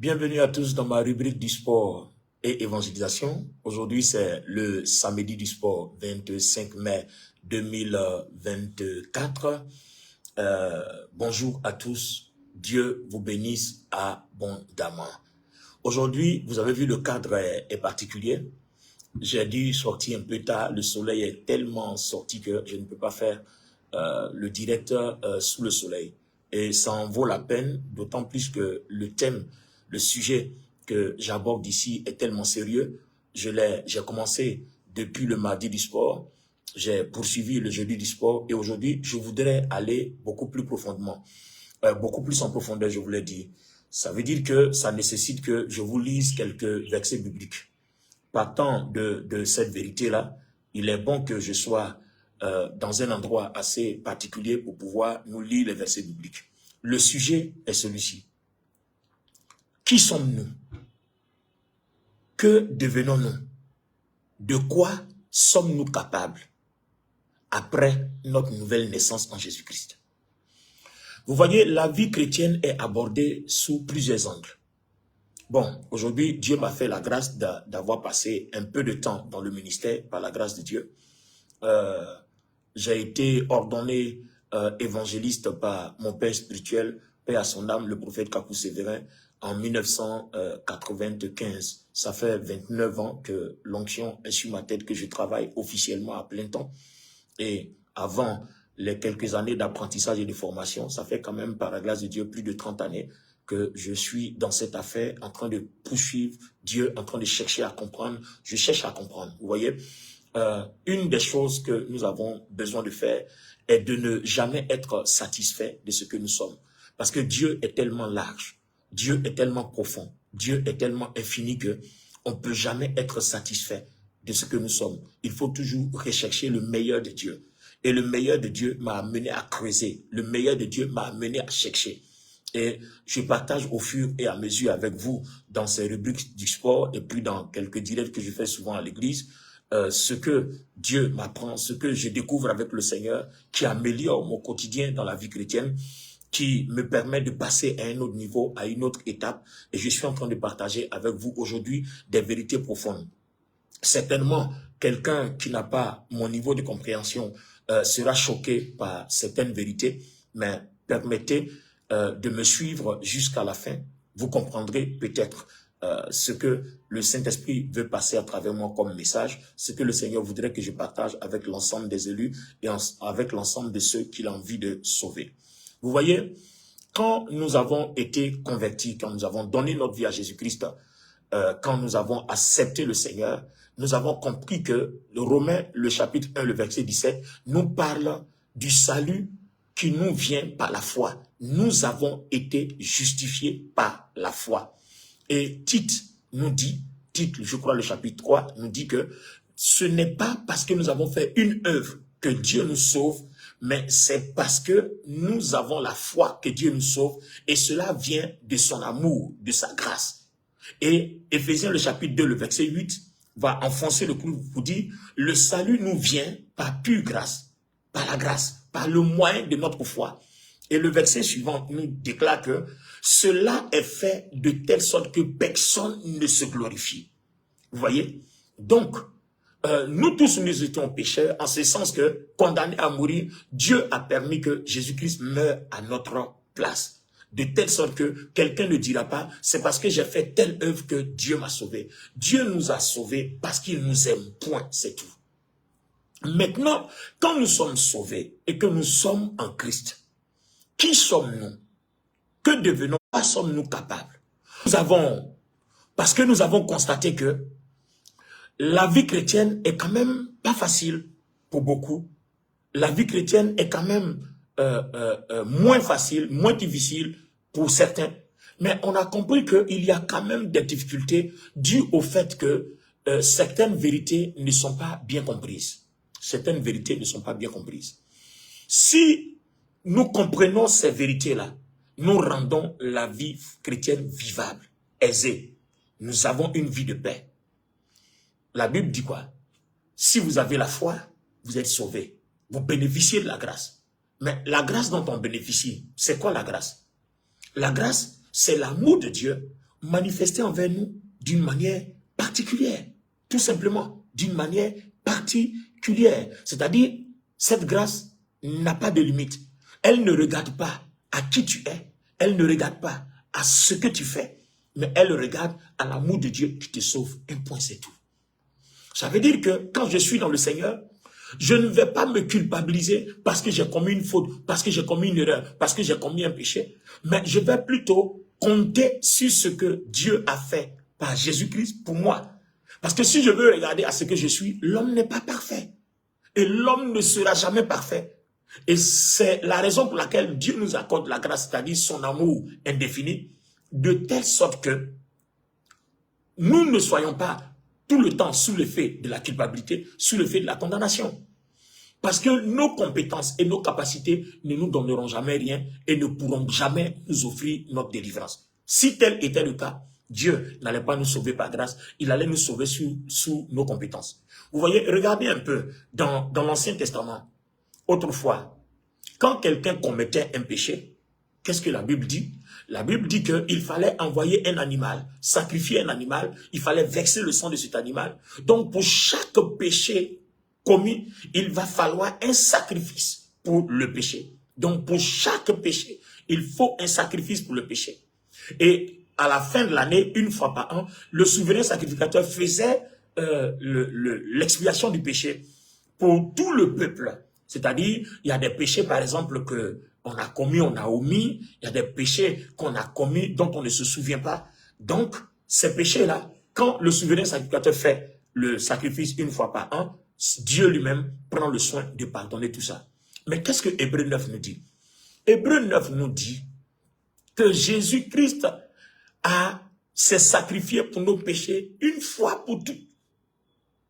Bienvenue à tous dans ma rubrique du sport et évangélisation. Aujourd'hui, c'est le samedi du sport, 25 mai 2024. Bonjour à tous. Dieu vous bénisse abondamment. Aujourd'hui, vous avez vu, le cadre est particulier. J'ai dû sortir un peu tard. Le soleil est tellement sorti que je ne peux pas faire le direct sous le soleil. Et ça en vaut la peine, d'autant plus que le thème, le sujet que j'aborde ici est tellement sérieux. J'ai commencé depuis le mardi du sport, j'ai poursuivi le jeudi du sport et aujourd'hui, je voudrais aller beaucoup plus profondément, beaucoup plus en profondeur, je vous l'ai dit. Ça veut dire que ça nécessite que je vous lise quelques versets bibliques. Partant de cette vérité-là, il est bon que je sois dans un endroit assez particulier pour pouvoir nous lire les versets bibliques. Le sujet est celui-ci. Qui sommes-nous? Que devenons-nous? De quoi sommes-nous capables après notre nouvelle naissance en Jésus-Christ? Vous voyez, la vie chrétienne est abordée sous plusieurs angles. Bon, aujourd'hui, Dieu m'a fait la grâce d'avoir passé un peu de temps dans le ministère, par la grâce de Dieu. J'ai été ordonné évangéliste par mon père spirituel, paix à son âme, le prophète Kakou Sévérin, en 1995. Ça fait 29 ans que l'onction est sur ma tête, que je travaille officiellement à plein temps. Et avant les quelques années d'apprentissage et de formation, ça fait quand même, par la grâce de Dieu, plus de 30 années que je suis dans cette affaire, en train de poursuivre Dieu, en train de chercher à comprendre. Je cherche à comprendre, vous voyez. Une des choses que nous avons besoin de faire est de ne jamais être satisfait de ce que nous sommes. Parce que Dieu est tellement large, Dieu est tellement profond, Dieu est tellement infini que on ne peut jamais être satisfait de ce que nous sommes. Il faut toujours rechercher le meilleur de Dieu. Et le meilleur de Dieu m'a amené à creuser. Le meilleur de Dieu m'a amené à chercher. Et je partage au fur et à mesure avec vous dans ces rubriques du sport et puis dans quelques directs que je fais souvent à l'église, ce que Dieu m'apprend, ce que je découvre avec le Seigneur, qui améliore mon quotidien dans la vie chrétienne, qui me permet de passer à un autre niveau, à une autre étape. Et je suis en train de partager avec vous aujourd'hui des vérités profondes. Certainement, quelqu'un qui n'a pas mon niveau de compréhension sera choqué par certaines vérités, mais permettez de me suivre jusqu'à la fin. Vous comprendrez peut-être ce que le Saint-Esprit veut passer à travers moi comme message, ce que le Seigneur voudrait que je partage avec l'ensemble des élus et avec l'ensemble de ceux qu'il a envie de sauver. Vous voyez, quand nous avons été convertis, quand nous avons donné notre vie à Jésus-Christ, quand nous avons accepté le Seigneur, nous avons compris que le Romains, le chapitre 1, le verset 17, nous parle du salut qui nous vient par la foi. Nous avons été justifiés par la foi. Et Tite nous dit, Tite, je crois le chapitre 3, nous dit que ce n'est pas parce que nous avons fait une œuvre que Dieu nous sauve, mais c'est parce que nous avons la foi que Dieu nous sauve, et cela vient de son amour, de sa grâce. Et Éphésiens le chapitre 2, le verset 8, va enfoncer le clou pour dire, le salut nous vient par pure grâce, par la grâce, par le moyen de notre foi. Et le verset suivant nous déclare que cela est fait de telle sorte que personne ne se glorifie. Vous voyez? Donc, nous tous, nous étions pécheurs, en ce sens que, condamnés à mourir, Dieu a permis que Jésus-Christ meure à notre place. De telle sorte que quelqu'un ne dira pas, c'est parce que j'ai fait telle œuvre que Dieu m'a sauvé. Dieu nous a sauvés parce qu'il nous aime, point, c'est tout. Maintenant, quand nous sommes sauvés et que nous sommes en Christ, qui sommes-nous? Que devenons-nous? Quoi sommes-nous capables? Parce que nous avons constaté que la vie chrétienne est quand même pas facile pour beaucoup. La vie chrétienne est quand même moins facile, moins difficile pour certains. Mais on a compris qu'il y a quand même des difficultés dues au fait que certaines vérités ne sont pas bien comprises. Certaines vérités ne sont pas bien comprises. Si nous comprenons ces vérités-là, nous rendons la vie chrétienne vivable, aisée. Nous avons une vie de paix. La Bible dit quoi? Si vous avez la foi, vous êtes sauvés. Vous bénéficiez de la grâce. Mais la grâce dont on bénéficie, c'est quoi la grâce? La grâce, c'est l'amour de Dieu manifester envers nous d'une manière particulière. Tout simplement, d'une manière particulière. C'est-à-dire, cette grâce n'a pas de limite. Elle ne regarde pas à qui tu es. Elle ne regarde pas à ce que tu fais. Mais elle regarde à l'amour de Dieu qui te sauve. Un point, c'est tout. Ça veut dire que quand je suis dans le Seigneur, je ne vais pas me culpabiliser parce que j'ai commis une faute, parce que j'ai commis une erreur, parce que j'ai commis un péché. Mais je vais plutôt compter sur ce que Dieu a fait par Jésus-Christ pour moi. Parce que si je veux regarder à ce que je suis, l'homme n'est pas parfait. Et l'homme ne sera jamais parfait. Et c'est la raison pour laquelle Dieu nous accorde la grâce, c'est-à-dire son amour indéfini, de telle sorte que nous ne soyons pas tout le temps sous l'effet de la culpabilité, sous l'effet de la condamnation. Parce que nos compétences et nos capacités ne nous donneront jamais rien et ne pourront jamais nous offrir notre délivrance. Si tel était le cas, Dieu n'allait pas nous sauver par grâce, il allait nous sauver sous nos compétences. Vous voyez, regardez un peu dans l'Ancien Testament. Autrefois, quand quelqu'un commettait un péché, qu'est-ce que la Bible dit? La Bible dit qu'il fallait envoyer un animal, sacrifier un animal, il fallait verser le sang de cet animal. Donc pour chaque péché commis, il va falloir un sacrifice pour le péché. Donc pour chaque péché, il faut un sacrifice pour le péché. Et à la fin de l'année, une fois par an, le souverain sacrificateur faisait l'expiation du péché pour tout le peuple. C'est-à-dire, il y a des péchés, par exemple, que on a commis, on a omis. Il y a des péchés qu'on a commis dont on ne se souvient pas. Donc, ces péchés-là, quand le souverain sacrificateur fait le sacrifice une fois par an, Dieu lui-même prend le soin de pardonner tout ça. Mais qu'est-ce que Hébreux 9 nous dit? Hébreux 9 nous dit que Jésus-Christ s'est sacrifié pour nos péchés une fois pour toutes.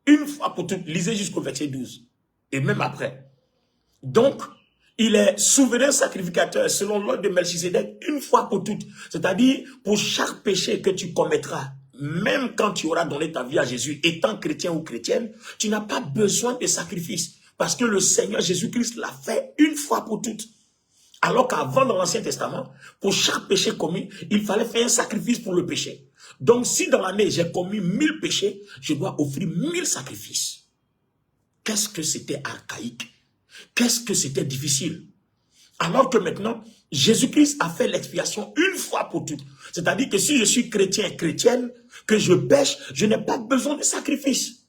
Une fois pour toutes. Lisez jusqu'au verset 12. Et même après. Donc, il est souverain sacrificateur selon l'ordre de Melchisédek une fois pour toutes. C'est-à-dire, pour chaque péché que tu commettras, même quand tu auras donné ta vie à Jésus, étant chrétien ou chrétienne, tu n'as pas besoin de sacrifice. Parce que le Seigneur Jésus-Christ l'a fait une fois pour toutes. Alors qu'avant, dans l'Ancien Testament, pour chaque péché commis, il fallait faire un sacrifice pour le péché. Donc, si dans l'année, j'ai commis 1000 péchés, je dois offrir 1000 sacrifices. Qu'est-ce que c'était archaïque? Qu'est-ce que c'était difficile? Alors que maintenant, Jésus-Christ a fait l'expiation une fois pour toutes. C'est-à-dire que si je suis chrétien et chrétienne, que je pêche, je n'ai pas besoin de sacrifice.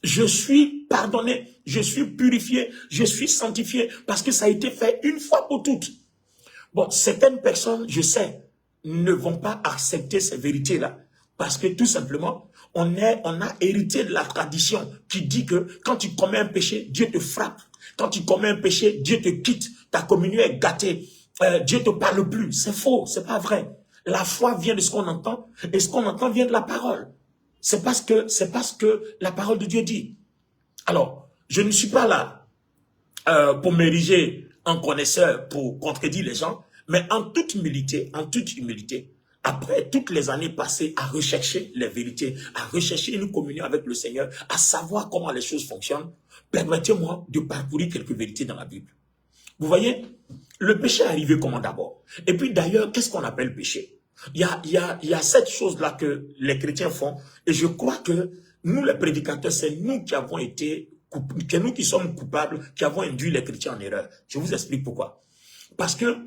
Je suis pardonné, je suis purifié, je suis sanctifié, parce que ça a été fait une fois pour toutes. Bon, certaines personnes, je sais, ne vont pas accepter ces vérités-là, parce que tout simplement, on a hérité de la tradition qui dit que quand tu commets un péché, Dieu te frappe. Quand tu commets un péché, Dieu te quitte, ta communion est gâtée, Dieu te parle plus. C'est faux, c'est pas vrai. La foi vient de ce qu'on entend, et ce qu'on entend vient de la parole. C'est parce que la parole de Dieu dit. Alors, je ne suis pas là pour m'ériger en connaisseur, pour contredire les gens, mais en toute humilité, après toutes les années passées à rechercher les vérités, à rechercher une communion avec le Seigneur, à savoir comment les choses fonctionnent, permettez-moi de parcourir quelques vérités dans la Bible. Vous voyez, le péché est arrivé comment d'abord? Et puis d'ailleurs, qu'est-ce qu'on appelle péché? Il y a cette chose-là que les chrétiens font, et je crois que nous, les prédicateurs, c'est nous qui avons été, c'est nous qui sommes coupables, qui avons induit les chrétiens en erreur. Je vous explique pourquoi. Parce que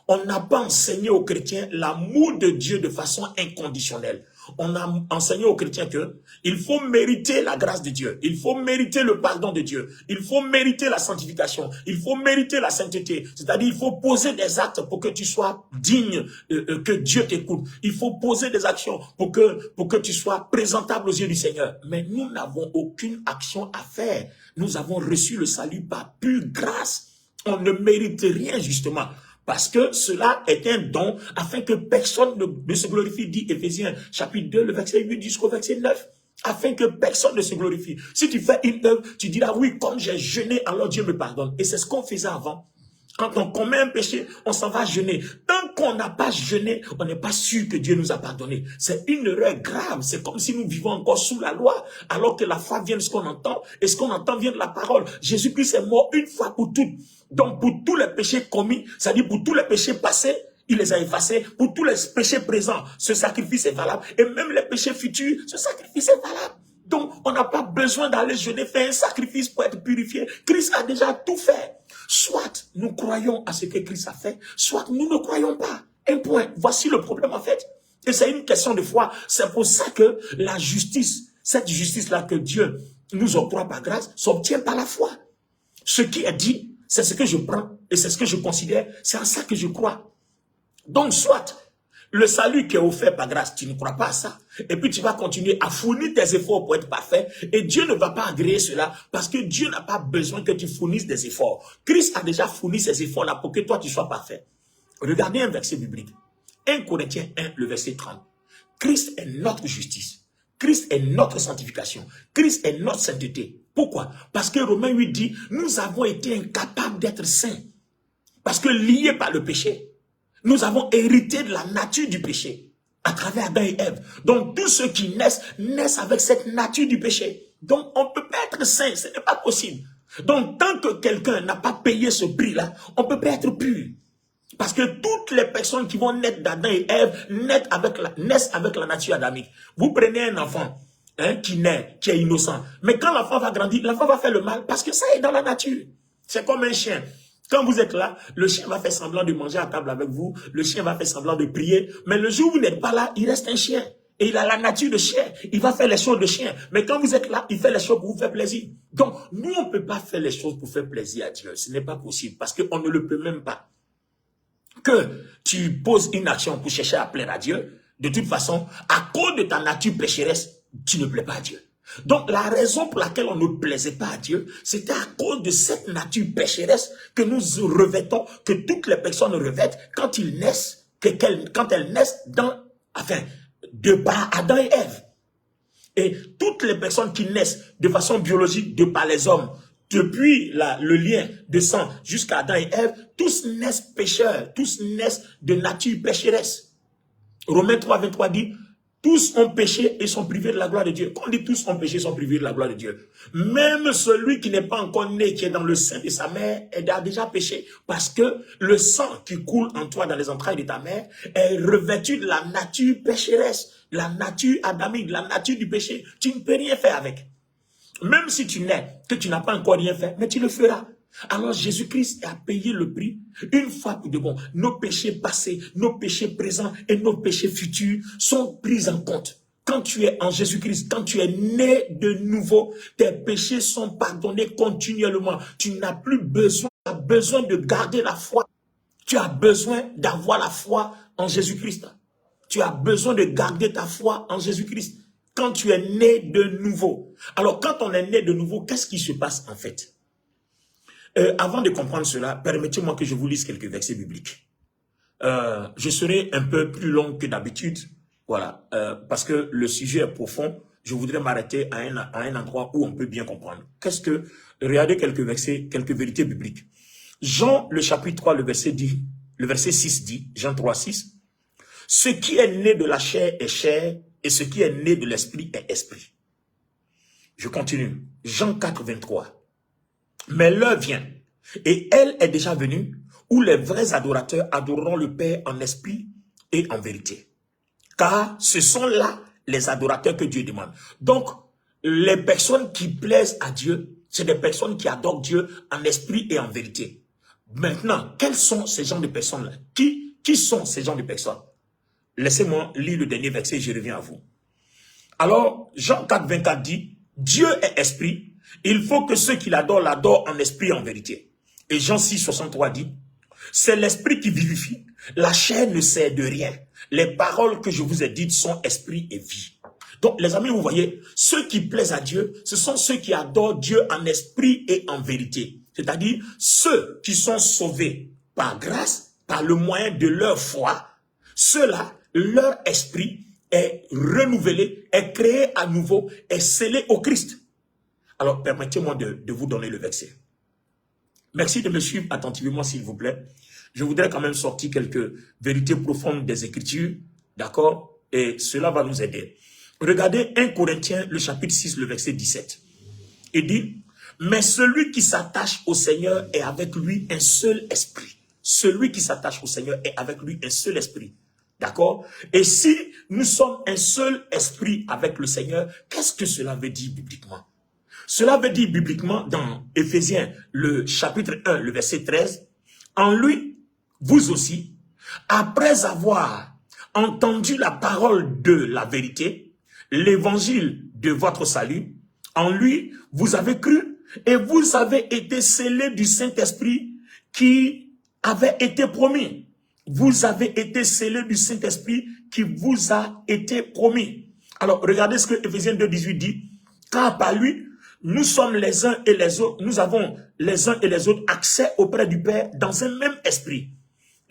on n'a pas enseigné aux chrétiens l'amour de Dieu de façon inconditionnelle. On a enseigné aux chrétiens que il faut mériter la grâce de Dieu, il faut mériter le pardon de Dieu, il faut mériter la sanctification, il faut mériter la sainteté. C'est-à-dire, il faut poser des actes pour que tu sois digne, que Dieu t'écoute. Il faut poser des actions pour que tu sois présentable aux yeux du Seigneur. Mais nous n'avons aucune action à faire. Nous avons reçu le salut par pure grâce. On ne mérite rien, justement. Parce que cela est un don afin que personne ne se glorifie, dit Éphésiens chapitre 2, le verset 8 jusqu'au verset 9. Afin que personne ne se glorifie. Si tu fais une œuvre, tu diras oui, comme j'ai jeûné, alors Dieu me pardonne. Et c'est ce qu'on faisait avant. Quand on commet un péché, on s'en va jeûner. Tant qu'on n'a pas jeûné, on n'est pas sûr que Dieu nous a pardonné. C'est une erreur grave. C'est comme si nous vivons encore sous la loi, alors que la foi vient de ce qu'on entend, et ce qu'on entend vient de la parole. Jésus-Christ est mort une fois pour toutes. Donc pour tous les péchés commis, c'est-à-dire pour tous les péchés passés, Il les a effacés pour tous les péchés présents. Ce sacrifice est valable. Et même les péchés futurs, ce sacrifice est valable. Donc, on n'a pas besoin d'aller jeûner, faire un sacrifice pour être purifié. Christ a déjà tout fait. Soit nous croyons à ce que Christ a fait, soit nous ne croyons pas. Un point. Voici le problème en fait. Et c'est une question de foi. C'est pour ça que la justice, cette justice-là que Dieu nous octroie par grâce, s'obtient par la foi. Ce qui est dit, c'est ce que je prends et c'est ce que je considère, c'est à ça que je crois. Donc, soit le salut qui est offert par grâce, tu ne crois pas à ça. Et puis, tu vas continuer à fournir tes efforts pour être parfait. Et Dieu ne va pas agréer cela parce que Dieu n'a pas besoin que tu fournisses des efforts. Christ a déjà fourni ces efforts-là pour que toi, tu sois parfait. Regardez un verset biblique. 1 Corinthiens 1, le verset 30. Christ est notre justice. Christ est notre sanctification. Christ est notre sainteté. Pourquoi? Parce que Romains 8 dit, nous avons été incapables d'être saints. Parce que liés par le péché, nous avons hérité de la nature du péché à travers Adam et Ève. Donc, tous ceux qui naissent avec cette nature du péché. Donc, on ne peut pas être saint, ce n'est pas possible. Donc, tant que quelqu'un n'a pas payé ce prix-là, on ne peut pas être pur. Parce que toutes les personnes qui vont naître d'Adam et Ève naissent avec la nature adamique. Vous prenez un enfant qui naît, qui est innocent. Mais quand l'enfant va grandir, l'enfant va faire le mal parce que ça est dans la nature. C'est comme un chien. Quand vous êtes là, le chien va faire semblant de manger à table avec vous. Le chien va faire semblant de prier. Mais le jour où vous n'êtes pas là, il reste un chien. Et il a la nature de chien. Il va faire les choses de chien. Mais quand vous êtes là, il fait les choses pour vous faire plaisir. Donc, nous, on ne peut pas faire les choses pour faire plaisir à Dieu. Ce n'est pas possible parce qu'on ne le peut même pas. Que tu poses une action pour chercher à plaire à Dieu, de toute façon, à cause de ta nature pécheresse, tu ne plais pas à Dieu. Donc, la raison pour laquelle on ne plaisait pas à Dieu, c'était à cause de cette nature pécheresse que nous revêtons, que toutes les personnes revêtent quand ils naissent, quand elles naissent de par Adam et Ève. Et toutes les personnes qui naissent de façon biologique, de par les hommes, depuis le lien de sang jusqu'à Adam et Ève, tous naissent pécheurs, tous naissent de nature pécheresse. Romains 3, 23 dit, tous ont péché et sont privés de la gloire de Dieu. Quand on dit tous ont péché et sont privés de la gloire de Dieu, même celui qui n'est pas encore né, qui est dans le sein de sa mère, a déjà péché. Parce que le sang qui coule en toi dans les entrailles de ta mère est revêtu de la nature pécheresse, la nature adamique, la nature du péché. Tu ne peux rien faire avec. Même si tu nais, que tu n'as pas encore rien fait, mais tu le feras. Alors Jésus-Christ a payé le prix une fois pour de bon. Nos péchés passés, nos péchés présents et nos péchés futurs sont pris en compte. Quand tu es en Jésus-Christ, quand tu es né de nouveau, tes péchés sont pardonnés continuellement. Tu n'as plus besoin, tu as besoin de garder la foi. Tu as besoin d'avoir la foi en Jésus-Christ. Tu as besoin de garder ta foi en Jésus-Christ. Quand tu es né de nouveau. Alors, quand on est né de nouveau, qu'est-ce qui se passe en fait? Avant de comprendre cela, permettez-moi que je vous lise quelques versets bibliques. Je serai un peu plus long que d'habitude, voilà, parce que le sujet est profond. Je voudrais m'arrêter à un endroit où on peut bien comprendre. Regardez quelques versets, quelques vérités bibliques. Jean, le chapitre 3, le verset 6 dit, Jean 3, 6, « Ce qui est né de la chair est chair, et ce qui est né de l'esprit est esprit. » Je continue. Jean 4, 23. « Mais l'heure vient, et elle est déjà venue, où les vrais adorateurs adoreront le Père en esprit et en vérité. Car ce sont là les adorateurs que Dieu demande. » Donc, les personnes qui plaisent à Dieu, c'est des personnes qui adorent Dieu en esprit et en vérité. Maintenant, quels sont ces gens de personnes-là? Qui sont ces gens de personnes? Laissez-moi lire le dernier verset et je reviens à vous. Alors, Jean 4, 24 dit, « Dieu est esprit, il faut que ceux qui l'adorent en esprit et en vérité. » Et Jean 6, 63 dit, « C'est l'esprit qui vivifie, la chair ne sert de rien. Les paroles que je vous ai dites sont esprit et vie. » Donc, les amis, vous voyez, ceux qui plaisent à Dieu, ce sont ceux qui adorent Dieu en esprit et en vérité. C'est-à-dire, ceux qui sont sauvés par grâce, par le moyen de leur foi, ceux-là, leur esprit est renouvelé, est créé à nouveau, est scellé au Christ. Alors, permettez-moi de vous donner le verset. Merci de me suivre attentivement, s'il vous plaît. Je voudrais quand même sortir quelques vérités profondes des Écritures, d'accord? Et cela va nous aider. Regardez 1 Corinthiens, le chapitre 6, le verset 17. Il dit, « Mais celui qui s'attache au Seigneur est avec lui un seul esprit. » celui qui s'attache au Seigneur est avec lui un seul esprit. D'accord? Et si nous sommes un seul esprit avec le Seigneur, qu'est-ce que cela veut dire bibliquement? Cela veut dire bibliquement dans Éphésiens, le chapitre 1, le verset 13, en lui, vous aussi, après avoir entendu la parole de la vérité, l'évangile de votre salut, en lui, vous avez cru et vous avez été scellés du Saint-Esprit qui avait été promis. Vous avez été scellés du Saint-Esprit qui vous a été promis. Alors, regardez ce que Éphésiens 2,18 dit. Car par lui, nous sommes les uns et les autres, nous avons les uns et les autres accès auprès du Père dans un même esprit.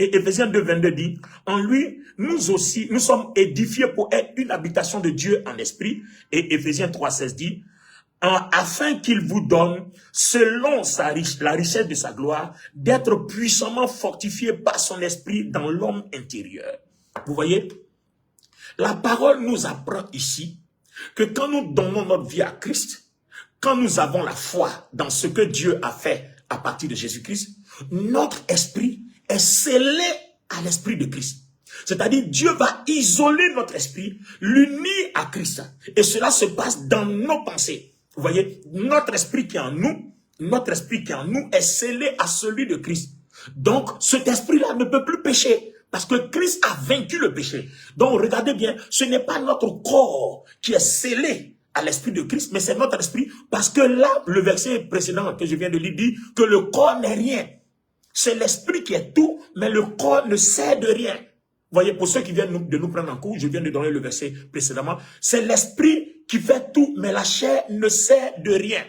Et Éphésiens 2,22 dit, en lui, nous aussi, nous sommes édifiés pour être une habitation de Dieu en esprit. Et Éphésiens 3,16 dit, afin qu'il vous donne, selon la richesse de sa gloire, d'être puissamment fortifié par son esprit dans l'homme intérieur. Vous voyez, la parole nous apprend ici que quand nous donnons notre vie à Christ, quand nous avons la foi dans ce que Dieu a fait à partir de Jésus-Christ, notre esprit est scellé à l'esprit de Christ. C'est-à-dire, Dieu va isoler notre esprit, l'unir à Christ. Et cela se passe dans nos pensées. Vous voyez, notre esprit qui est en nous est scellé à celui de Christ. Donc, cet esprit-là ne peut plus pécher. Parce que Christ a vaincu le péché. Donc, regardez bien, ce n'est pas notre corps qui est scellé à l'esprit de Christ, mais c'est notre esprit. Parce que là, le verset précédent que je viens de lire dit que le corps n'est rien. C'est l'esprit qui est tout, mais le corps ne sert de rien. Vous voyez, pour ceux qui viennent de nous prendre en cours, je viens de donner le verset précédemment. C'est l'esprit qui fait tout, mais la chair ne sert de rien.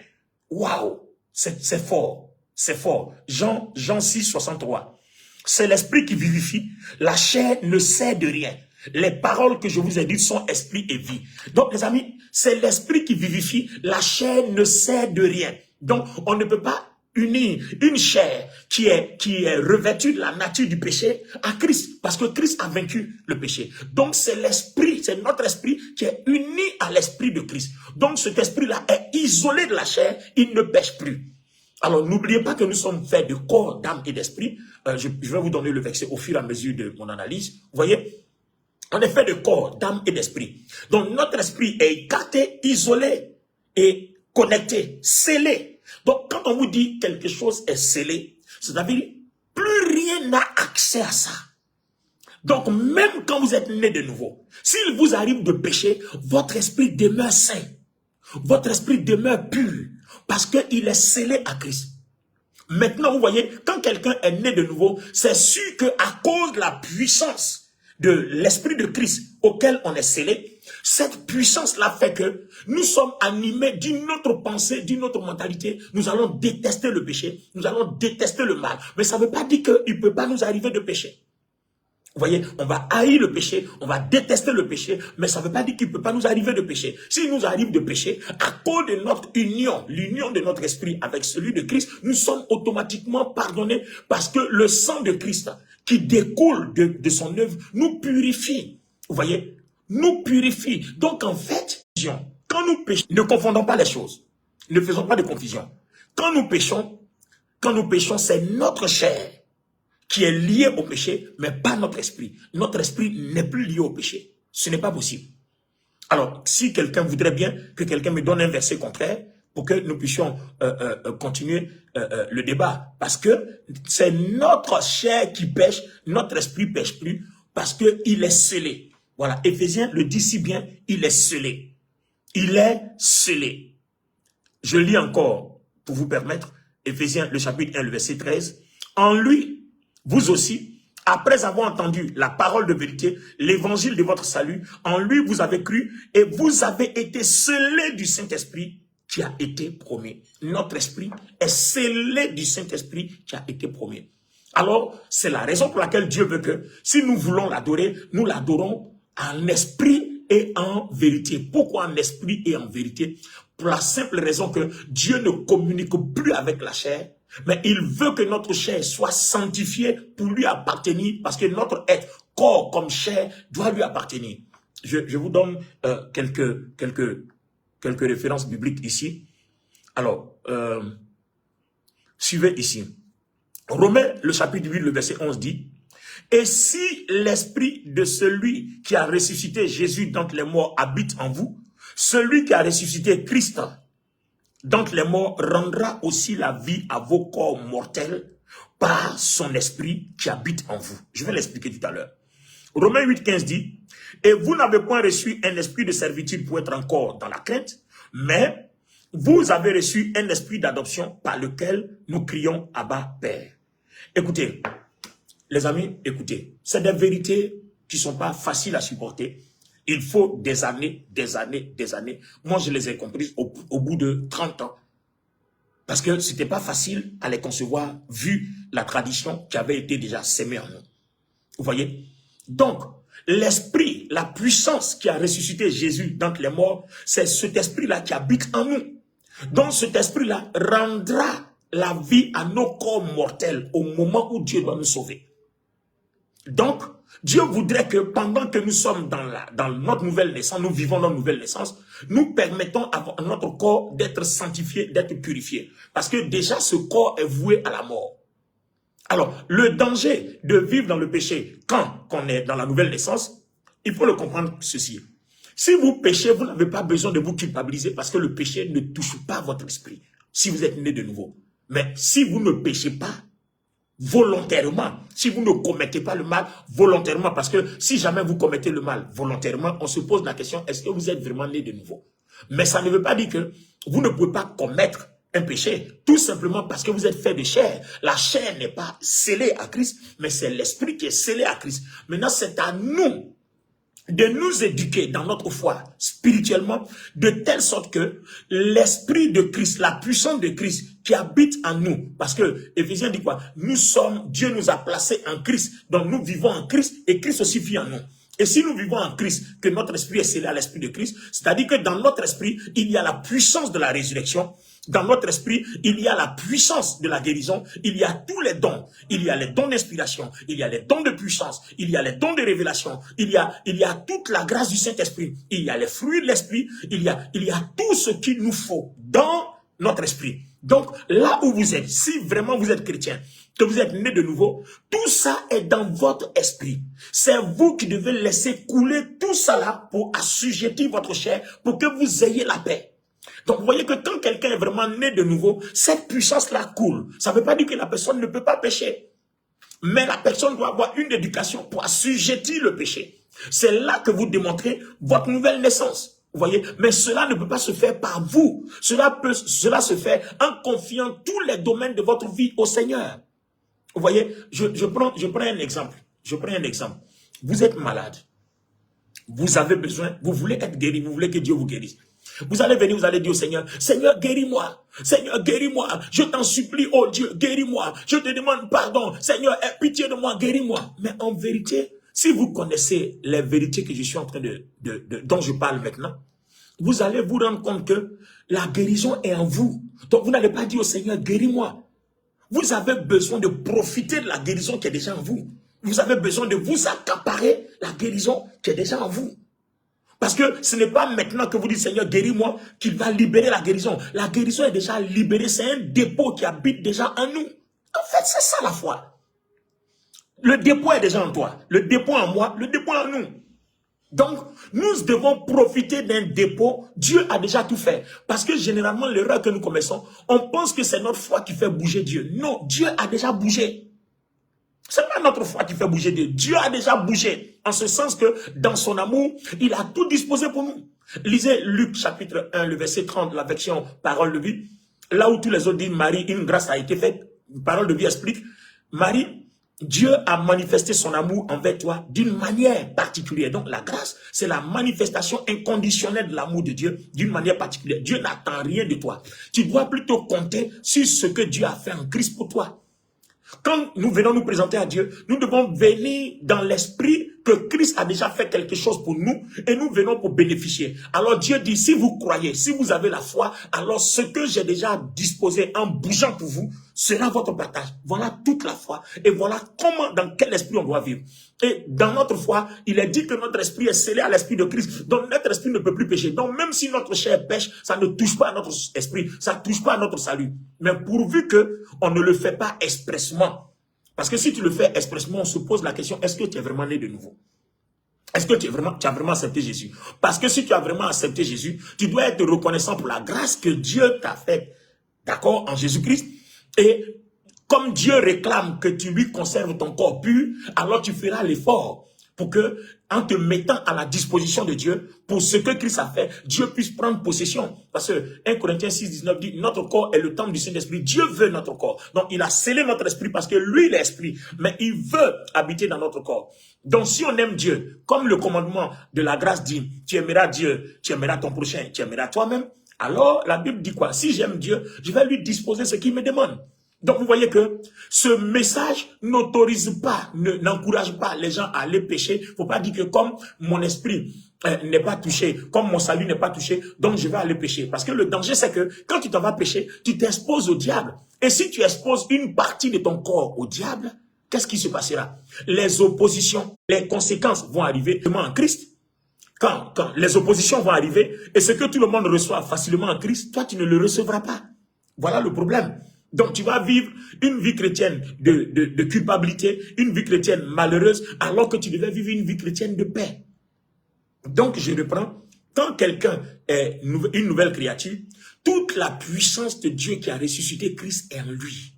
Waouh, c'est fort, c'est fort. Jean 6, 63. C'est l'esprit qui vivifie, la chair ne sert de rien. Les paroles que je vous ai dites sont esprit et vie. Donc, les amis, c'est l'esprit qui vivifie, la chair ne sert de rien. Donc, on ne peut pas unir une chair qui est revêtue de la nature du péché à Christ, parce que Christ a vaincu le péché. Donc, c'est l'esprit, c'est notre esprit qui est uni à l'esprit de Christ. Donc, cet esprit-là est isolé de la chair, il ne pêche plus. Alors, n'oubliez pas que nous sommes faits de corps, d'âme et d'esprit. Je vais vous donner le verset au fur et à mesure de mon analyse. Vous voyez, on est fait de corps, d'âme et d'esprit. Donc, notre esprit est écarté, isolé et connecté, scellé. Donc, quand on vous dit quelque chose est scellé, c'est-à-dire plus rien n'a accès à ça. Donc, même quand vous êtes né de nouveau, s'il vous arrive de pécher, votre esprit demeure saint. Votre esprit demeure pur parce qu'il est scellé à Christ. Maintenant, vous voyez, quand quelqu'un est né de nouveau, c'est sûr qu'à cause de la puissance de l'esprit de Christ auquel on est scellé, cette puissance-là fait que nous sommes animés d'une autre pensée, d'une autre mentalité. Nous allons détester le péché, nous allons détester le mal. Mais ça ne veut pas dire qu'il ne peut pas nous arriver de pécher. Vous voyez, on va haïr le péché, on va détester le péché, mais ça ne veut pas dire qu'il ne peut pas nous arriver de pécher. S'il nous arrive de pécher, à cause de notre union, l'union de notre esprit avec celui de Christ, nous sommes automatiquement pardonnés parce que le sang de Christ qui découle de son œuvre nous purifie. Vous voyez, nous purifie. Donc en fait, quand nous péchons, ne confondons pas les choses. Ne faisons pas de confusion. Quand nous péchons, c'est notre chair qui est lié au péché, mais pas notre esprit. Notre esprit n'est plus lié au péché. Ce n'est pas possible. Alors, si quelqu'un voudrait bien que quelqu'un me donne un verset contraire pour que nous puissions continuer le débat, parce que c'est notre chair qui pêche, notre esprit pêche plus, parce qu'il est scellé. Voilà, Éphésiens le dit si bien, il est scellé. Il est scellé. Je lis encore pour vous permettre, Éphésiens le chapitre 1, le verset 13. En lui, vous aussi, après avoir entendu la parole de vérité, l'évangile de votre salut, en lui vous avez cru et vous avez été scellés du Saint-Esprit qui a été promis. Notre esprit est scellé du Saint-Esprit qui a été promis. Alors, c'est la raison pour laquelle Dieu veut que, si nous voulons l'adorer, nous l'adorons en esprit et en vérité. Pourquoi en esprit et en vérité? Pour la simple raison que Dieu ne communique plus avec la chair, mais il veut que notre chair soit sanctifiée pour lui appartenir, parce que notre être, corps comme chair, doit lui appartenir. Je vous donne quelques références bibliques ici. Alors, suivez ici. Romains, le chapitre 8, le verset 11 dit, « Et si l'esprit de celui qui a ressuscité Jésus d'entre les morts habite en vous, celui qui a ressuscité Christ d'entre les morts rendra aussi la vie à vos corps mortels par son esprit qui habite en vous. » Je vais l'expliquer tout à l'heure. Romains 8, 15 dit, « Et vous n'avez point reçu un esprit de servitude pour être encore dans la crainte, mais vous avez reçu un esprit d'adoption par lequel nous crions Abba Père. » Écoutez, les amis, écoutez, c'est des vérités qui ne sont pas faciles à supporter. Il faut des années, des années, des années. Moi, je les ai comprises au bout de 30 ans. Parce que ce n'était pas facile à les concevoir vu la tradition qui avait été déjà sémée en nous. Vous voyez? Donc, l'esprit, la puissance qui a ressuscité Jésus d'entre les morts, c'est cet esprit-là qui habite en nous. Donc, cet esprit-là rendra la vie à nos corps mortels au moment où Dieu doit nous sauver. Donc, Dieu voudrait que pendant que nous sommes dans notre nouvelle naissance, nous vivons notre nouvelle naissance, nous permettons à notre corps d'être sanctifié, d'être purifié. Parce que déjà, ce corps est voué à la mort. Alors, le danger de vivre dans le péché quand on est dans la nouvelle naissance, il faut le comprendre ceci. Si vous péchez, vous n'avez pas besoin de vous culpabiliser parce que le péché ne touche pas votre esprit si vous êtes né de nouveau. Mais si vous ne péchez pas volontairement, si vous ne commettez pas le mal volontairement, parce que si jamais vous commettez le mal volontairement, on se pose la question, est-ce que vous êtes vraiment né de nouveau? Mais ça ne veut pas dire que vous ne pouvez pas commettre un péché, tout simplement parce que vous êtes fait de chair. La chair n'est pas scellée à Christ, mais c'est l'esprit qui est scellé à Christ. Maintenant, c'est à nous de nous éduquer dans notre foi spirituellement, de telle sorte que l'esprit de Christ, la puissance de Christ qui habite en nous, parce que Éphésiens dit quoi? Nous sommes, Dieu nous a placés en Christ, donc nous vivons en Christ et Christ aussi vit en nous. Et si nous vivons en Christ, que notre esprit est scellé à l'esprit de Christ, c'est-à-dire que dans notre esprit, il y a la puissance de la résurrection. Dans notre esprit, il y a la puissance de la guérison, il y a tous les dons. Il y a les dons d'inspiration, il y a les dons de puissance, il y a les dons de révélation, il y a toute la grâce du Saint-Esprit, il y a les fruits de l'esprit, il y a tout ce qu'il nous faut dans notre esprit. Donc, là où vous êtes, si vraiment vous êtes chrétien, que vous êtes né de nouveau, tout ça est dans votre esprit. C'est vous qui devez laisser couler tout ça là pour assujettir votre chair, pour que vous ayez la paix. Donc, vous voyez que quand quelqu'un est vraiment né de nouveau, cette puissance-là coule. Ça ne veut pas dire que la personne ne peut pas pécher. Mais la personne doit avoir une éducation pour assujettir le péché. C'est là que vous démontrez votre nouvelle naissance. Vous voyez, mais cela ne peut pas se faire par vous. Cela se fait en confiant tous les domaines de votre vie au Seigneur. Vous voyez, je prends un exemple. Je prends un exemple. Vous êtes malade. Vous avez besoin, vous voulez être guéri, vous voulez que Dieu vous guérisse. Vous allez venir, vous allez dire au Seigneur, Seigneur, guéris-moi. Seigneur, guéris-moi. Je t'en supplie, oh Dieu, guéris-moi. Je te demande pardon. Seigneur, aie pitié de moi, guéris-moi. Mais en vérité, si vous connaissez les vérités que je suis en train dont je parle maintenant, vous allez vous rendre compte que la guérison est en vous. Donc vous n'allez pas dire au Seigneur, guéris-moi. Vous avez besoin de profiter de la guérison qui est déjà en vous. Vous avez besoin de vous accaparer la guérison qui est déjà en vous. Parce que ce n'est pas maintenant que vous dites, Seigneur, guéris-moi, qu'il va libérer la guérison. La guérison est déjà libérée. C'est un dépôt qui habite déjà en nous. En fait, c'est ça la foi. Le dépôt est déjà en toi. Le dépôt en moi, le dépôt en nous. Donc, nous devons profiter d'un dépôt. Dieu a déjà tout fait. Parce que généralement, l'erreur que nous commettons, on pense que c'est notre foi qui fait bouger Dieu. Non, Dieu a déjà bougé. Ce n'est pas notre foi qui fait bouger Dieu. Dieu a déjà bougé. En ce sens que, dans son amour, il a tout disposé pour nous. Lisez Luc chapitre 1, le verset 30, la version parole de vie. Là où tous les autres disent, Marie, une grâce a été faite. Parole de vie explique. Marie, Dieu a manifesté son amour envers toi d'une manière particulière. Donc la grâce, c'est la manifestation inconditionnelle de l'amour de Dieu d'une manière particulière. Dieu n'attend rien de toi. Tu dois plutôt compter sur ce que Dieu a fait en Christ pour toi. Quand nous venons nous présenter à Dieu, nous devons venir dans l'esprit que Christ a déjà fait quelque chose pour nous et nous venons pour bénéficier. Alors Dieu dit, si vous croyez, si vous avez la foi, alors ce que j'ai déjà disposé en bougeant pour vous sera votre partage. Voilà toute la foi et voilà comment, dans quel esprit on doit vivre. Et dans notre foi, il est dit que notre esprit est scellé à l'esprit de Christ. Donc notre esprit ne peut plus pécher. Donc même si notre chair pêche, ça ne touche pas à notre esprit, ça ne touche pas à notre salut. Mais pourvu que on ne le fait pas expressement. Parce que si tu le fais expressement, on se pose la question, est-ce que tu es vraiment né de nouveau? Est-ce que tu as vraiment accepté Jésus? Parce que si tu as vraiment accepté Jésus, tu dois être reconnaissant pour la grâce que Dieu t'a faite, d'accord, en Jésus-Christ. Et comme Dieu réclame que tu lui conserves ton corps pur, alors tu feras l'effort pour que, en te mettant à la disposition de Dieu, pour ce que Christ a fait, Dieu puisse prendre possession. Parce que 1 Corinthiens 6, 19 dit, notre corps est le temple du Saint-Esprit. Dieu veut notre corps. Donc, il a scellé notre esprit parce que lui, il est esprit. Mais il veut habiter dans notre corps. Donc, si on aime Dieu, comme le commandement de la grâce dit, tu aimeras Dieu, tu aimeras ton prochain, tu aimeras toi-même, alors la Bible dit quoi? Si j'aime Dieu, je vais lui disposer ce qu'il me demande. Donc, vous voyez que ce message n'autorise pas, n'encourage pas les gens à aller pécher. Il ne faut pas dire que comme mon esprit n'est pas touché, comme mon salut n'est pas touché, donc je vais aller pécher. Parce que le danger, c'est que quand tu t'en vas pécher, tu t'exposes au diable. Et si tu exposes une partie de ton corps au diable, qu'est-ce qui se passera? Les oppositions, les conséquences vont arriver en Christ. Quand les oppositions vont arriver, et ce que tout le monde reçoit facilement en Christ, toi, tu ne le recevras pas. Voilà le problème. Donc, tu vas vivre une vie chrétienne de culpabilité, une vie chrétienne malheureuse, alors que tu devais vivre une vie chrétienne de paix. Donc, je reprends. Quand quelqu'un est une nouvelle créature, toute la puissance de Dieu qui a ressuscité Christ est en lui.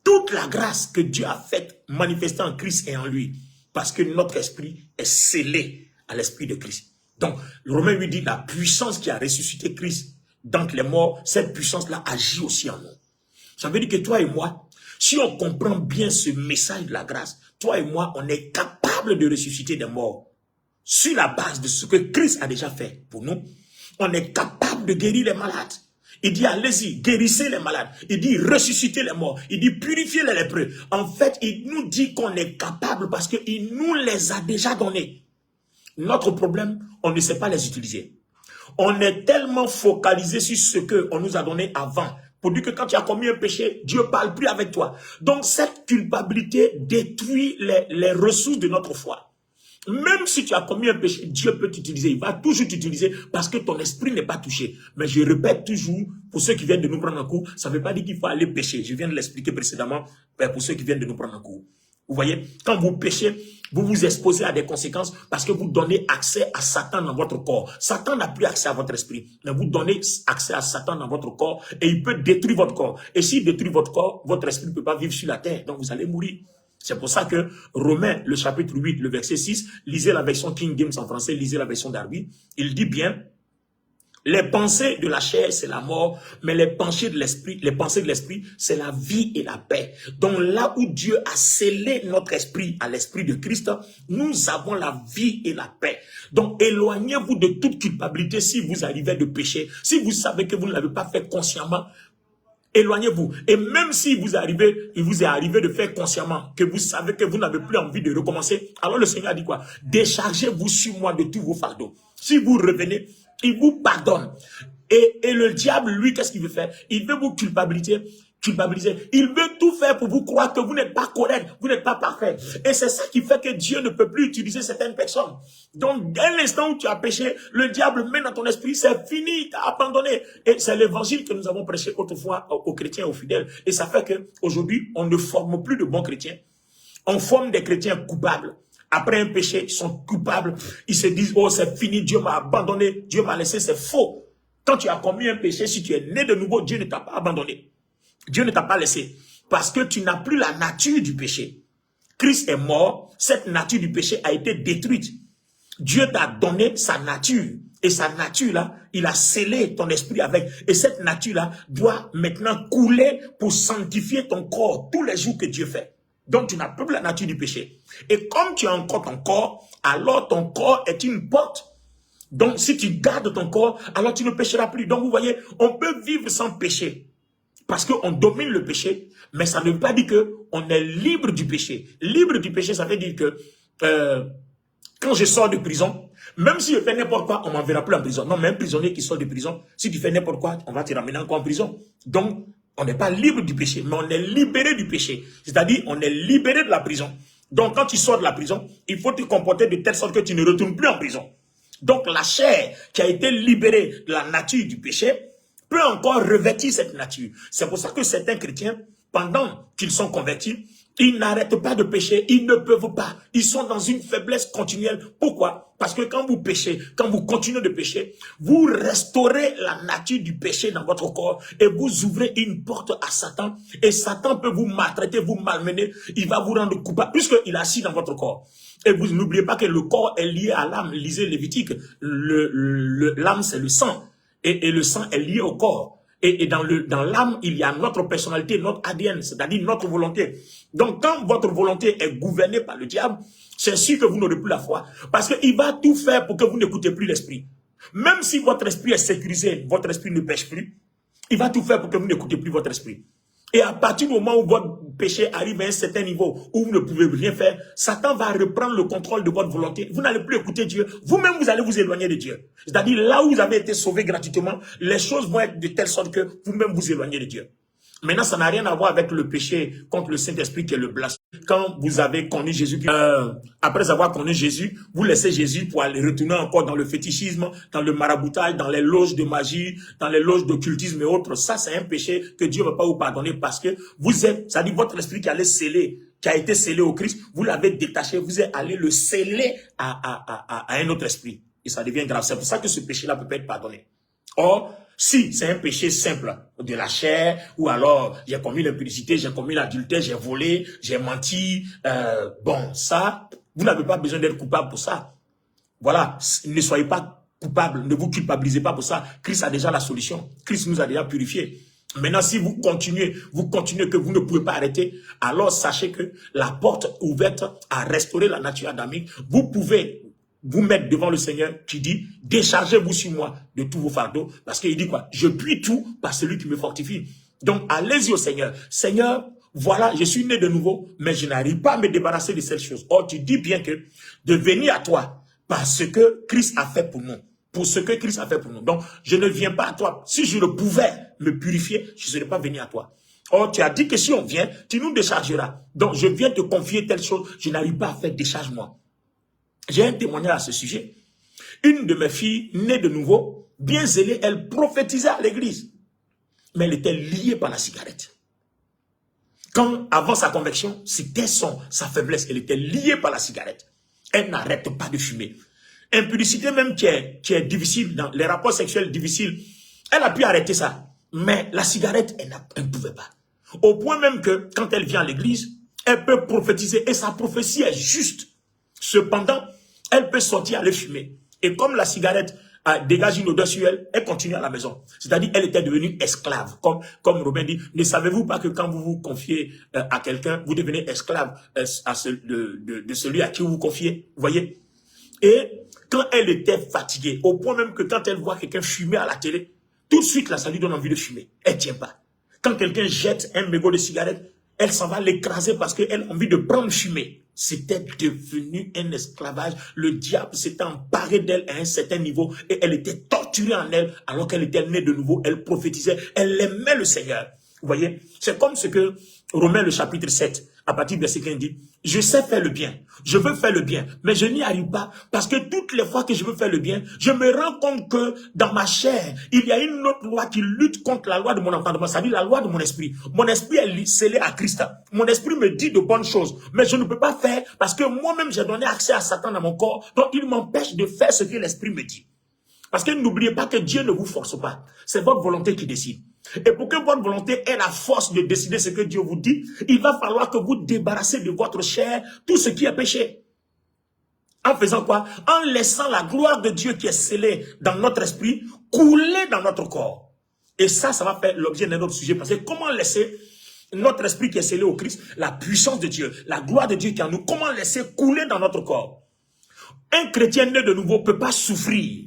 Toute la grâce que Dieu a faite manifester en Christ est en lui. Parce que notre esprit est scellé à l'esprit de Christ. Donc, Romains lui dit la puissance qui a ressuscité Christ d'entre les morts, cette puissance-là agit aussi en nous. Ça veut dire que toi et moi, si on comprend bien ce message de la grâce, toi et moi, on est capable de ressusciter des morts. Sur la base de ce que Christ a déjà fait pour nous, on est capable de guérir les malades. Il dit, allez-y, guérissez les malades. Il dit, ressuscitez les morts. Il dit, purifiez les lépreux. En fait, il nous dit qu'on est capable parce qu'il nous les a déjà donnés. Notre problème, on ne sait pas les utiliser. On est tellement focalisé sur ce qu'on nous a donné avant. Pour dire que quand tu as commis un péché, Dieu ne parle plus avec toi. Donc cette culpabilité détruit les ressources de notre foi. Même si tu as commis un péché, Dieu peut t'utiliser. Il va toujours t'utiliser parce que ton esprit n'est pas touché. Mais je répète toujours, pour ceux qui viennent de nous prendre en cours, ça ne veut pas dire qu'il faut aller pécher. Je viens de l'expliquer précédemment pour ceux qui viennent de nous prendre en cours. Vous voyez, quand vous péchez, vous vous exposez à des conséquences parce que vous donnez accès à Satan dans votre corps. Satan n'a plus accès à votre esprit, mais vous donnez accès à Satan dans votre corps et il peut détruire votre corps. Et s'il détruit votre corps, votre esprit ne peut pas vivre sur la terre, donc vous allez mourir. C'est pour ça que Romains, le chapitre 8, le verset 6, lisez la version King James en français, lisez la version Darby, il dit bien, les pensées de la chair, c'est la mort, mais les pensées de l'esprit, c'est la vie et la paix. Donc là où Dieu a scellé notre esprit à l'esprit de Christ, nous avons la vie et la paix. Donc éloignez-vous de toute culpabilité si vous arrivez de pécher. Si vous savez que vous ne l'avez pas fait consciemment, éloignez-vous. Et même si il vous est arrivé de faire consciemment, que vous savez que vous n'avez plus envie de recommencer, alors le Seigneur dit quoi? Déchargez-vous sur moi de tous vos fardeaux. Si vous revenez, il vous pardonne. Et le diable, lui, qu'est-ce qu'il veut faire? Il veut vous culpabiliser. Il veut tout faire pour vous croire que vous n'êtes pas correct, vous n'êtes pas parfait. Et c'est ça qui fait que Dieu ne peut plus utiliser certaines personnes. Donc, dès l'instant où tu as péché, le diable met dans ton esprit, c'est fini, t'as abandonné. Et c'est l'évangile que nous avons prêché autrefois aux chrétiens, aux fidèles. Et ça fait qu'aujourd'hui, on ne forme plus de bons chrétiens. On forme des chrétiens coupables. Après un péché, ils sont coupables. Ils se disent, oh, c'est fini, Dieu m'a abandonné, Dieu m'a laissé, c'est faux. Quand tu as commis un péché, si tu es né de nouveau, Dieu ne t'a pas abandonné. Dieu ne t'a pas laissé. Parce que tu n'as plus la nature du péché. Christ est mort, cette nature du péché a été détruite. Dieu t'a donné sa nature. Et sa nature-là, il a scellé ton esprit avec. Et cette nature-là doit maintenant couler pour sanctifier ton corps tous les jours que Dieu fait. Donc, tu n'as plus la nature du péché. Et comme tu as encore ton corps, alors ton corps est une porte. Donc, si tu gardes ton corps, alors tu ne pécheras plus. Donc, vous voyez, on peut vivre sans péché. Parce qu'on domine le péché, mais ça ne veut pas dire qu'on est libre du péché. Libre du péché, ça veut dire que quand je sors de prison, même si je fais n'importe quoi, on m'enverra plus en prison. Non, même prisonnier qui sort de prison, si tu fais n'importe quoi, on va te ramener encore en prison. Donc, on n'est pas libre du péché, mais on est libéré du péché. C'est-à-dire, on est libéré de la prison. Donc, quand tu sors de la prison, il faut te comporter de telle sorte que tu ne retournes plus en prison. Donc, la chair qui a été libérée de la nature du péché peut encore revêtir cette nature. C'est pour ça que certains chrétiens, pendant qu'ils sont convertis, ils n'arrêtent pas de pécher, ils ne peuvent pas. Ils sont dans une faiblesse continuelle. Pourquoi? Parce que quand vous péchez, quand vous continuez de pécher, vous restaurez la nature du péché dans votre corps et vous ouvrez une porte à Satan. Et Satan peut vous maltraiter, vous malmener. Il va vous rendre coupable puisqu'il est assis dans votre corps. Et vous n'oubliez pas que le corps est lié à l'âme. Lisez Lévitique. L'âme, c'est le sang. Et le sang est lié au corps. Et dans l'âme, il y a notre personnalité, notre ADN, c'est-à-dire notre volonté. Donc, quand votre volonté est gouvernée par le diable, c'est sûr que vous n'aurez plus la foi. Parce qu'il va tout faire pour que vous n'écoutez plus l'esprit. Même si votre esprit est sécurisé, votre esprit ne pêche plus, il va tout faire pour que vous n'écoutez plus votre esprit. Et à partir du moment où votre péché arrive à un certain niveau, où vous ne pouvez rien faire, Satan va reprendre le contrôle de votre volonté. Vous n'allez plus écouter Dieu. Vous-même, vous allez vous éloigner de Dieu. C'est-à-dire, là où vous avez été sauvé gratuitement, les choses vont être de telle sorte que vous-même vous éloignez de Dieu. Maintenant, ça n'a rien à voir avec le péché contre le Saint-Esprit qui est le blasphème. Quand vous avez connu Jésus, après avoir connu Jésus, vous laissez Jésus pour aller retourner encore dans le fétichisme, dans le maraboutage, dans les loges de magie, dans les loges d'occultisme et autres. Ça, c'est un péché que Dieu ne va pas vous pardonner parce que vous êtes, c'est-à-dire votre esprit qui allait sceller, qui a été scellé au Christ, vous l'avez détaché, vous êtes allé le sceller à un autre esprit. Et ça devient grave. C'est pour ça que ce péché-là peut pas être pardonné. Or, si c'est un péché simple de la chair, ou alors j'ai commis l'impudicité, j'ai commis l'adultère, j'ai volé, j'ai menti, bon, ça, vous n'avez pas besoin d'être coupable pour ça. Voilà, ne soyez pas coupable, ne vous culpabilisez pas pour ça. Christ a déjà la solution. Christ nous a déjà purifiés. Maintenant, si vous continuez que vous ne pouvez pas arrêter, alors sachez que la porte ouverte à restaurer la nature adamique, vous pouvez vous mettre devant le Seigneur qui dit, déchargez-vous sur moi de tous vos fardeaux. Parce qu'il dit quoi? Je puis tout par celui qui me fortifie. Donc, allez-y au Seigneur. Seigneur, voilà, je suis né de nouveau, mais je n'arrive pas à me débarrasser de cette chose. Or, tu dis bien que de venir à toi par ce que Christ a fait pour nous. Pour ce que Christ a fait pour nous. Donc, je ne viens pas à toi. Si je le pouvais me purifier, je ne serais pas venu à toi. Or, tu as dit que si on vient, tu nous déchargeras. Donc, je viens te confier telle chose, je n'arrive pas à faire, décharge-moi. J'ai un témoignage à ce sujet. Une de mes filles, née de nouveau, bien zélée, elle prophétisait à l'église. Mais elle était liée par la cigarette. Quand, avant sa conversion, c'était sa faiblesse. Elle était liée par la cigarette. Elle n'arrête pas de fumer. Impudicité même qui est difficile, dans les rapports sexuels difficiles, elle a pu arrêter ça. Mais la cigarette, elle ne pouvait pas. Au point même que, quand elle vient à l'église, elle peut prophétiser et sa prophétie est juste. Cependant, elle peut sortir aller fumer. Et comme la cigarette dégage une odeur sur elle, elle continue à la maison. C'est-à-dire, elle était devenue esclave. Comme Robin dit, ne savez-vous pas que quand vous vous confiez à quelqu'un, vous devenez esclave de celui à qui vous vous confiez. Vous voyez? Et quand elle était fatiguée, au point même que quand elle voit quelqu'un fumer à la télé, tout de suite, là, ça lui donne envie de fumer. Elle ne tient pas. Quand quelqu'un jette un mégot de cigarette, elle s'en va l'écraser parce qu'elle a envie de prendre fumer. C'était devenu un esclavage. Le diable s'était emparé d'elle à un certain niveau et elle était torturée en elle alors qu'elle était née de nouveau. Elle prophétisait, elle aimait le Seigneur. Vous voyez, c'est comme ce que Romains le chapitre 7, à partir du verset 15 dit, je sais faire le bien, je veux faire le bien, mais je n'y arrive pas parce que toutes les fois que je veux faire le bien, je me rends compte que dans ma chair, il y a une autre loi qui lutte contre la loi de mon entendement, c'est-à-dire la loi de mon esprit. Mon esprit est scellé à Christ. Mon esprit me dit de bonnes choses, mais je ne peux pas faire parce que moi-même j'ai donné accès à Satan dans mon corps, donc il m'empêche de faire ce que l'esprit me dit. Parce que n'oubliez pas que Dieu ne vous force pas. C'est votre volonté qui décide. Et pour que votre volonté ait la force de décider ce que Dieu vous dit, il va falloir que vous débarrassez de votre chair tout ce qui est péché. En faisant quoi? En laissant la gloire de Dieu qui est scellée dans notre esprit couler dans notre corps. Et ça va faire l'objet d'un autre sujet. Parce que comment laisser notre esprit qui est scellé au Christ, la puissance de Dieu, la gloire de Dieu qui est en nous, comment laisser couler dans notre corps? Un chrétien né de nouveau ne peut pas souffrir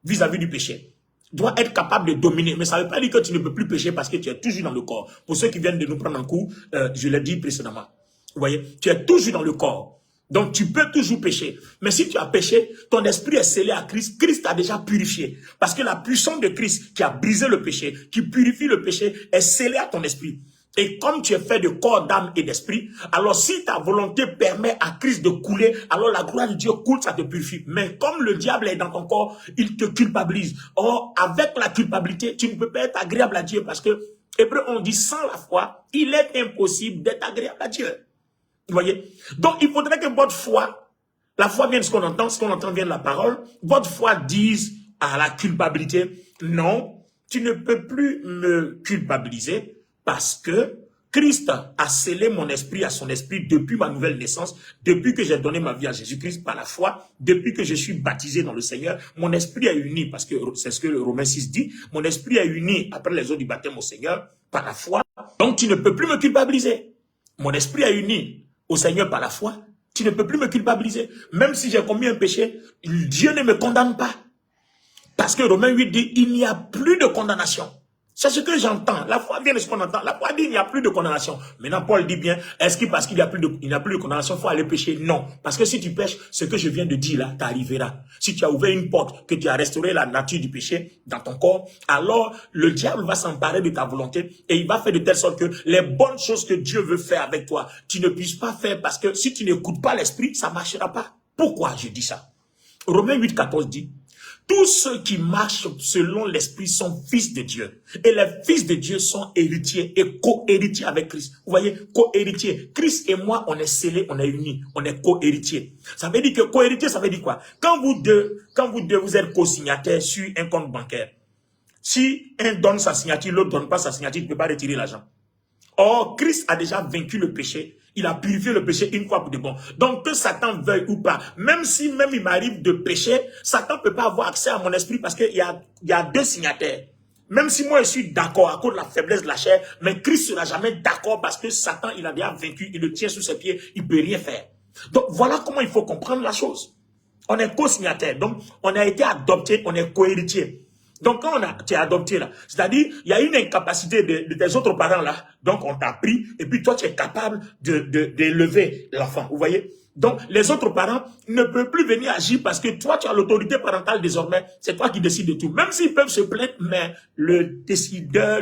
vis-à-vis du péché. Doit être capable de dominer. Mais ça ne veut pas dire que tu ne peux plus pécher parce que tu es toujours dans le corps. Pour ceux qui viennent de nous prendre en cours, je l'ai dit précédemment. Vous voyez, tu es toujours dans le corps. Donc, tu peux toujours pécher. Mais si tu as péché, ton esprit est scellé à Christ. Christ t'a déjà purifié. Parce que la puissance de Christ qui a brisé le péché, qui purifie le péché, est scellée à ton esprit. Et comme tu es fait de corps, d'âme et d'esprit, alors si ta volonté permet à Christ de couler, alors la gloire de Dieu coule, ça te purifie. Mais comme le diable est dans ton corps, il te culpabilise. Or, avec la culpabilité, tu ne peux pas être agréable à Dieu parce que, Hébreu, on dit sans la foi, il est impossible d'être agréable à Dieu. Vous voyez? Donc, il faudrait que votre foi, la foi vient de ce qu'on entend vient de la parole, votre foi dise à la culpabilité, non, tu ne peux plus me culpabiliser parce que Christ a scellé mon esprit à son esprit depuis ma nouvelle naissance, depuis que j'ai donné ma vie à Jésus-Christ par la foi, depuis que je suis baptisé dans le Seigneur, mon esprit est uni, parce que c'est ce que Romains 6 dit, mon esprit est uni après les eaux du baptême au Seigneur par la foi, donc tu ne peux plus me culpabiliser. Mon esprit est uni au Seigneur par la foi, tu ne peux plus me culpabiliser. Même si j'ai commis un péché, Dieu ne me condamne pas. Parce que Romains 8 dit, il n'y a plus de condamnation. C'est ce que j'entends. La foi vient de ce qu'on entend. La foi dit, il n'y a plus de condamnation. Maintenant, Paul dit bien, est-ce que parce qu'il n'y a plus de condamnation, il faut aller pécher? Non. Parce que si tu pêches, ce que je viens de dire là, t'arrivera. Si tu as ouvert une porte, que tu as restauré la nature du péché dans ton corps, alors le diable va s'emparer de ta volonté et il va faire de telle sorte que les bonnes choses que Dieu veut faire avec toi, tu ne puisses pas faire parce que si tu n'écoutes pas l'esprit, ça ne marchera pas. Pourquoi je dis ça? Romains 8, 14 dit, tous ceux qui marchent selon l'esprit sont fils de Dieu. Et les fils de Dieu sont héritiers et co-héritiers avec Christ. Vous voyez, co-héritiers. Christ et moi, on est scellés, on est unis, on est co-héritiers. Ça veut dire que co-héritier, ça veut dire quoi? Quand vous deux, vous êtes co-signataires sur un compte bancaire, si un donne sa signature, l'autre ne donne pas sa signature, il ne peut pas retirer l'argent. Or, Christ a déjà vaincu le péché. Il a purifié le péché une fois pour de bon. Donc, que Satan veuille ou pas, même il m'arrive de pécher, Satan ne peut pas avoir accès à mon esprit parce qu'il y a deux signataires. Même si moi je suis d'accord à cause de la faiblesse de la chair, mais Christ ne sera jamais d'accord parce que Satan, il a déjà vaincu, il le tient sous ses pieds, il ne peut rien faire. Donc, voilà comment il faut comprendre la chose. On est co-signataire, donc on a été adopté, on est co-héritier. Donc, quand tu es adopté là, c'est-à-dire, il y a une incapacité de tes autres parents là, donc on t'a pris, et puis toi, tu es capable d'élever l'enfant, vous voyez? Donc, les autres parents ne peuvent plus venir agir parce que toi, tu as l'autorité parentale désormais, c'est toi qui décides de tout. Même s'ils peuvent se plaindre, mais le décideur,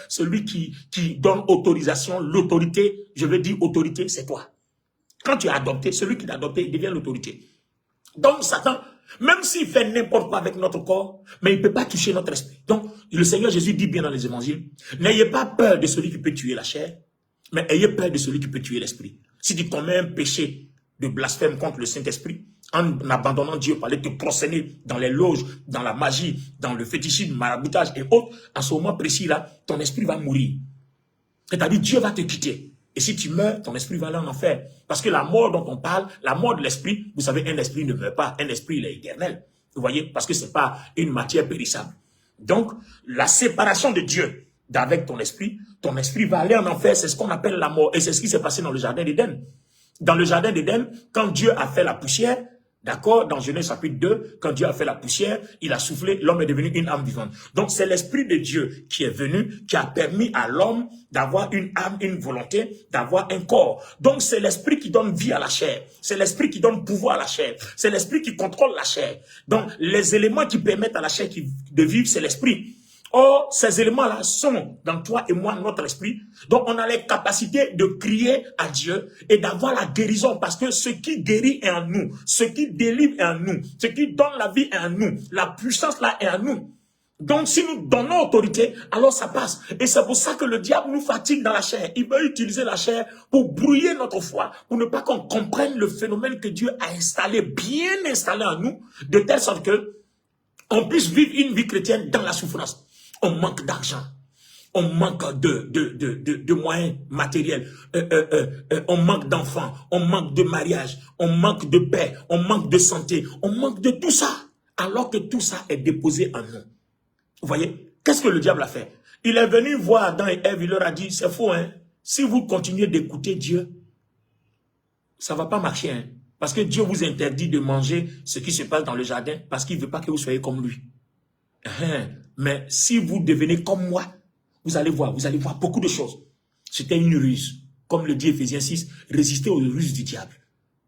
celui qui donne autorisation, l'autorité, je veux dire autorité, c'est toi. Quand tu es adopté, celui qui t'a adopté, il devient l'autorité. Donc, Satan, même s'il fait n'importe quoi avec notre corps, mais il ne peut pas toucher notre esprit. Donc, le Seigneur Jésus dit bien dans les évangiles, n'ayez pas peur de celui qui peut tuer la chair, mais ayez peur de celui qui peut tuer l'esprit. Si tu commets un péché de blasphème contre le Saint-Esprit, en abandonnant Dieu pour aller te prosterner dans les loges, dans la magie, dans le fétichisme, maraboutage et autres, à ce moment précis-là, ton esprit va mourir. C'est-à-dire, Dieu va te quitter. Et si tu meurs, ton esprit va aller en enfer. Parce que la mort dont on parle, la mort de l'esprit, vous savez, un esprit ne meurt pas. Un esprit, il est éternel. Vous voyez, parce que ce n'est pas une matière périssable. Donc, la séparation de Dieu d'avec ton esprit va aller en enfer. C'est ce qu'on appelle la mort. Et c'est ce qui s'est passé dans le jardin d'Éden. Dans le jardin d'Éden, quand Dieu a fait la poussière, d'accord, dans Genèse chapitre 2, quand Dieu a fait la poussière, il a soufflé, l'homme est devenu une âme vivante. Donc, c'est l'Esprit de Dieu qui est venu, qui a permis à l'homme d'avoir une âme, une volonté, d'avoir un corps. Donc, c'est l'Esprit qui donne vie à la chair. C'est l'Esprit qui donne pouvoir à la chair. C'est l'Esprit qui contrôle la chair. Donc, les éléments qui permettent à la chair de vivre, c'est l'Esprit. Or, ces éléments-là sont dans toi et moi, notre esprit. Donc, on a les capacités de crier à Dieu et d'avoir la guérison parce que ce qui guérit est en nous, ce qui délivre est en nous, ce qui donne la vie est en nous, la puissance là est en nous. Donc, si nous donnons autorité, alors ça passe. Et c'est pour ça que le diable nous fatigue dans la chair. Il veut utiliser la chair pour brouiller notre foi, pour ne pas qu'on comprenne le phénomène que Dieu a installé, bien installé en nous, de telle sorte que on puisse vivre une vie chrétienne dans la souffrance. On manque d'argent, on manque de moyens matériels, on manque d'enfants, on manque de mariage, on manque de paix, on manque de santé, on manque de tout ça, alors que tout ça est déposé en nous. Vous voyez, qu'est-ce que le diable a fait? Il est venu voir Adam et Ève, il leur a dit, c'est faux, hein? Si vous continuez d'écouter Dieu, ça ne va pas marcher, hein? Parce que Dieu vous interdit de manger ce qui se passe dans le jardin, parce qu'il ne veut pas que vous soyez comme lui. Mais si vous devenez comme moi, vous allez voir beaucoup de choses. C'était une ruse. Comme le dit Ephésiens 6, résistez aux ruses du diable.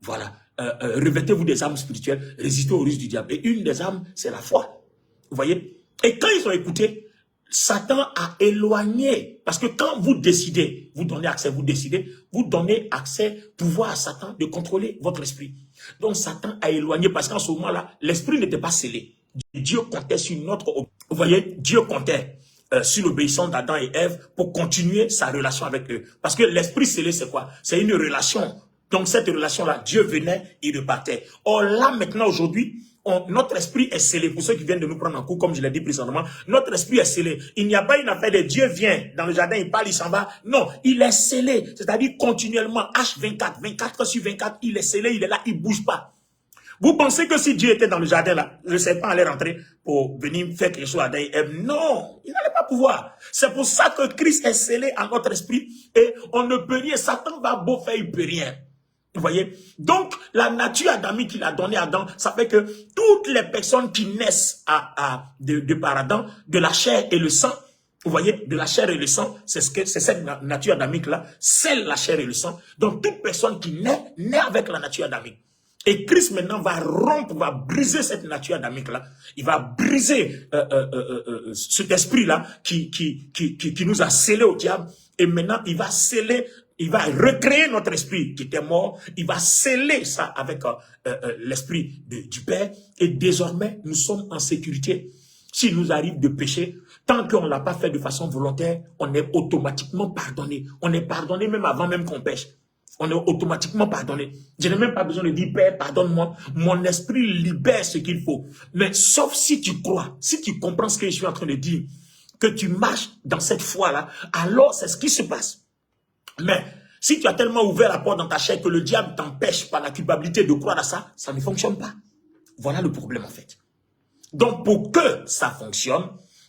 Voilà. Revêtez-vous des armes spirituelles, résistez aux ruses du diable. Et une des armes, c'est la foi. Vous voyez? Et quand ils ont écouté, Satan a éloigné. Parce que quand vous décidez, vous donnez accès, vous décidez, vous donnez accès, pouvoir à Satan de contrôler votre esprit. Donc Satan a éloigné parce qu'en ce moment-là, l'esprit n'était pas scellé. Dieu comptait sur notre... Vous voyez, Dieu comptait sur l'obéissance d'Adam et Ève pour continuer sa relation avec eux. Parce que l'esprit scellé, c'est quoi? C'est une relation. Donc cette relation-là, Dieu venait, il repartait. Or là, maintenant, aujourd'hui, notre esprit est scellé. Pour ceux qui viennent de nous prendre en cours, comme je l'ai dit précédemment, notre esprit est scellé. Il n'y a pas une affaire de Dieu vient dans le jardin, il parle, il s'en va. Non, il est scellé. C'est-à-dire continuellement, H24, 24 sur 24, il est scellé, il est là, il ne bouge pas. Vous pensez que si Dieu était dans le jardin là, le serpent allait rentrer pour venir faire quelque chose à Adam et Ève? Non, il n'allait pas pouvoir. C'est pour ça que Christ est scellé à notre esprit et on ne peut rien. Satan va beau faire, il ne peut rien. Vous voyez? Donc, la nature adamique qu'il a donnée à Adam, ça fait que toutes les personnes qui naissent de par Adam, de la chair et le sang, vous voyez, de la chair et le sang, c'est cette nature adamique-là, c'est la chair et le sang. Donc, toute personne qui naît avec la nature adamique. Et Christ maintenant va rompre, va briser cette nature adamique-là. Il va briser cet esprit-là qui nous a scellés au diable. Et maintenant, il va sceller, il va recréer notre esprit qui était mort. Il va sceller ça avec l'esprit du Père. Et désormais, nous sommes en sécurité. S'il nous arrive de pécher, tant qu'on ne l'a pas fait de façon volontaire, on est automatiquement pardonné. On est pardonné même avant même qu'on pêche. On est automatiquement pardonné. Je n'ai même pas besoin de dire, Père, pardonne-moi. Mon esprit libère ce qu'il faut. Mais sauf si tu crois, si tu comprends ce que je suis en train de dire, que tu marches dans cette foi-là, alors c'est ce qui se passe. Mais si tu as tellement ouvert la porte dans ta chair que le diable t'empêche par la culpabilité de croire à ça, ça ne fonctionne pas. Voilà le problème en fait. Donc pour que ça fonctionne,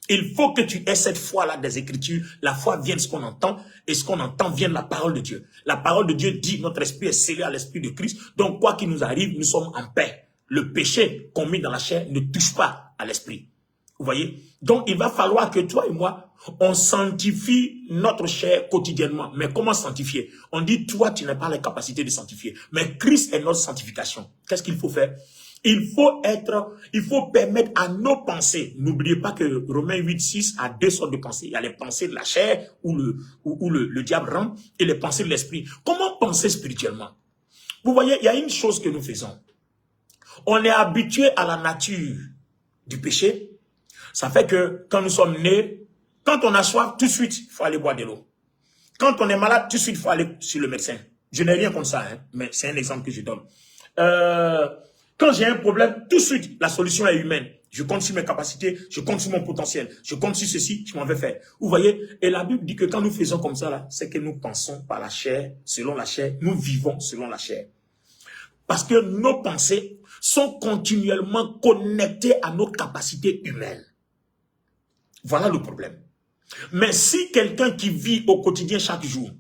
il faut que tu aies cette foi-là des Écritures. La foi vient de ce qu'on entend, et ce qu'on entend vient de la parole de Dieu. La parole de Dieu dit, notre esprit est scellé à l'esprit de Christ. Donc quoi qu'il nous arrive, nous sommes en paix. Le péché commis dans la chair ne touche pas à l'esprit. Vous voyez? Donc il va falloir que toi et moi, on sanctifie notre chair quotidiennement. Mais comment sanctifier? On dit, toi, tu n'as pas la capacité de sanctifier. Mais Christ est notre sanctification. Qu'est-ce qu'il faut faire? Il faut permettre à nos pensées. N'oubliez pas que Romains 8:6 a deux sortes de pensées. Il y a les pensées de la chair où le diable rentre et les pensées de l'esprit. Comment penser spirituellement? Vous voyez, il y a une chose que nous faisons. On est habitué à la nature du péché. Ça fait que quand nous sommes nés, quand on a soif, tout de suite, il faut aller boire de l'eau. Quand on est malade, tout de suite, il faut aller sur le médecin. Je n'ai rien contre ça, hein, mais c'est un exemple que je donne. Quand j'ai un problème, tout de suite, la solution est humaine. Je compte sur mes capacités, je compte sur mon potentiel, je compte sur ceci, je m'en vais faire. Vous voyez, et la Bible dit que quand nous faisons comme ça, là, c'est que nous pensons par la chair, selon la chair, nous vivons selon la chair. Parce que nos pensées sont continuellement connectées à nos capacités humaines. Voilà le problème. Mais si quelqu'un qui vit au quotidien chaque jour,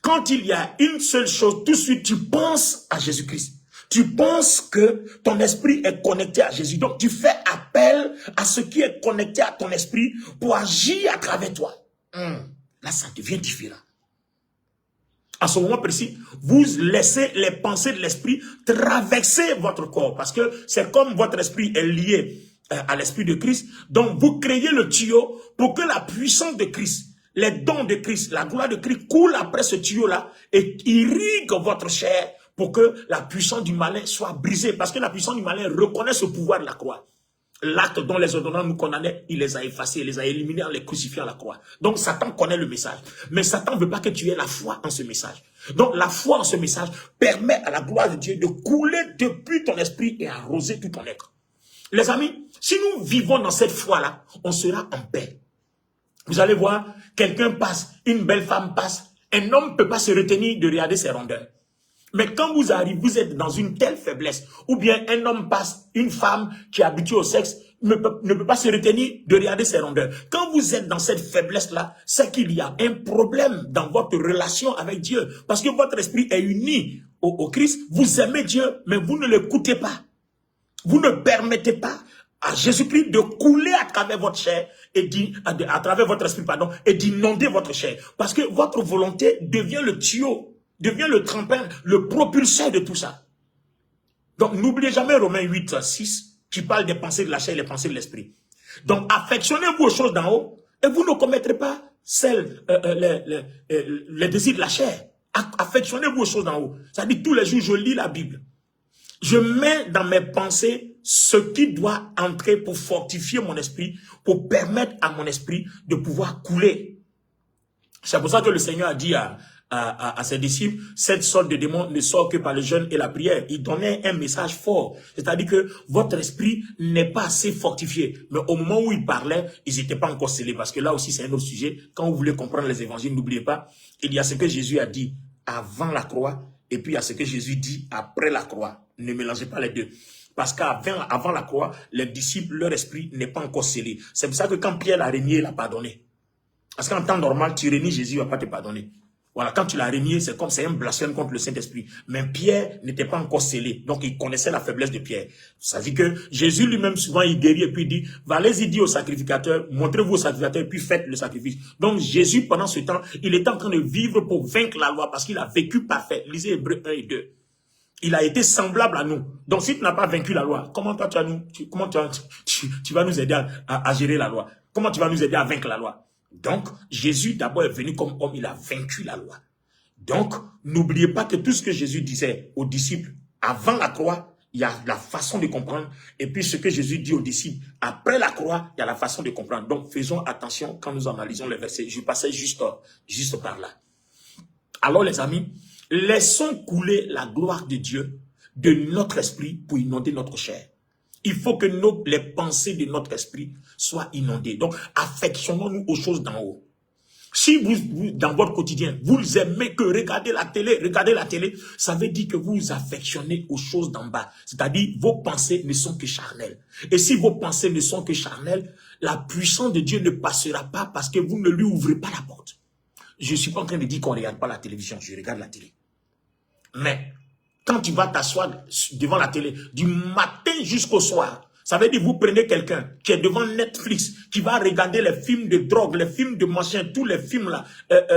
quand il y a une seule chose, tout de suite, tu penses à Jésus-Christ. Tu penses que ton esprit est connecté à Jésus. Donc, tu fais appel à ce qui est connecté à ton esprit pour agir à travers toi. Là, ça devient différent. À ce moment précis, vous laissez les pensées de l'esprit traverser votre corps. Parce que c'est comme votre esprit est lié à l'esprit de Christ. Donc, vous créez le tuyau pour que la puissance de Christ, les dons de Christ, la gloire de Christ coule après ce tuyau-là et irrigue votre chair pour que la puissance du malin soit brisée. Parce que la puissance du malin reconnaît ce pouvoir de la croix. L'acte dont les ordonnances nous condamnaient, il les a effacés, il les a éliminés en les crucifiant à la croix. Donc Satan connaît le message. Mais Satan ne veut pas que tu aies la foi en ce message. Donc la foi en ce message permet à la gloire de Dieu de couler depuis ton esprit et arroser tout ton être. Les amis, si nous vivons dans cette foi-là, on sera en paix. Vous allez voir, quelqu'un passe, une belle femme passe, un homme ne peut pas se retenir de regarder ses rondeurs. Mais quand vous arrivez, vous êtes dans une telle faiblesse, ou bien un homme passe, une femme qui est habituée au sexe, ne peut pas se retenir de regarder ses rondeurs. Quand vous êtes dans cette faiblesse-là, c'est qu'il y a un problème dans votre relation avec Dieu. Parce que votre esprit est uni au Christ, vous aimez Dieu, mais vous ne l'écoutez pas. Vous ne permettez pas à Jésus-Christ de couler à travers votre chair, à travers votre esprit, pardon, et d'inonder votre chair. Parce que votre volonté devient le tuyau devient le tremplin, le propulseur de tout ça. Donc, n'oubliez jamais Romains 8, 6, qui parle des pensées de la chair et des pensées de l'esprit. Donc, affectionnez-vous aux choses d'en haut et vous ne commettrez pas les désirs de la chair. Affectionnez-vous aux choses d'en haut. C'est-à-dire, tous les jours, je lis la Bible. Je mets dans mes pensées ce qui doit entrer pour fortifier mon esprit, pour permettre à mon esprit de pouvoir couler. C'est pour ça que le Seigneur a dit à ses disciples, cette sorte de démon ne sort que par le jeûne et la prière. Il donnait un message fort. C'est-à-dire que votre esprit n'est pas assez fortifié. Mais au moment où il parlait, ils n'étaient pas encore scellés. Parce que là aussi, c'est un autre sujet. Quand vous voulez comprendre les évangiles, n'oubliez pas, il y a ce que Jésus a dit avant la croix, et puis il y a ce que Jésus dit après la croix. Ne mélangez pas les deux. Parce qu'avant la croix, les disciples, leur esprit n'est pas encore scellé. C'est pour ça que quand Pierre l'a renié, il a pardonné. Parce qu'en temps normal, tu renies Jésus, il ne va pas te pardonner. Voilà, quand tu l'as renié, c'est comme c'est un blasphème contre le Saint-Esprit. Mais Pierre n'était pas encore scellé. Donc, il connaissait la faiblesse de Pierre. Ça veut dire que Jésus lui-même, souvent, il guérit et puis il dit, allez-y, dit au sacrificateur, montrez-vous au sacrificateur et puis faites le sacrifice. Donc, Jésus, pendant ce temps, il était en train de vivre pour vaincre la loi parce qu'il a vécu parfait. Lisez Hébreux 1 et 2. Il a été semblable à nous. Donc, si tu n'as pas vaincu la loi, comment toi, tu vas nous aider à gérer la loi? Comment tu vas nous aider à vaincre la loi? Donc, Jésus d'abord est venu comme homme, il a vaincu la loi. Donc, n'oubliez pas que tout ce que Jésus disait aux disciples avant la croix, il y a la façon de comprendre. Et puis, ce que Jésus dit aux disciples après la croix, il y a la façon de comprendre. Donc, faisons attention quand nous analysons les versets. Je passais juste par là. Alors, les amis, laissons couler la gloire de Dieu de notre esprit pour inonder notre chair. Il faut que les pensées de notre esprit soient inondées. Donc, affectionnons-nous aux choses d'en haut. Si vous, dans votre quotidien, vous aimez que regarder la télé, ça veut dire que vous vous affectionnez aux choses d'en bas. C'est-à-dire, vos pensées ne sont que charnelles. Et si vos pensées ne sont que charnelles, la puissance de Dieu ne passera pas parce que vous ne lui ouvrez pas la porte. Je ne suis pas en train de dire qu'on ne regarde pas la télévision, je regarde la télé. Mais, quand tu vas t'asseoir devant la télé, du matin jusqu'au soir, ça veut dire vous prenez quelqu'un qui est devant Netflix, qui va regarder les films de drogue, les films de machin, tous les films là,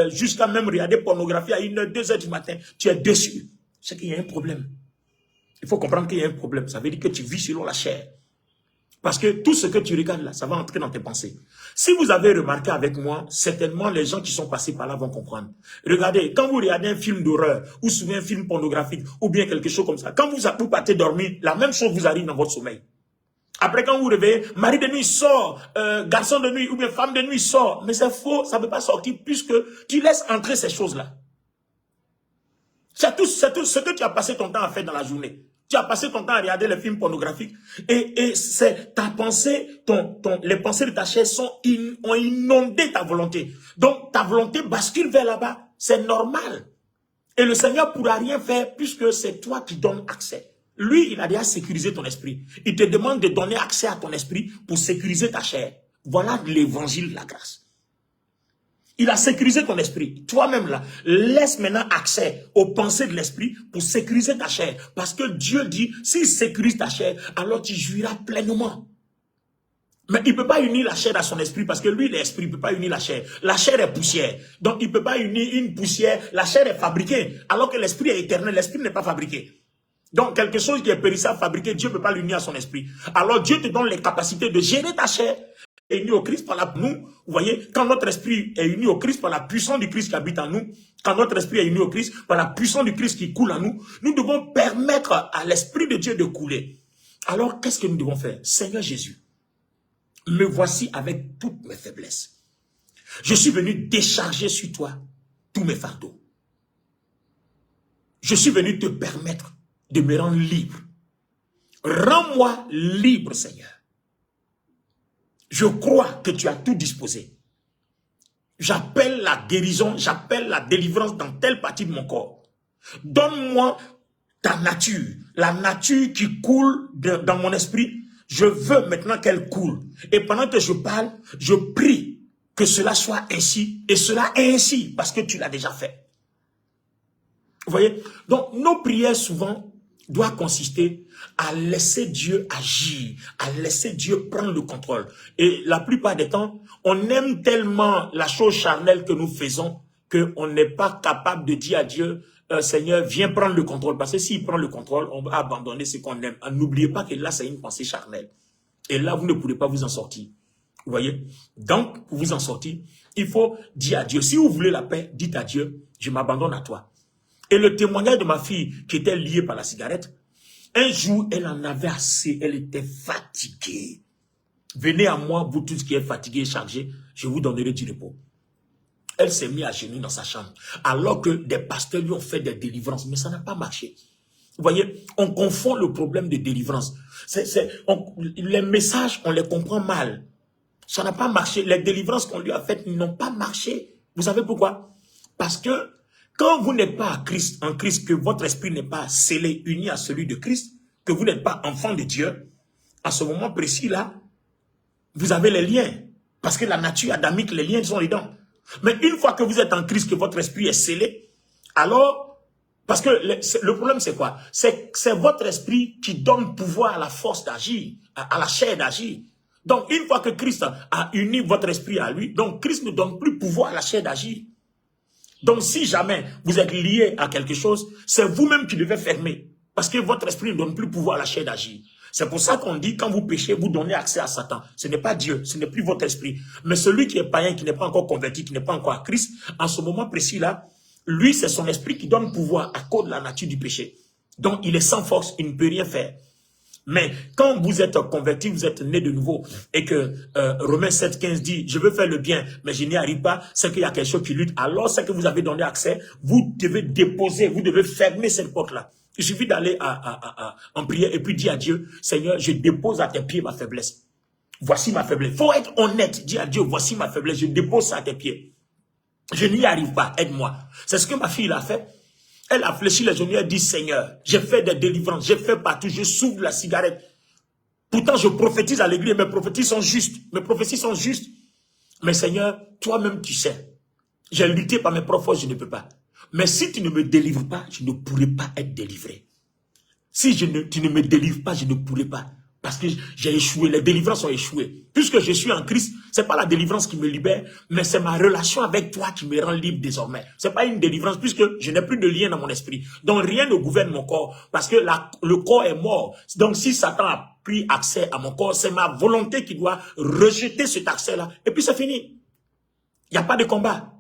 jusqu'à même regarder pornographie à 1h, 2h du matin, tu es déçu. C'est qu'il y a un problème. Il faut comprendre qu'il y a un problème. Ça veut dire que tu vis selon la chair. Parce que tout ce que tu regardes là, ça va entrer dans tes pensées. Si vous avez remarqué avec moi, certainement les gens qui sont passés par là vont comprendre. Regardez, quand vous regardez un film d'horreur, ou souvent un film pornographique, ou bien quelque chose comme ça, quand vous partez dormir, la même chose vous arrive dans votre sommeil. Après, quand vous réveillez, mari de nuit sort, garçon de nuit, ou bien femme de nuit sort. Mais c'est faux, ça ne peut pas sortir puisque tu laisses entrer ces choses-là. C'est tout ce que tu as passé ton temps à faire dans la journée. Tu as passé ton temps à regarder les films pornographiques et c'est ta pensée, les pensées de ta chair ont inondé ta volonté. Donc ta volonté bascule vers là-bas. C'est normal. Et le Seigneur ne pourra rien faire puisque c'est toi qui donnes accès. Lui, il a déjà sécurisé ton esprit. Il te demande de donner accès à ton esprit pour sécuriser ta chair. Voilà l'évangile de la grâce. Il a sécurisé ton esprit. Toi-même là, laisse maintenant accès aux pensées de l'esprit pour sécuriser ta chair. Parce que Dieu dit, s'il sécurise ta chair, alors tu jouiras pleinement. Mais il ne peut pas unir la chair à son esprit parce que lui, l'esprit, il ne peut pas unir la chair. La chair est poussière. Donc, il ne peut pas unir une poussière. La chair est fabriquée. Alors que l'esprit est éternel. L'esprit n'est pas fabriqué. Donc, quelque chose qui est périssable, fabriqué, Dieu ne peut pas l'unir à son esprit. Alors, Dieu te donne les capacités de gérer ta chair et uni au Christ par nous. Vous voyez, quand notre esprit est uni au Christ par la puissance du Christ qui habite en nous, quand notre esprit est uni au Christ par la puissance du Christ qui coule en nous, nous devons permettre à l'esprit de Dieu de couler. Alors, qu'est-ce que nous devons faire? Seigneur Jésus, me voici avec toutes mes faiblesses. Je suis venu décharger sur toi tous mes fardeaux. Je suis venu te permettre de me rendre libre. Rends-moi libre, Seigneur. Je crois que tu as tout disposé. J'appelle la guérison, j'appelle la délivrance dans telle partie de mon corps. Donne-moi ta nature, la nature qui coule dans mon esprit. Je veux maintenant qu'elle coule. Et pendant que je parle, je prie que cela soit ainsi. Et cela est ainsi parce que tu l'as déjà fait. Vous voyez? Donc, nos prières souvent doivent consister à laisser Dieu agir, à laisser Dieu prendre le contrôle. Et la plupart des temps, on aime tellement la chose charnelle que nous faisons qu'on n'est pas capable de dire à Dieu, Seigneur, viens prendre le contrôle. Parce que s'il prend le contrôle, on va abandonner ce qu'on aime. N'oubliez pas que là, c'est une pensée charnelle. Et là, vous ne pourrez pas vous en sortir. Vous voyez? Donc, pour vous en sortir, il faut dire à Dieu, si vous voulez la paix, dites à Dieu, je m'abandonne à toi. Et le témoignage de ma fille qui était liée par la cigarette, un jour, elle en avait assez, elle était fatiguée. Venez à moi, vous tous qui êtes fatigués et chargés, je vous donnerai du repos. Elle s'est mise à genoux dans sa chambre, alors que des pasteurs lui ont fait des délivrances, mais ça n'a pas marché. Vous voyez, on confond le problème de délivrance. Les messages, on les comprend mal. Ça n'a pas marché. Les délivrances qu'on lui a faites n'ont pas marché. Vous savez pourquoi? Parce que quand vous n'êtes pas en Christ, que votre esprit n'est pas scellé, uni à celui de Christ, que vous n'êtes pas enfant de Dieu, à ce moment précis-là, vous avez les liens. Parce que la nature adamique, les liens sont dedans. Mais une fois que vous êtes en Christ, que votre esprit est scellé, alors, parce que le problème c'est quoi? C'est votre esprit qui donne pouvoir à la force d'agir, à la chair d'agir. Donc, une fois que Christ a uni votre esprit à lui, donc Christ ne donne plus pouvoir à la chair d'agir. Donc, si jamais vous êtes lié à quelque chose, c'est vous-même qui devez fermer. Parce que votre esprit ne donne plus pouvoir à la chair d'agir. C'est pour ça qu'on dit, quand vous péchez, vous donnez accès à Satan. Ce n'est pas Dieu, ce n'est plus votre esprit. Mais celui qui est païen, qui n'est pas encore converti, qui n'est pas encore à Christ, en ce moment précis-là, lui, c'est son esprit qui donne pouvoir à cause de la nature du péché. Donc, il est sans force, il ne peut rien faire. Mais quand vous êtes converti, vous êtes né de nouveau, et que Romains 7,15 dit, je veux faire le bien, mais je n'y arrive pas, c'est qu'il y a quelque chose qui lutte. Alors, c'est que vous avez donné accès, vous devez déposer, vous devez fermer cette porte-là. Il suffit d'aller en prière et puis dire à Dieu, Seigneur, je dépose à tes pieds ma faiblesse. Voici ma faiblesse. Il faut être honnête, dire à Dieu, voici ma faiblesse, je dépose ça à tes pieds. Je n'y arrive pas, aide-moi. C'est ce que ma fille a fait. Elle a fléchi les genoux, elle dit, Seigneur, j'ai fait des délivrances, j'ai fait partout, je souffle la cigarette. Pourtant, je prophétise à l'église, mes prophéties sont justes. Mes prophéties sont justes. Mais Seigneur, toi-même, tu sais. J'ai lutté par mes propres forces, je ne peux pas. Mais si tu ne me délivres pas, je ne pourrai pas être délivré. Si tu ne me délivres pas, je ne pourrai pas. Parce que j'ai échoué, les délivrances ont échoué. Puisque je suis en Christ, c'est pas la délivrance qui me libère, mais c'est ma relation avec toi qui me rend libre désormais. C'est pas une délivrance puisque je n'ai plus de lien dans mon esprit. Donc rien ne gouverne mon corps parce que le corps est mort. Donc si Satan a pris accès à mon corps, c'est ma volonté qui doit rejeter cet accès-là. Et puis c'est fini. Il n'y a pas de combat.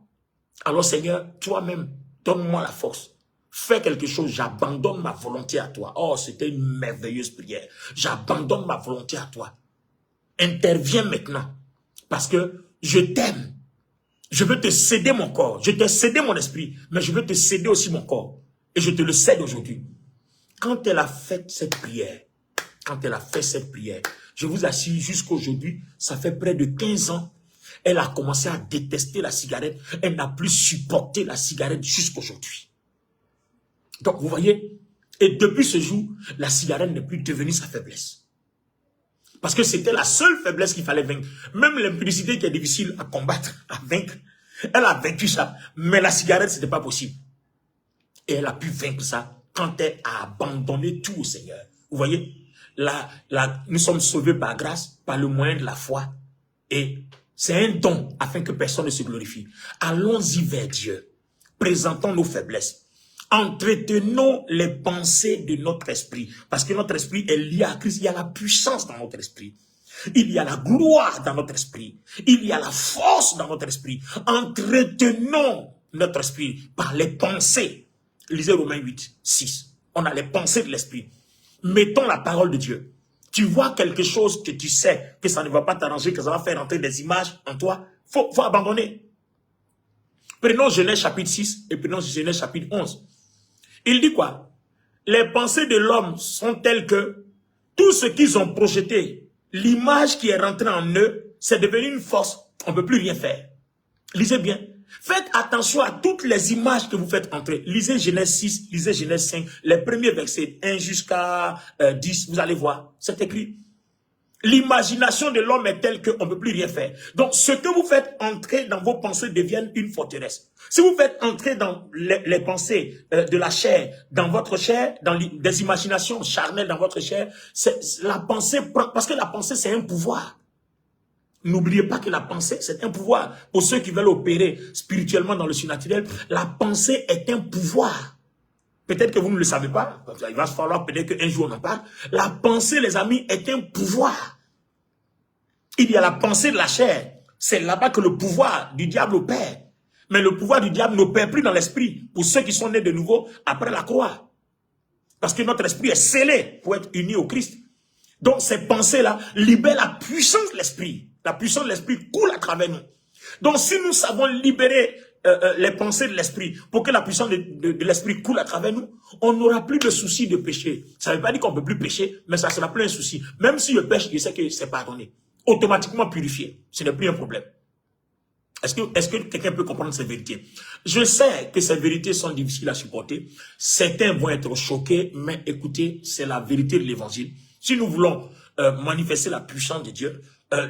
Alors Seigneur, toi-même, donne-moi la force. Fais quelque chose, j'abandonne ma volonté à toi. Oh, c'était une merveilleuse prière. J'abandonne ma volonté à toi. Interviens maintenant. Parce que je t'aime. Je veux te céder mon corps. Je t'ai cédé mon esprit. Mais je veux te céder aussi mon corps. Et je te le cède aujourd'hui. Quand elle a fait cette prière, je vous assure, jusqu'aujourd'hui, ça fait près de 15 ans, elle a commencé à détester la cigarette. Elle n'a plus supporté la cigarette jusqu'aujourd'hui. Donc, vous voyez, et depuis ce jour, la cigarette n'est plus devenue sa faiblesse. Parce que c'était la seule faiblesse qu'il fallait vaincre. Même l'impudicité qui est difficile à combattre, à vaincre, elle a vaincu ça. Mais la cigarette, ce n'était pas possible. Et elle a pu vaincre ça quand elle a abandonné tout au Seigneur. Vous voyez, nous sommes sauvés par grâce, par le moyen de la foi. Et c'est un don afin que personne ne se glorifie. Allons-y vers Dieu. Présentons nos faiblesses. Entretenons les pensées de notre esprit. Parce que notre esprit est lié à Christ. Il y a la puissance dans notre esprit. Il y a la gloire dans notre esprit. Il y a la force dans notre esprit. Entretenons notre esprit par les pensées. Lisez Romains 8, 6. On a les pensées de l'esprit. Mettons la parole de Dieu. Tu vois quelque chose que tu sais que ça ne va pas t'arranger, que ça va faire entrer des images en toi. Faut abandonner. Prenons Genèse chapitre 6 et prenons Genèse chapitre 11. Il dit quoi? Les pensées de l'homme sont telles que tout ce qu'ils ont projeté, l'image qui est rentrée en eux, c'est devenu une force. On ne peut plus rien faire. Lisez bien. Faites attention à toutes les images que vous faites entrer. Lisez Genèse 6, lisez Genèse 5, les premiers versets 1 jusqu'à 10, vous allez voir. C'est écrit. L'imagination de l'homme est telle qu'on ne peut plus rien faire. Donc, ce que vous faites entrer dans vos pensées devient une forteresse. Si vous faites entrer dans les pensées de la chair, dans votre chair, dans des imaginations charnelles dans votre chair, la pensée, parce que la pensée, c'est un pouvoir. N'oubliez pas que la pensée, c'est un pouvoir. Pour ceux qui veulent opérer spirituellement dans le surnaturel, la pensée est un pouvoir. Peut-être que vous ne le savez pas. Il va falloir peut-être qu'un jour on en parle. La pensée, les amis, est un pouvoir. Il y a la pensée de la chair. C'est là-bas que le pouvoir du diable opère. Mais le pouvoir du diable n'opère plus dans l'esprit. Pour ceux qui sont nés de nouveau après la croix. Parce que notre esprit est scellé pour être uni au Christ. Donc ces pensées-là libèrent la puissance de l'esprit. La puissance de l'esprit coule à travers nous. Donc si nous savons libérer les pensées de l'esprit pour que la puissance de l'esprit coule à travers nous, on n'aura plus de soucis de péché. Ça ne veut pas dire qu'on ne peut plus pécher, mais ça sera plus un souci. Même si je pêche, je sais que c'est pardonné. Automatiquement purifié. Ce n'est plus un problème. Est-ce que quelqu'un peut comprendre ces vérités? Je sais que ces vérités sont difficiles à supporter. Certains vont être choqués, mais écoutez, c'est la vérité de l'évangile. Si nous voulons manifester la puissance de Dieu,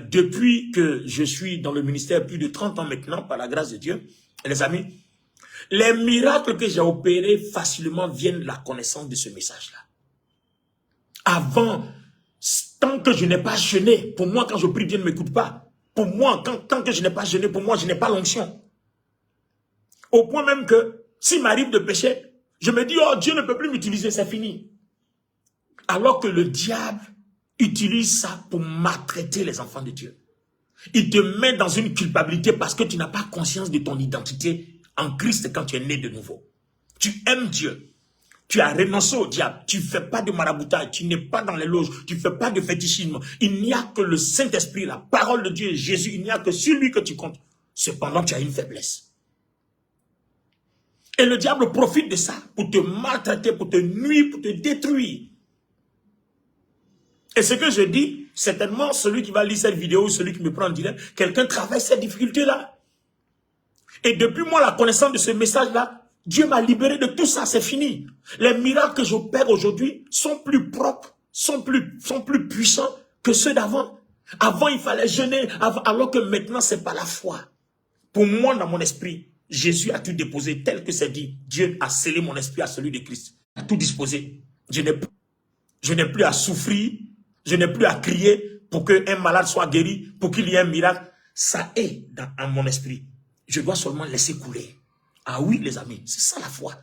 depuis que je suis dans le ministère plus de 30 ans maintenant, par la grâce de Dieu, les amis, les miracles que j'ai opérés facilement viennent de la connaissance de ce message-là. Avant, tant que je n'ai pas jeûné, pour moi, quand je prie, Dieu ne m'écoute pas. Pour moi, tant que je n'ai pas jeûné, pour moi, je n'ai pas l'onction. Au point même que, s'il m'arrive de pécher, je me dis, oh, Dieu ne peut plus m'utiliser, c'est fini. Alors que le diable utilise ça pour maltraiter les enfants de Dieu. Il te met dans une culpabilité parce que tu n'as pas conscience de ton identité en Christ quand tu es né de nouveau. Tu aimes Dieu. Tu as renoncé au diable. Tu ne fais pas de maraboutage. Tu n'es pas dans les loges. Tu ne fais pas de fétichisme. Il n'y a que le Saint-Esprit, la parole de Dieu, Jésus. Il n'y a que sur lui que tu comptes. Cependant, tu as une faiblesse. Et le diable profite de ça pour te maltraiter, pour te nuire, pour te détruire. Et ce que je dis, certainement, celui qui va lire cette vidéo, celui qui me prend en direct, quelqu'un travaille cette difficulté-là. Et depuis moi, la connaissance de ce message-là, Dieu m'a libéré de tout ça, c'est fini. Les miracles que j'opère aujourd'hui sont plus propres, sont plus puissants que ceux d'avant. Avant, il fallait jeûner, alors que maintenant, c'est pas la foi. Pour moi, dans mon esprit, Jésus a tout déposé tel que c'est dit. Dieu a scellé mon esprit à celui de Christ. Il a tout disposé. Je n'ai plus à souffrir, je n'ai plus à crier pour qu'un malade soit guéri, pour qu'il y ait un miracle. Ça est dans mon esprit. Je dois seulement laisser couler. Ah oui, les amis, c'est ça la foi.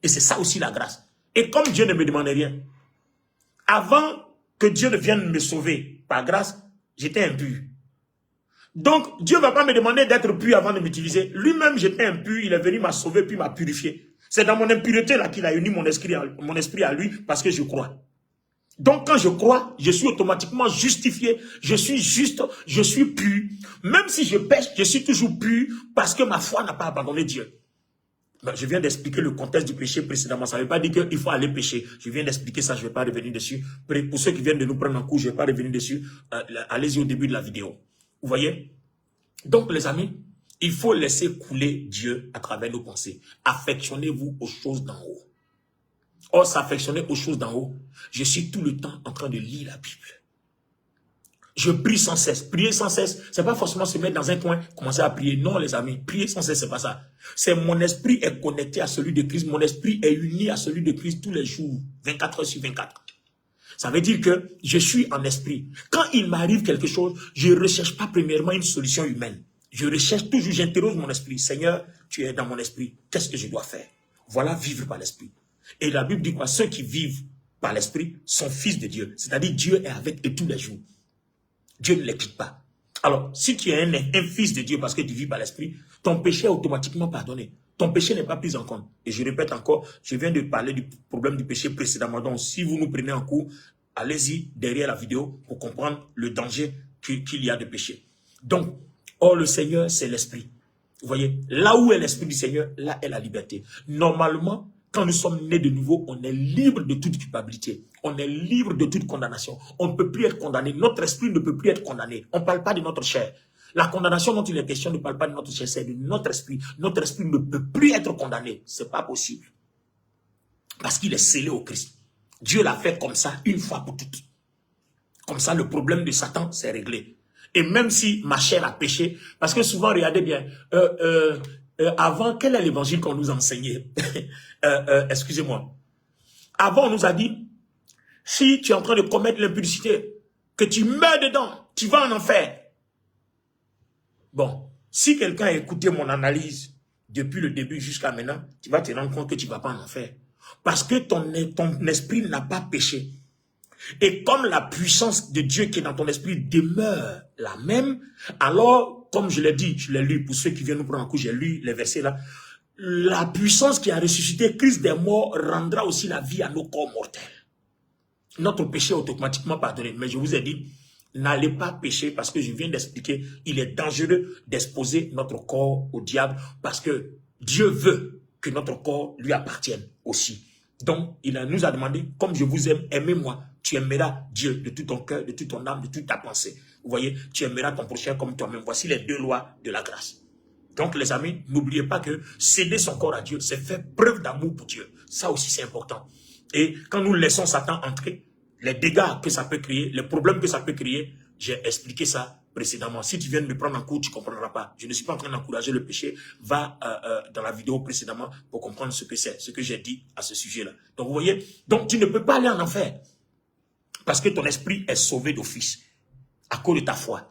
Et c'est ça aussi la grâce. Et comme Dieu ne me demandait rien, avant que Dieu ne vienne me sauver par grâce, j'étais impur. Donc, Dieu ne va pas me demander d'être pur avant de m'utiliser. Lui-même, j'étais impur, il est venu m'a sauvé puis m'a purifié. C'est dans mon impureté là qu'il a uni mon esprit à lui parce que je crois. Donc, quand je crois, je suis automatiquement justifié. Je suis juste, je suis pur. Même si je pêche, je suis toujours pur parce que ma foi n'a pas abandonné Dieu. Ben, je viens d'expliquer le contexte du péché précédemment. Ça ne veut pas dire qu'il faut aller pécher. Je viens d'expliquer ça, je ne vais pas revenir dessus. Pour ceux qui viennent de nous prendre en cours, je ne vais pas revenir dessus. Allez-y au début de la vidéo. Vous voyez? Donc, les amis, il faut laisser couler Dieu à travers nos pensées. Affectionnez-vous aux choses d'en haut. Or, s'affectionner aux choses d'en haut, je suis tout le temps en train de lire la Bible. Je prie sans cesse. Prier sans cesse, c'est pas forcément se mettre dans un coin, commencer à prier. Non, les amis, prier sans cesse, c'est pas ça. C'est mon esprit est connecté à celui de Christ. Mon esprit est uni à celui de Christ tous les jours, 24 heures sur 24. Ça veut dire que je suis en esprit. Quand il m'arrive quelque chose, je ne recherche pas premièrement une solution humaine. Je recherche toujours, j'interroge mon esprit. Seigneur, tu es dans mon esprit. Qu'est-ce que je dois faire? Voilà, vivre par l'esprit. Et la Bible dit quoi? Ceux qui vivent par l'esprit sont fils de Dieu. C'est-à-dire Dieu est avec eux tous les jours. Dieu ne les quitte pas. Alors, si tu es un fils de Dieu parce que tu vis par l'esprit, ton péché est automatiquement pardonné. Ton péché n'est pas pris en compte. Et je répète encore, je viens de parler du problème du péché précédemment. Donc, si vous nous prenez en cours, allez-y derrière la vidéo pour comprendre le danger qu'il y a de péché. Donc, or le Seigneur, c'est l'esprit. Vous voyez, là où est l'esprit du Seigneur, là est la liberté. Normalement, quand nous sommes nés de nouveau, on est libre de toute culpabilité. On est libre de toute condamnation. On ne peut plus être condamné. Notre esprit ne peut plus être condamné. On ne parle pas de notre chair. La condamnation dont il est question ne parle pas de notre chair, c'est de notre esprit. Notre esprit ne peut plus être condamné. Ce n'est pas possible. Parce qu'il est scellé au Christ. Dieu l'a fait comme ça, une fois pour toutes. Comme ça, le problème de Satan, c'est réglé. Et même si ma chair a péché, parce que souvent, regardez bien, avant, quel est l'évangile qu'on nous enseignait? Excusez-moi. Avant, on nous a dit, si tu es en train de commettre l'impudicité, que tu meurs dedans, tu vas en enfer. Bon, si quelqu'un a écouté mon analyse depuis le début jusqu'à maintenant, tu vas te rendre compte que tu ne vas pas en enfer. Parce que ton esprit n'a pas péché. Et comme la puissance de Dieu qui est dans ton esprit demeure la même, alors, comme je l'ai dit, je l'ai lu, pour ceux qui viennent nous prendre en coup, j'ai lu les versets là, la puissance qui a ressuscité Christ des morts rendra aussi la vie à nos corps mortels. Notre péché est automatiquement pardonné. Mais je vous ai dit, n'allez pas pécher parce que je viens d'expliquer, il est dangereux d'exposer notre corps au diable parce que Dieu veut que notre corps lui appartienne aussi. Donc, il nous a demandé, comme je vous aime, aimez-moi. Tu aimeras Dieu de tout ton cœur, de toute ton âme, de toute ta pensée. Vous voyez, tu aimeras ton prochain comme toi-même. Voici les 2 lois de la grâce. Donc, les amis, n'oubliez pas que céder son corps à Dieu, c'est faire preuve d'amour pour Dieu. Ça aussi, c'est important. Et quand nous laissons Satan entrer, les dégâts que ça peut créer, les problèmes que ça peut créer, j'ai expliqué ça précédemment. Si tu viens de me prendre en cours, tu ne comprendras pas. Je ne suis pas en train d'encourager le péché. Va dans la vidéo précédemment pour comprendre ce que c'est, ce que j'ai dit à ce sujet-là. Donc, vous voyez, donc tu ne peux pas aller en enfer parce que ton esprit est sauvé d'office à cause de ta foi.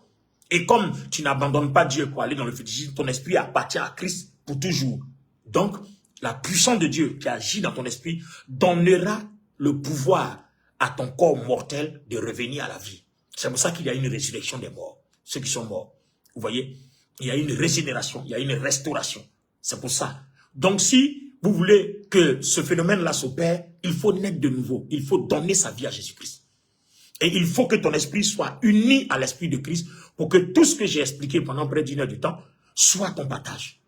Et comme tu n'abandonnes pas Dieu pour aller dans le fétichisme, ton esprit appartient à Christ pour toujours. Donc, la puissance de Dieu qui agit dans ton esprit donnera le pouvoir à ton corps mortel de revenir à la vie. C'est pour ça qu'il y a une résurrection des morts. Ceux qui sont morts. Vous voyez, il y a une régénération, il y a une restauration. C'est pour ça. Donc, si vous voulez que ce phénomène-là s'opère, il faut naître de nouveau. Il faut donner sa vie à Jésus-Christ. Et il faut que ton esprit soit uni à l'esprit de Christ pour que tout ce que j'ai expliqué pendant près d'1 heure du temps soit ton partage.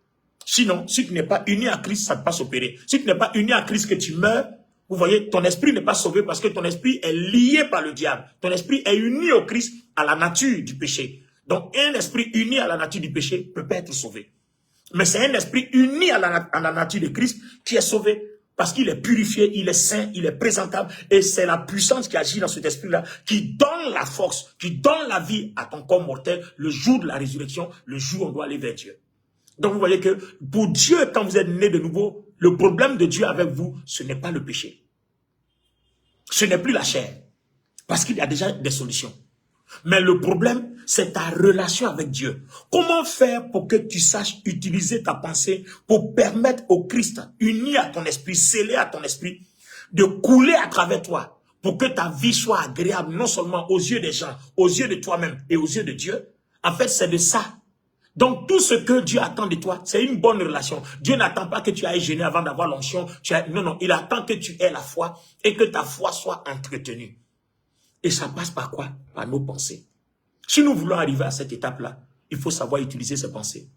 Sinon, si tu n'es pas uni à Christ, ça ne va pas s'opérer. Si tu n'es pas uni à Christ que tu meurs, vous voyez, ton esprit n'est pas sauvé parce que ton esprit est lié par le diable. Ton esprit est uni au Christ, à la nature du péché. Donc, un esprit uni à la nature du péché ne peut pas être sauvé. Mais c'est un esprit uni à la nature de Christ qui est sauvé. Parce qu'il est purifié, il est saint, il est présentable. Et c'est la puissance qui agit dans cet esprit-là, qui donne la force, qui donne la vie à ton corps mortel le jour de la résurrection, le jour où on doit aller vers Dieu. Donc vous voyez que pour Dieu, quand vous êtes né de nouveau, le problème de Dieu avec vous, ce n'est pas le péché. Ce n'est plus la chair. Parce qu'il y a déjà des solutions. Mais le problème, c'est ta relation avec Dieu. Comment faire pour que tu saches utiliser ta pensée pour permettre au Christ, uni à ton esprit, scellé à ton esprit, de couler à travers toi pour que ta vie soit agréable, non seulement aux yeux des gens, aux yeux de toi-même et aux yeux de Dieu. En fait, c'est de ça. Donc, tout ce que Dieu attend de toi, c'est une bonne relation. Dieu n'attend pas que tu ailles jeûner avant d'avoir l'onction. Non, non, il attend que tu aies la foi et que ta foi soit entretenue. Et ça passe par quoi? Par nos pensées. Si nous voulons arriver à cette étape-là, il faut savoir utiliser ces pensées.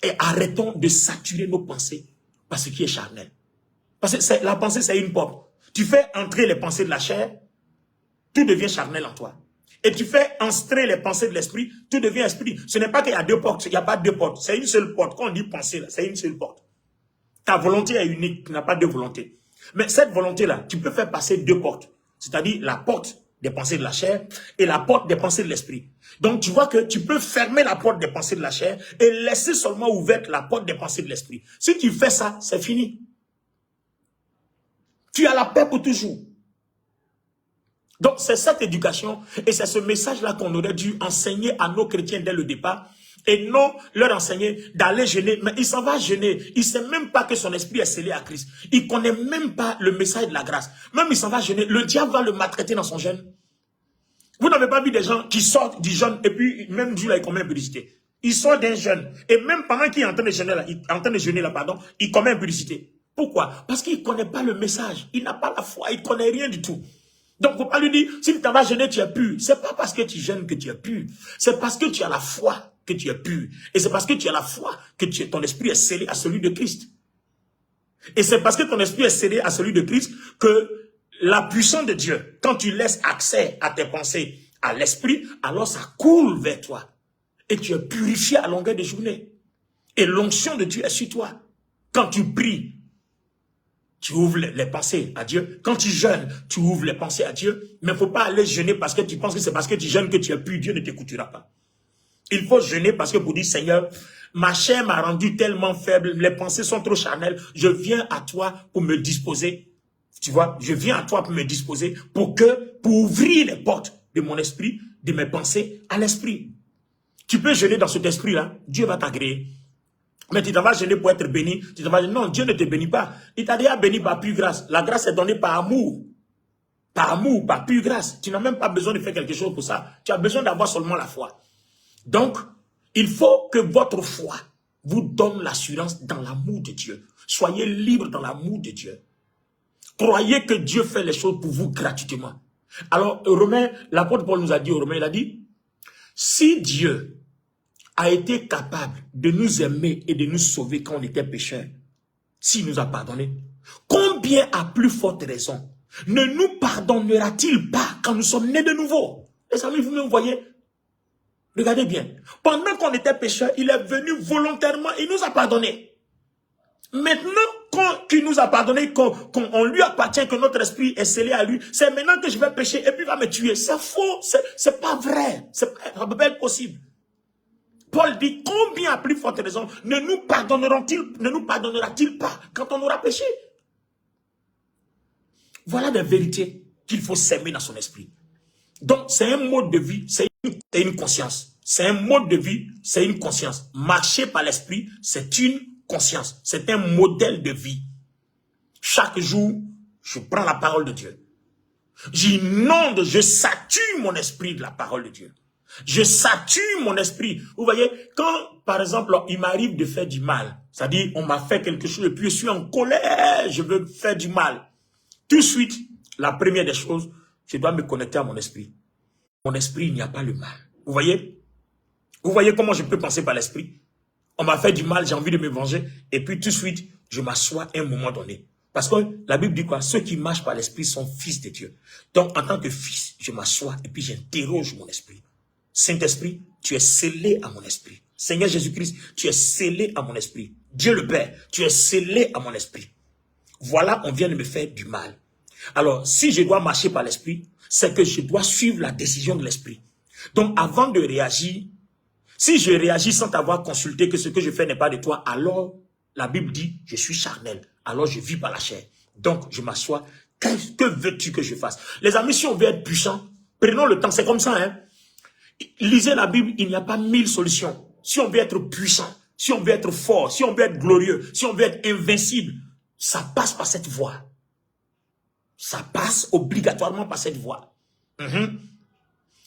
Et arrêtons de saturer nos pensées par ce qui est charnel. Parce que la pensée, c'est une porte. Tu fais entrer les pensées de la chair, tout devient charnel en toi. Et tu fais entrer les pensées de l'esprit, tout devient esprit. Ce n'est pas qu'il y a 2 portes, il n'y a pas 2 portes. C'est une seule porte. Quand on dit pensée, là, c'est une seule porte. Ta volonté est unique, tu n'as pas 2 volontés. Mais cette volonté-là, tu peux faire passer 2 portes. C'est-à-dire la porte des pensées de la chair et la porte des pensées de l'esprit. Donc tu vois que tu peux fermer la porte des pensées de la chair et laisser seulement ouverte la porte des pensées de l'esprit. Si tu fais ça, c'est fini. Tu as la paix pour toujours. Donc c'est cette éducation et c'est ce message-là qu'on aurait dû enseigner à nos chrétiens dès le départ. Et non leur enseigner d'aller jeûner. Mais il s'en va jeûner. Il ne sait même pas que son esprit est scellé à Christ. Il ne connaît même pas le message de la grâce. Même il s'en va jeûner. Le diable va le maltraiter dans son jeûne. Vous n'avez pas vu des gens qui sortent du jeûne et puis même Dieu là, il commet impudicité. Il sort d'un jeûne. Et même pendant qu'il est en train de jeûner là, il commet impudicité. Pourquoi? Parce qu'il ne connaît pas le message. Il n'a pas la foi. Il ne connaît rien du tout. Donc, il ne faut pas lui dire, si tu t'en vas jeûner, tu es pur. Ce n'est pas parce que tu jeûnes que tu es pur. C'est parce que tu as la foi que tu es pur. Et c'est parce que tu as la foi que ton esprit est scellé à celui de Christ. Et c'est parce que ton esprit est scellé à celui de Christ que la puissance de Dieu, quand tu laisses accès à tes pensées, à l'esprit, alors ça coule vers toi. Et tu es purifié à longueur de journée. Et l'onction de Dieu est sur toi. Quand tu pries, tu ouvres les pensées à Dieu. Quand tu jeûnes, tu ouvres les pensées à Dieu. Mais il ne faut pas aller jeûner parce que tu penses que c'est parce que tu jeûnes que tu es pur. Dieu ne t'écoutera pas. Il faut jeûner parce que pour dire, Seigneur, ma chair m'a rendu tellement faible, les pensées sont trop charnelles. Je viens à toi pour me disposer. Tu vois, je viens à toi pour me disposer pour ouvrir les portes de mon esprit, de mes pensées à l'esprit. Tu peux jeûner dans cet esprit-là, Dieu va t'agréer. Mais tu t'en vas jeûner pour être béni. Tu t'en vas dire, non, Dieu ne te bénit pas. Il t'a déjà béni par pure grâce. La grâce est donnée par amour. Par amour, par pure grâce. Tu n'as même pas besoin de faire quelque chose pour ça. Tu as besoin d'avoir seulement la foi. Donc, il faut que votre foi vous donne l'assurance dans l'amour de Dieu. Soyez libre dans l'amour de Dieu. Croyez que Dieu fait les choses pour vous gratuitement. Alors, Romain, l'apôtre Paul nous a dit aux Romains, il a dit, si Dieu a été capable de nous aimer et de nous sauver quand on était pécheurs, s'il nous a pardonné, combien à plus forte raison ne nous pardonnera-t-il pas quand nous sommes nés de nouveau? Les amis, vous me voyez? Regardez bien. Pendant qu'on était pécheurs, il est venu volontairement, il nous a pardonné. Maintenant qu'il nous a pardonné, qu'on lui appartient, que notre esprit est scellé à lui, c'est maintenant que je vais pécher et puis il va me tuer. C'est faux, c'est pas vrai. Ça ne peut pas être possible. Paul dit, combien à plus forte raison ne nous pardonnera-t-il pas quand on aura péché? Voilà des vérités qu'il faut s'aimer dans son esprit. Donc, c'est un mode de vie, c'est une conscience. C'est un mode de vie, c'est une conscience. Marcher par l'esprit, c'est une conscience. C'est un modèle de vie. Chaque jour, je prends la parole de Dieu. J'inonde, je sature mon esprit de la parole de Dieu. Je sature mon esprit. Vous voyez, quand, par exemple, il m'arrive de faire du mal, c'est-à-dire, on m'a fait quelque chose et puis je suis en colère, je veux faire du mal. Tout de suite, la première des choses, je dois me connecter à mon esprit. Mon esprit, il n'y a pas le mal. Vous voyez? Vous voyez comment je peux penser par l'esprit? On m'a fait du mal, j'ai envie de me venger. Et puis tout de suite, je m'assois à un moment donné. Parce que la Bible dit quoi? Ceux qui marchent par l'esprit sont fils de Dieu. Donc, en tant que fils, je m'assois et puis j'interroge mon esprit. Saint-Esprit, tu es scellé à mon esprit. Seigneur Jésus-Christ, tu es scellé à mon esprit. Dieu le Père, tu es scellé à mon esprit. Voilà, on vient de me faire du mal. Alors, si je dois marcher par l'esprit, c'est que je dois suivre la décision de l'esprit. Donc, avant de réagir, si je réagis sans t'avoir consulté que ce que je fais n'est pas de toi, alors la Bible dit, je suis charnel. Alors, je vis par la chair. Donc, je m'assois. Que veux-tu que je fasse? Les amis, si on veut être puissant, prenons le temps. C'est comme ça, hein. Lisez la Bible, il n'y a pas 1000 solutions. Si on veut être puissant, si on veut être fort, si on veut être glorieux, si on veut être invincible, ça passe par cette voie. Ça passe obligatoirement par cette voie.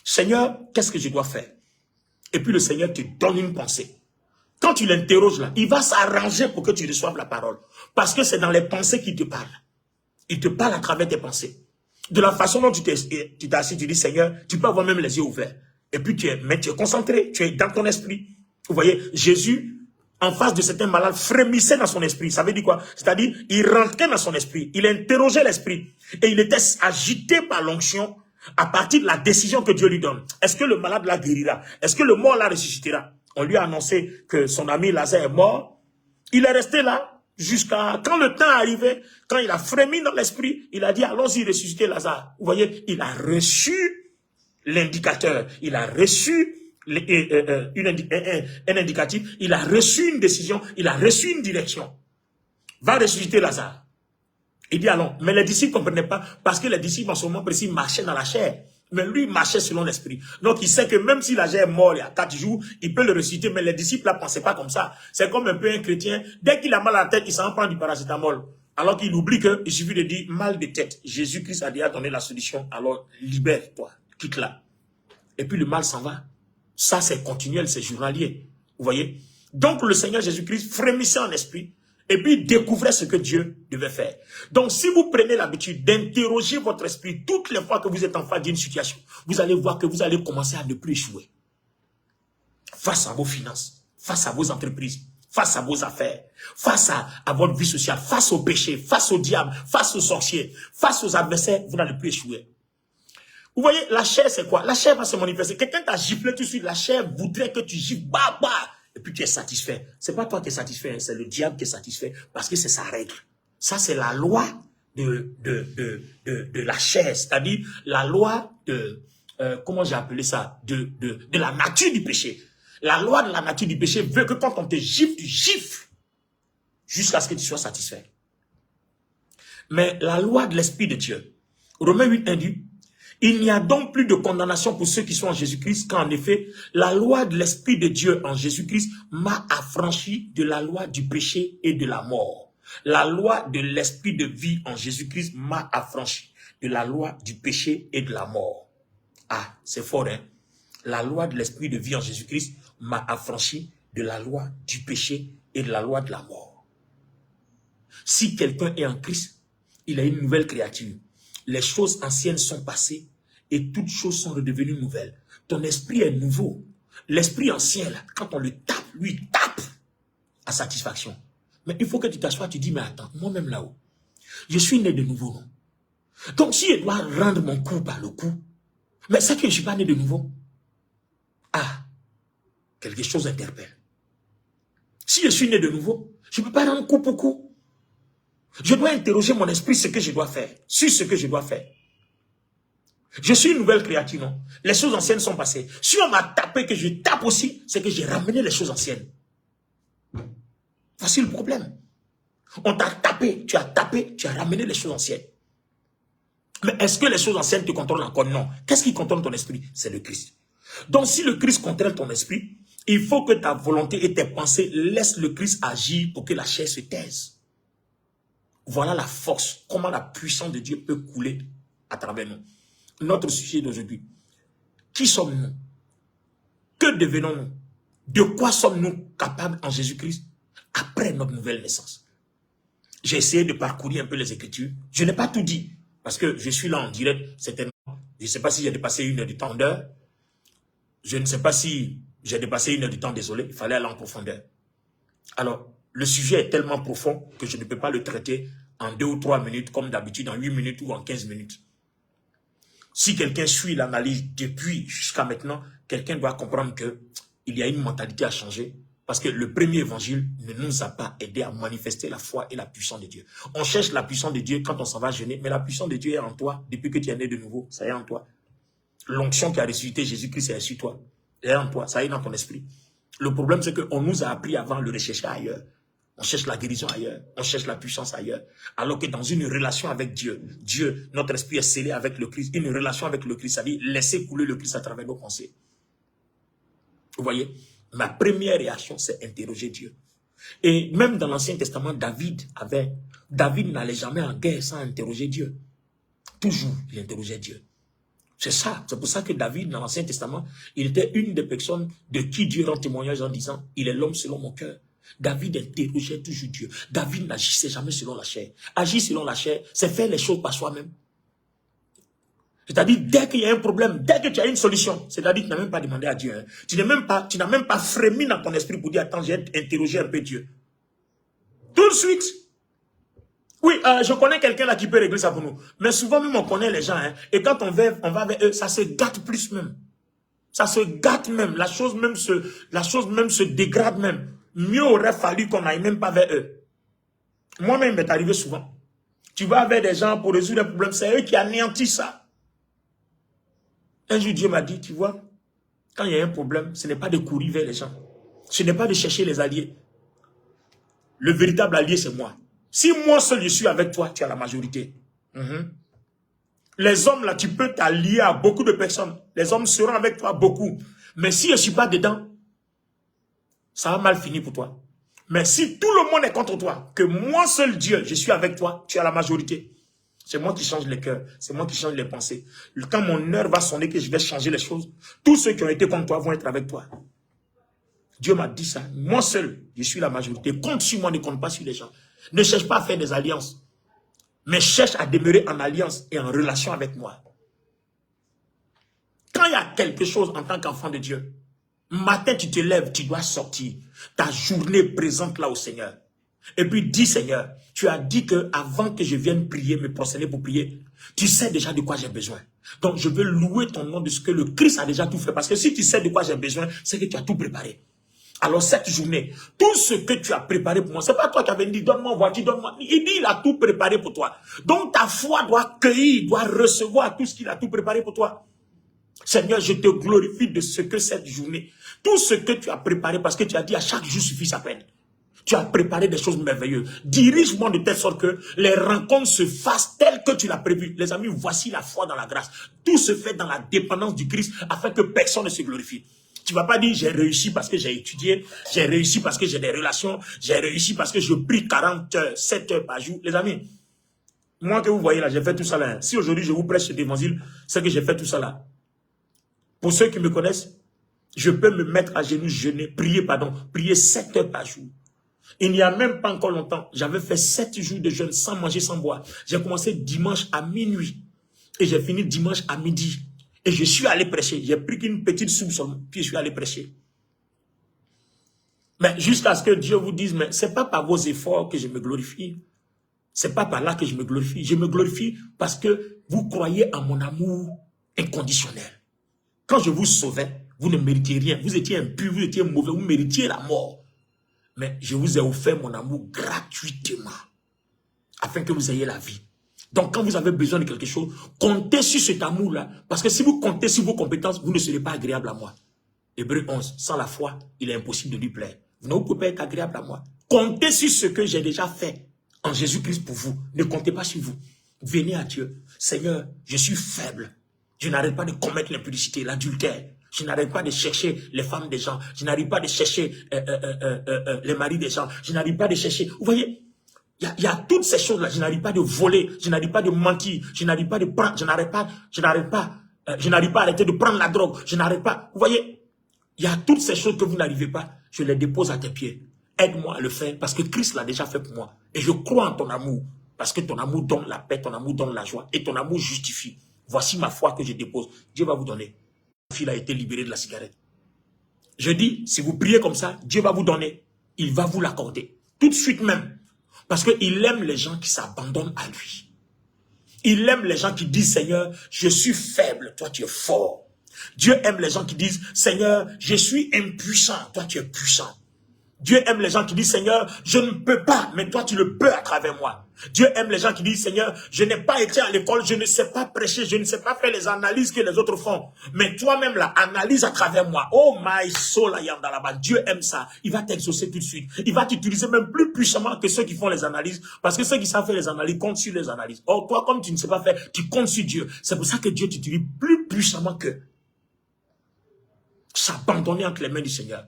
Seigneur, qu'est-ce que je dois faire? Et puis le Seigneur te donne une pensée. Quand tu l'interroges là, il va s'arranger pour que tu reçoives la parole. Parce que c'est dans les pensées qu'il te parle. Il te parle à travers tes pensées. De la façon dont tu t'es assis, tu dis, Seigneur, tu peux avoir même les yeux ouverts. Et puis tu es concentré, tu es dans ton esprit. Vous voyez, Jésus, en face de certains malades, frémissait dans son esprit. Ça veut dire quoi? C'est-à-dire, il rentrait dans son esprit, il interrogeait l'esprit. Et il était agité par l'onction à partir de la décision que Dieu lui donne. Est-ce que le malade la guérira? Est-ce que le mort la ressuscitera? On lui a annoncé que son ami Lazare est mort. Il est resté là jusqu'à quand le temps arrivait, quand il a frémi dans l'esprit, il a dit, allons-y ressusciter Lazare. Vous voyez, il a reçu l'indicateur, il a reçu un indicatif, il a reçu une décision, il a reçu une direction. Va ressusciter Lazare. Il dit allons. Mais les disciples ne comprenaient pas parce que les disciples en ce moment précis marchaient dans la chair. Mais lui marchait selon l'esprit. Donc il sait que même si Lazare est mort il y a 4 jours, il peut le ressusciter. Mais les disciples ne pensaient pas comme ça. C'est comme un peu un chrétien. Dès qu'il a mal à la tête, il s'en prend du paracétamol. Alors qu'il oublie qu'il suffit de dire mal de tête. Jésus-Christ a déjà donné la solution. Alors libère-toi. Quitte-la. Et puis le mal s'en va. Ça c'est continuel, c'est journalier. Vous voyez? Donc le Seigneur Jésus-Christ frémissait en esprit. Et puis découvrez ce que Dieu devait faire. Donc si vous prenez l'habitude d'interroger votre esprit toutes les fois que vous êtes en face d'une situation, vous allez voir que vous allez commencer à ne plus échouer. Face à vos finances, face à vos entreprises, face à vos affaires, face à votre vie sociale, face au péché, face au diable, face aux sorciers, face aux adversaires, vous n'allez plus échouer. Vous voyez, la chair c'est quoi? La chair va se manifester. Quelqu'un t'a giflé tout de suite, la chair voudrait que tu gifles, bah. Et puis tu es satisfait. C'est pas toi qui es satisfait, c'est le diable qui est satisfait parce que c'est sa règle. Ça, c'est la loi de la chair, c'est-à-dire la loi de, comment j'ai appelé ça, de la nature du péché. La loi de la nature du péché veut que quand on te gifle, tu gifles jusqu'à ce que tu sois satisfait. Mais la loi de l'Esprit de Dieu, Romains 8:1 dit, Il n'y a donc plus de condamnation pour ceux qui sont en Jésus-Christ, car en effet, la loi de l'Esprit de Dieu en Jésus-Christ m'a affranchi de la loi du péché et de la mort. La loi de l'Esprit de vie en Jésus-Christ m'a affranchi de la loi du péché et de la mort. Ah, c'est fort, hein? La loi de l'Esprit de vie en Jésus-Christ m'a affranchi de la loi du péché et de la loi de la mort. Si quelqu'un est en Christ, il a une nouvelle créature. Les choses anciennes sont passées et toutes choses sont redevenues nouvelles. Ton esprit est nouveau. L'esprit ancien, là, quand on le tape, lui tape à satisfaction. Mais il faut que tu t'assoies, tu dis, mais attends, moi-même là-haut, je suis né de nouveau, non? Donc si je dois rendre mon coup par le coup, mais c'est que je ne suis pas né de nouveau. Ah, quelque chose interpelle. Si je suis né de nouveau, je ne peux pas rendre coup pour coup. Je dois interroger mon esprit ce que je dois faire, sur ce que je dois faire. Je suis une nouvelle créature, non? Les choses anciennes sont passées. Si on m'a tapé, que je tape aussi, c'est que j'ai ramené les choses anciennes. Voici le problème. On t'a tapé, tu as ramené les choses anciennes. Mais est-ce que les choses anciennes te contrôlent encore? Non. Qu'est-ce qui contrôle ton esprit? C'est le Christ. Donc si le Christ contrôle ton esprit, il faut que ta volonté et tes pensées laissent le Christ agir pour que la chair se taise. Voilà la force, comment la puissance de Dieu peut couler à travers nous. Notre sujet d'aujourd'hui. Qui sommes-nous? Que devenons-nous? De quoi sommes-nous capables en Jésus-Christ après notre nouvelle naissance? J'ai essayé de parcourir un peu les Écritures. Je n'ai pas tout dit, parce que je suis là en direct, certainement. Je ne sais pas si j'ai dépassé 1 heure du temps d'heure. Je ne sais pas si j'ai dépassé 1 heure du temps, désolé. Il fallait aller en profondeur. Alors, le sujet est tellement profond que je ne peux pas le traiter en 2 ou 3 minutes, comme d'habitude, en 8 minutes ou en 15 minutes. Si quelqu'un suit l'analyse depuis jusqu'à maintenant, quelqu'un doit comprendre qu'il y a une mentalité à changer. Parce que le premier évangile ne nous a pas aidé à manifester la foi et la puissance de Dieu. On cherche la puissance de Dieu quand on s'en va jeûner, mais la puissance de Dieu est en toi depuis que tu es né de nouveau. Ça est en toi. L'onction qui a ressuscité Jésus-Christ est sur toi. Elle est en toi, ça est dans ton esprit. Le problème, c'est qu'on nous a appris avant de le rechercher ailleurs. On cherche la guérison ailleurs, on cherche la puissance ailleurs. Alors que dans une relation avec Dieu, notre esprit est scellé avec le Christ. Une relation avec le Christ, ça veut dire laisser couler le Christ à travers nos pensées. Vous voyez? Ma première réaction, c'est interroger Dieu. Et même dans l'Ancien Testament, David n'allait jamais en guerre sans interroger Dieu. Toujours, il interrogeait Dieu. C'est ça. C'est pour ça que David, dans l'Ancien Testament, il était une des personnes de qui Dieu rend témoignage en disant, il est l'homme selon mon cœur. David interrogeait toujours Dieu. David n'agissait jamais selon la chair. Agir selon la chair, c'est faire les choses par soi-même. C'est-à-dire, dès qu'il y a un problème, dès que tu as une solution, c'est-à-dire, tu n'as même pas demandé à Dieu. Hein. Tu n'as même pas frémi dans ton esprit pour dire, attends, j'ai interrogé un peu Dieu. Tout de suite. Oui, je connais quelqu'un là qui peut régler ça pour nous. Mais souvent même, on connaît les gens. Hein, et quand on va vers eux, ça se gâte plus même. Ça se gâte même. La chose même se dégrade même. Mieux aurait fallu qu'on n'aille même pas vers eux. Moi-même, m'est arrivé souvent. Tu vas vers des gens pour résoudre un problème, c'est eux qui anéantissent ça. Un jour, Dieu m'a dit, tu vois, quand il y a un problème, ce n'est pas de courir vers les gens. Ce n'est pas de chercher les alliés. Le véritable allié, c'est moi. Si moi seul je suis avec toi, tu as la majorité. Les hommes, là, tu peux t'allier à beaucoup de personnes. Les hommes seront avec toi beaucoup. Mais si je ne suis pas dedans, ça va mal finir pour toi. Mais si tout le monde est contre toi, que moi seul Dieu, je suis avec toi, tu as la majorité. C'est moi qui change les cœurs, c'est moi qui change les pensées. Quand mon heure va sonner, que je vais changer les choses, tous ceux qui ont été contre toi vont être avec toi. Dieu m'a dit ça. Moi seul, je suis la majorité. Compte sur moi, ne compte pas sur les gens. Ne cherche pas à faire des alliances, mais cherche à demeurer en alliance et en relation avec moi. Quand il y a quelque chose en tant qu'enfant de Dieu, matin tu te lèves, tu dois sortir. Ta journée présente là au Seigneur. Et puis dis, Seigneur, tu as dit que avant que je vienne prier, me prosterner pour prier, tu sais déjà de quoi j'ai besoin. Donc je veux louer ton nom de ce que le Christ a déjà tout fait. Parce que si tu sais de quoi j'ai besoin, c'est que tu as tout préparé. Alors cette journée, tout ce que tu as préparé pour moi, c'est pas toi qui avais dit, donne-moi une voiture, donne-moi. Il dit, il a tout préparé pour toi. Donc ta foi doit cueillir, doit recevoir tout ce qu'il a tout préparé pour toi. Seigneur, je te glorifie de ce que cette journée, tout ce que tu as préparé, parce que tu as dit à chaque jour suffit sa peine. Tu as préparé des choses merveilleuses. Dirige-moi de telle sorte que les rencontres se fassent telles que tu l'as prévu. Les amis, voici la foi dans la grâce. Tout se fait dans la dépendance du Christ afin que personne ne se glorifie. Tu ne vas pas dire j'ai réussi parce que j'ai étudié, j'ai réussi parce que j'ai des relations, j'ai réussi parce que je prie 47 heures par jour. Les amis, moi que vous voyez là, j'ai fait tout ça là. Si aujourd'hui je vous prêche cet évangile, c'est que j'ai fait tout ça là. Pour ceux qui me connaissent, je peux me mettre à genoux, jeûner, prier 7 heures par jour. Il n'y a même pas encore longtemps, j'avais fait 7 jours de jeûne sans manger, sans boire. J'ai commencé dimanche à minuit et j'ai fini dimanche à midi. Et je suis allé prêcher. J'ai pris qu'une petite soupe seulement, puis je suis allé prêcher. Mais jusqu'à ce que Dieu vous dise, mais ce n'est pas par vos efforts que je me glorifie. Ce n'est pas par là que je me glorifie. Je me glorifie parce que vous croyez en mon amour inconditionnel. Quand je vous sauvais, vous ne méritiez rien. Vous étiez impur, vous étiez mauvais, vous méritiez la mort. Mais je vous ai offert mon amour gratuitement, afin que vous ayez la vie. Donc quand vous avez besoin de quelque chose, comptez sur cet amour-là. Parce que si vous comptez sur vos compétences, vous ne serez pas agréable à moi. Hébreux 11, sans la foi, il est impossible de lui plaire. Vous ne pouvez pas être agréable à moi. Comptez sur ce que j'ai déjà fait en Jésus-Christ pour vous. Ne comptez pas sur vous. Venez à Dieu. Seigneur, je suis faible. Je n'arrête pas de commettre l'impudicité, l'adultère. Je n'arrête pas de chercher les femmes des gens. Je n'arrive pas de chercher les maris des gens. Je n'arrive pas de chercher... Vous voyez, il y a toutes ces choses-là. Je n'arrive pas de voler. Je n'arrive pas de mentir. Je n'arrive pas de prendre. Je n'arrive pas à arrêter de prendre la drogue. Je n'arrive pas... Vous voyez, il y a toutes ces choses que vous n'arrivez pas. Je les dépose à tes pieds. Aide-moi à le faire parce que Christ l'a déjà fait pour moi. Et je crois en ton amour. Parce que ton amour donne la paix, ton amour donne la joie. Et ton amour justifie. Voici ma foi que je dépose. Dieu va vous donner. Mon fils a été libéré de la cigarette. Je dis, si vous priez comme ça, Dieu va vous donner. Il va vous l'accorder. Tout de suite même. Parce qu'il aime les gens qui s'abandonnent à lui. Il aime les gens qui disent, Seigneur, je suis faible, toi tu es fort. Dieu aime les gens qui disent, Seigneur, je suis impuissant, toi tu es puissant. Dieu aime les gens qui disent, Seigneur, je ne peux pas, mais toi tu le peux à travers moi. Dieu aime les gens qui disent, Seigneur, je n'ai pas été à l'école, je ne sais pas prêcher, je ne sais pas faire les analyses que les autres font. Mais toi-même, la analyse à travers moi. Oh my soul, Dieu aime ça. Il va t'exaucer tout de suite. Il va t'utiliser même plus puissamment que ceux qui font les analyses. Parce que ceux qui savent faire les analyses comptent sur les analyses. Or, toi, comme tu ne sais pas faire, tu comptes sur Dieu. C'est pour ça que Dieu t'utilise plus puissamment que s'abandonner entre les mains du Seigneur.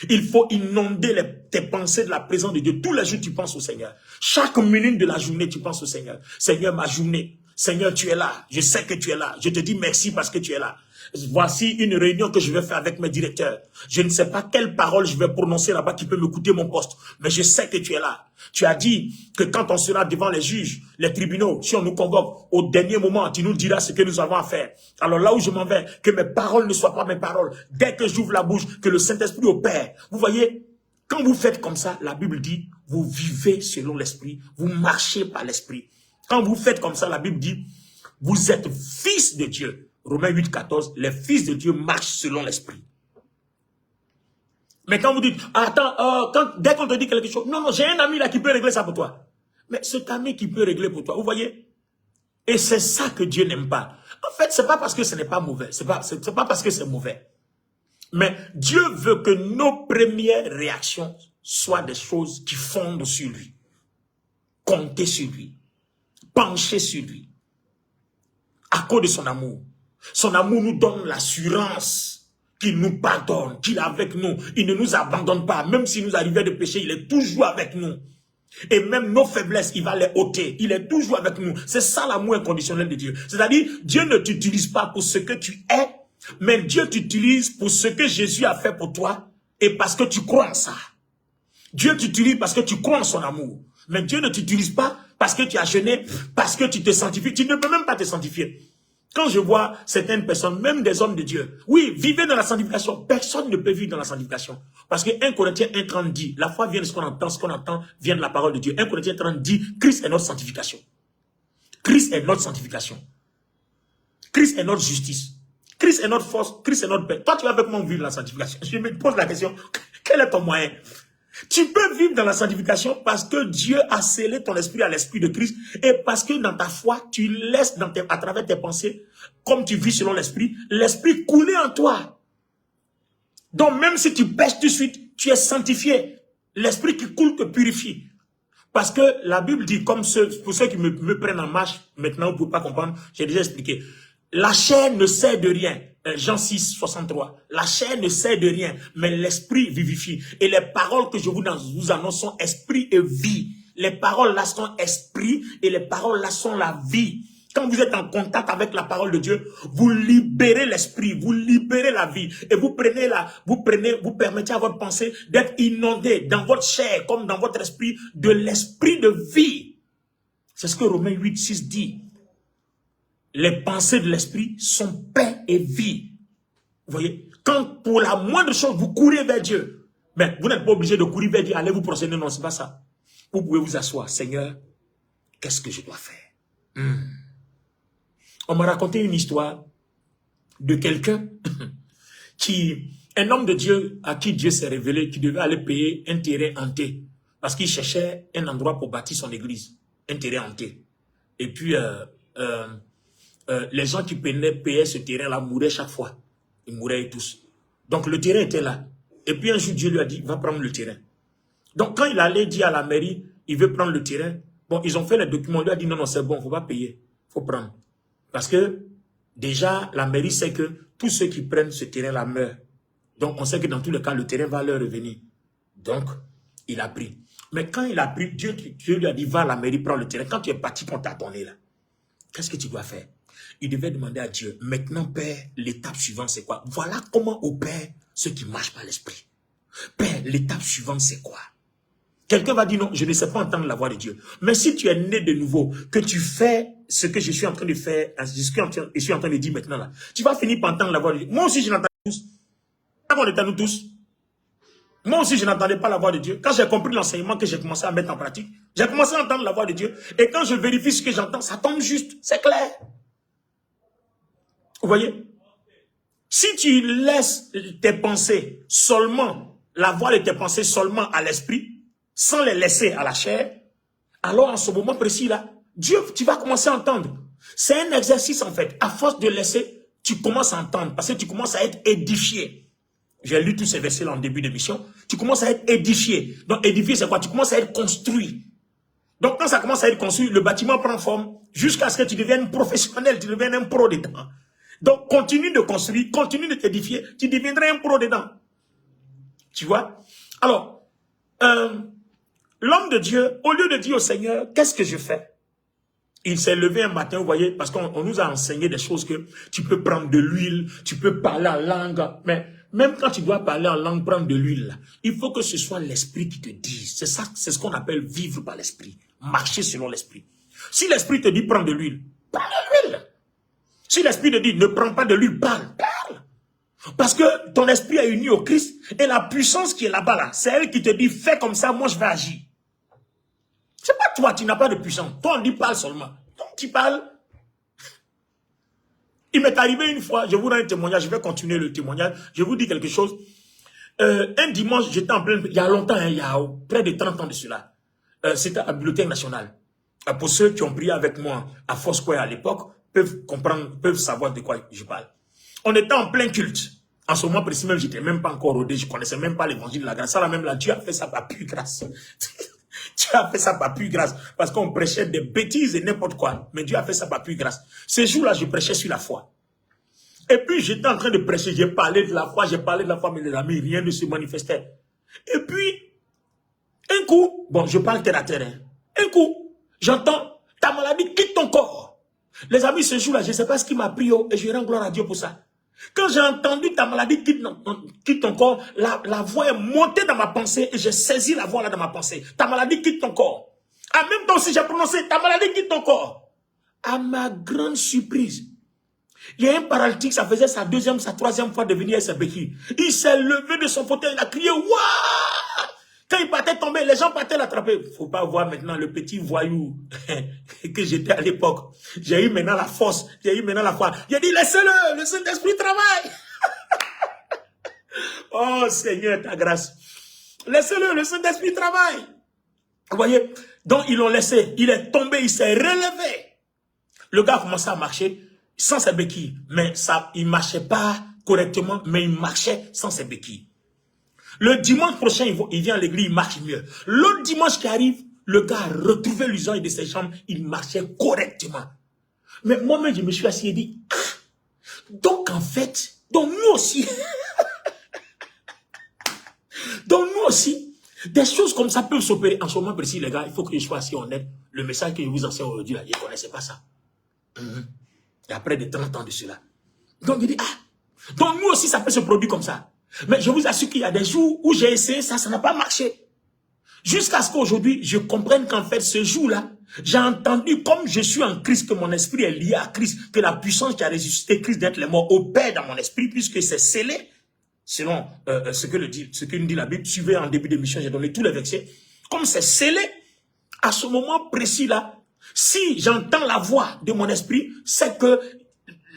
Il faut inonder tes pensées de la présence de Dieu. Tous les jours, tu penses au Seigneur. Chaque minute de la journée, tu penses au Seigneur. Seigneur, ma journée. Seigneur, tu es là. Je sais que tu es là. Je te dis merci parce que tu es là. Voici une réunion que je vais faire avec mes directeurs. Je ne sais pas quelle parole je vais prononcer là-bas qui peut me coûter mon poste. Mais je sais que tu es là. Tu as dit que quand on sera devant les juges, les tribunaux, si on nous convoque, au dernier moment, tu nous diras ce que nous avons à faire. Alors là où je m'en vais, que mes paroles ne soient pas mes paroles. Dès que j'ouvre la bouche, que le Saint-Esprit opère. Vous voyez, quand vous faites comme ça, la Bible dit, vous vivez selon l'Esprit, vous marchez par l'Esprit. Quand vous faites comme ça, la Bible dit, vous êtes fils de Dieu. Romains 8, 14, les fils de Dieu marchent selon l'Esprit. Mais quand vous dites, attends, dès qu'on te dit quelque chose, non, j'ai un ami là qui peut régler ça pour toi. Mais cet ami qui peut régler pour toi, vous voyez? Et c'est ça que Dieu n'aime pas. En fait, c'est pas parce que ce n'est pas mauvais, c'est pas parce que c'est mauvais. Mais Dieu veut que nos premières réactions soient des choses qui fondent sur lui. Compter sur lui. Pencher sur lui. À cause de son amour. Son amour nous donne l'assurance qu'il nous pardonne, qu'il est avec nous. Il ne nous abandonne pas. Même si nous arrivons de pécher, il est toujours avec nous. Et même nos faiblesses, il va les ôter. Il est toujours avec nous. C'est ça l'amour inconditionnel de Dieu. C'est-à-dire, Dieu ne t'utilise pas pour ce que tu es, mais Dieu t'utilise pour ce que Jésus a fait pour toi et parce que tu crois en ça. Dieu t'utilise parce que tu crois en son amour. Mais Dieu ne t'utilise pas parce que tu as jeûné, parce que tu te sanctifies. Tu ne peux même pas te sanctifier. Quand je vois certaines personnes, même des hommes de Dieu, oui, vivez dans la sanctification. Personne ne peut vivre dans la sanctification. Parce que 1 Corinthiens 1,30 dit, la foi vient de ce qu'on entend vient de la parole de Dieu. 1 Corinthiens 1,30 dit, Christ est notre sanctification. Christ est notre sanctification. Christ est notre justice. Christ est notre force. Christ est notre paix. Toi, tu vas avec moi vivre la sanctification. Je me pose la question, quel est ton moyen? Tu peux vivre dans la sanctification parce que Dieu a scellé ton esprit à l'esprit de Christ et parce que dans ta foi, tu laisses à travers tes pensées, comme tu vis selon l'esprit couler en toi. Donc même si tu pèches tout de suite, tu es sanctifié. L'esprit qui coule te purifie. Parce que la Bible dit, comme pour ceux qui me prennent en marche, maintenant vous ne pouvez pas comprendre, j'ai déjà expliqué. La chair ne sert de rien. Jean 6, 63. La chair ne sert de rien, mais l'esprit vivifie. Et les paroles que je vous annonce sont esprit et vie. Les paroles là sont esprit et les paroles là sont la vie. Quand vous êtes en contact avec la parole de Dieu, vous libérez l'esprit, vous libérez la vie et vous permettez à votre pensée d'être inondée dans votre chair comme dans votre esprit de l'esprit de vie. C'est ce que Romains 8, 6 dit. Les pensées de l'esprit sont paix et vie. Vous voyez, quand pour la moindre chose vous courez vers Dieu, mais vous n'êtes pas obligé de courir vers Dieu, allez vous procéder, non, c'est pas ça. Vous pouvez vous asseoir, Seigneur, qu'est-ce que je dois faire? On m'a raconté une histoire de quelqu'un un homme de Dieu à qui Dieu s'est révélé, qui devait aller payer un terrain hanté, parce qu'il cherchait un endroit pour bâtir son église, un terrain hanté. Et puis, les gens qui payaient ce terrain-là mouraient chaque fois. Ils mouraient tous. Donc, le terrain était là. Et puis, un jour, Dieu lui a dit, va prendre le terrain. Donc, quand il allait dire à la mairie, il veut prendre le terrain, bon, ils ont fait les documents, il lui a dit, non, non, c'est bon, il ne faut pas payer, il faut prendre. Parce que, déjà, la mairie sait que tous ceux qui prennent ce terrain-là meurent. Donc, on sait que dans tous les cas, le terrain va leur revenir. Donc, il a pris. Mais quand il a pris, Dieu lui a dit, va à la mairie, prends le terrain. Quand tu es parti, qu'on t'a donné là, qu'est-ce que tu dois faire? Il devait demander à Dieu, maintenant, Père, l'étape suivante, c'est quoi? Voilà comment opère ce qui marche par l'esprit. Père, l'étape suivante, c'est quoi? Quelqu'un va dire non, je ne sais pas entendre la voix de Dieu. Mais si tu es né de nouveau, que tu fais ce que je suis en train de faire, je suis en train de dire maintenant là, tu vas finir par entendre la voix de Dieu. Moi aussi, je n'entends pas tous. On est à nous tous. Moi aussi, je n'entendais pas la voix de Dieu. Quand j'ai compris l'enseignement que j'ai commencé à mettre en pratique, j'ai commencé à entendre la voix de Dieu. Et quand je vérifie ce que j'entends, ça tombe juste. C'est clair. Vous voyez? Si tu laisses tes pensées seulement, la voix de tes pensées seulement à l'esprit, sans les laisser à la chair, alors en ce moment précis là, Dieu, tu vas commencer à entendre. C'est un exercice en fait. À force de laisser, tu commences à entendre parce que tu commences à être édifié. J'ai lu tous ces versets là en début d'émission. Tu commences à être édifié. Donc édifié c'est quoi? Tu commences à être construit. Donc quand ça commence à être construit, le bâtiment prend forme jusqu'à ce que tu deviennes professionnel, tu deviennes un pro dedans. Donc continue de construire, continue de t'édifier, tu deviendras un pro dedans. Tu vois? Alors, l'homme de Dieu, au lieu de dire au Seigneur, qu'est-ce que je fais? Il s'est levé un matin, vous voyez, parce qu'on nous a enseigné des choses que tu peux prendre de l'huile, tu peux parler en langue, mais même quand tu dois parler en langue, prendre de l'huile, il faut que ce soit l'esprit qui te dise. C'est ça, c'est ce qu'on appelle vivre par l'esprit, marcher selon l'esprit. Si l'esprit te dit prends de l'huile, prends de l'huile. Si l'esprit te dit ne prends pas de l'huile, parle. Parce que ton esprit est uni au Christ et la puissance qui est là-bas, là, c'est elle qui te dit fais comme ça, moi je vais agir. C'est pas toi, tu n'as pas de puissance. Toi, on dit parle seulement. Donc, tu parles. Il m'est arrivé une fois, je vous rends un témoignage, je vais continuer le témoignage. Je vous dis quelque chose. Un dimanche, j'étais en plein, il y a longtemps, hein, il y a près de 30 ans de cela. C'était à la Bibliothèque nationale. Pour ceux qui ont prié avec moi à Foursquare à l'époque, peuvent comprendre, peuvent savoir de quoi je parle. On était en plein culte. En ce moment précis, même, je n'étais même pas encore rodé, je ne connaissais même pas l'évangile de la grâce. Ça, là, même là, Dieu a fait ça par pure grâce. Dieu a fait ça par pure grâce. Parce qu'on prêchait des bêtises et n'importe quoi. Mais Dieu a fait ça par pure grâce. Ce jour-là, je prêchais sur la foi. Et puis, j'étais en train de prêcher. J'ai parlé de la foi, mais les amis, rien ne se manifestait. Et puis, un coup, bon, je parle terre à terre. Hein. Un coup, j'entends, ta maladie quitte ton corps. Les amis, ce jour-là, je ne sais pas ce qui m'a pris, et je rends gloire à Dieu pour ça. Quand j'ai entendu ta maladie quitte ton corps, la voix est montée dans ma pensée et j'ai saisi la voix là dans ma pensée. Ta maladie quitte ton corps. En même temps aussi, j'ai prononcé ta maladie quitte ton corps. À ma grande surprise, il y a un paralytique, ça faisait sa deuxième, sa troisième fois de venir à sa béquille. Il s'est levé de son fauteuil, il a crié waouh! Quand il partait tomber, les gens partaient l'attraper. Faut pas voir maintenant le petit voyou que j'étais à l'époque. J'ai eu maintenant la force, j'ai eu maintenant la foi. J'ai dit, laissez-le, le Saint-Esprit travaille. Oh Seigneur, ta grâce. Laissez-le, le Saint-Esprit travaille. Vous voyez? Donc ils l'ont laissé, il est tombé, il s'est relevé. Le gars a commencé à marcher sans ses béquilles. Mais ça, il marchait pas correctement, mais il marchait sans ses béquilles. Le dimanche prochain, il vient à l'église, il marche mieux. L'autre dimanche qui arrive, le gars a retrouvé l'usage de ses jambes, il marchait correctement. Mais moi-même, je me suis assis et dit, ah, donc en fait, donc nous aussi, des choses comme ça peuvent s'opérer. En ce moment précis, les gars, il faut que je sois assez honnête. Le message que je vous enseigne aujourd'hui, je ne connaissais pas ça. Et après de 30 ans de cela. Donc, il dit, ah, donc nous aussi, ça peut se produire comme ça. Mais je vous assure qu'il y a des jours où j'ai essayé ça, ça n'a pas marché. Jusqu'à ce qu'aujourd'hui, je comprenne qu'en fait, ce jour-là, j'ai entendu, comme je suis en Christ, que mon esprit est lié à Christ, que la puissance qui a ressuscité Christ d'être les morts opère dans mon esprit, puisque c'est scellé, selon ce que nous dit la Bible. Suivez en début d'émission, j'ai donné tous les versets. Comme c'est scellé, à ce moment précis-là, si j'entends la voix de mon esprit, c'est que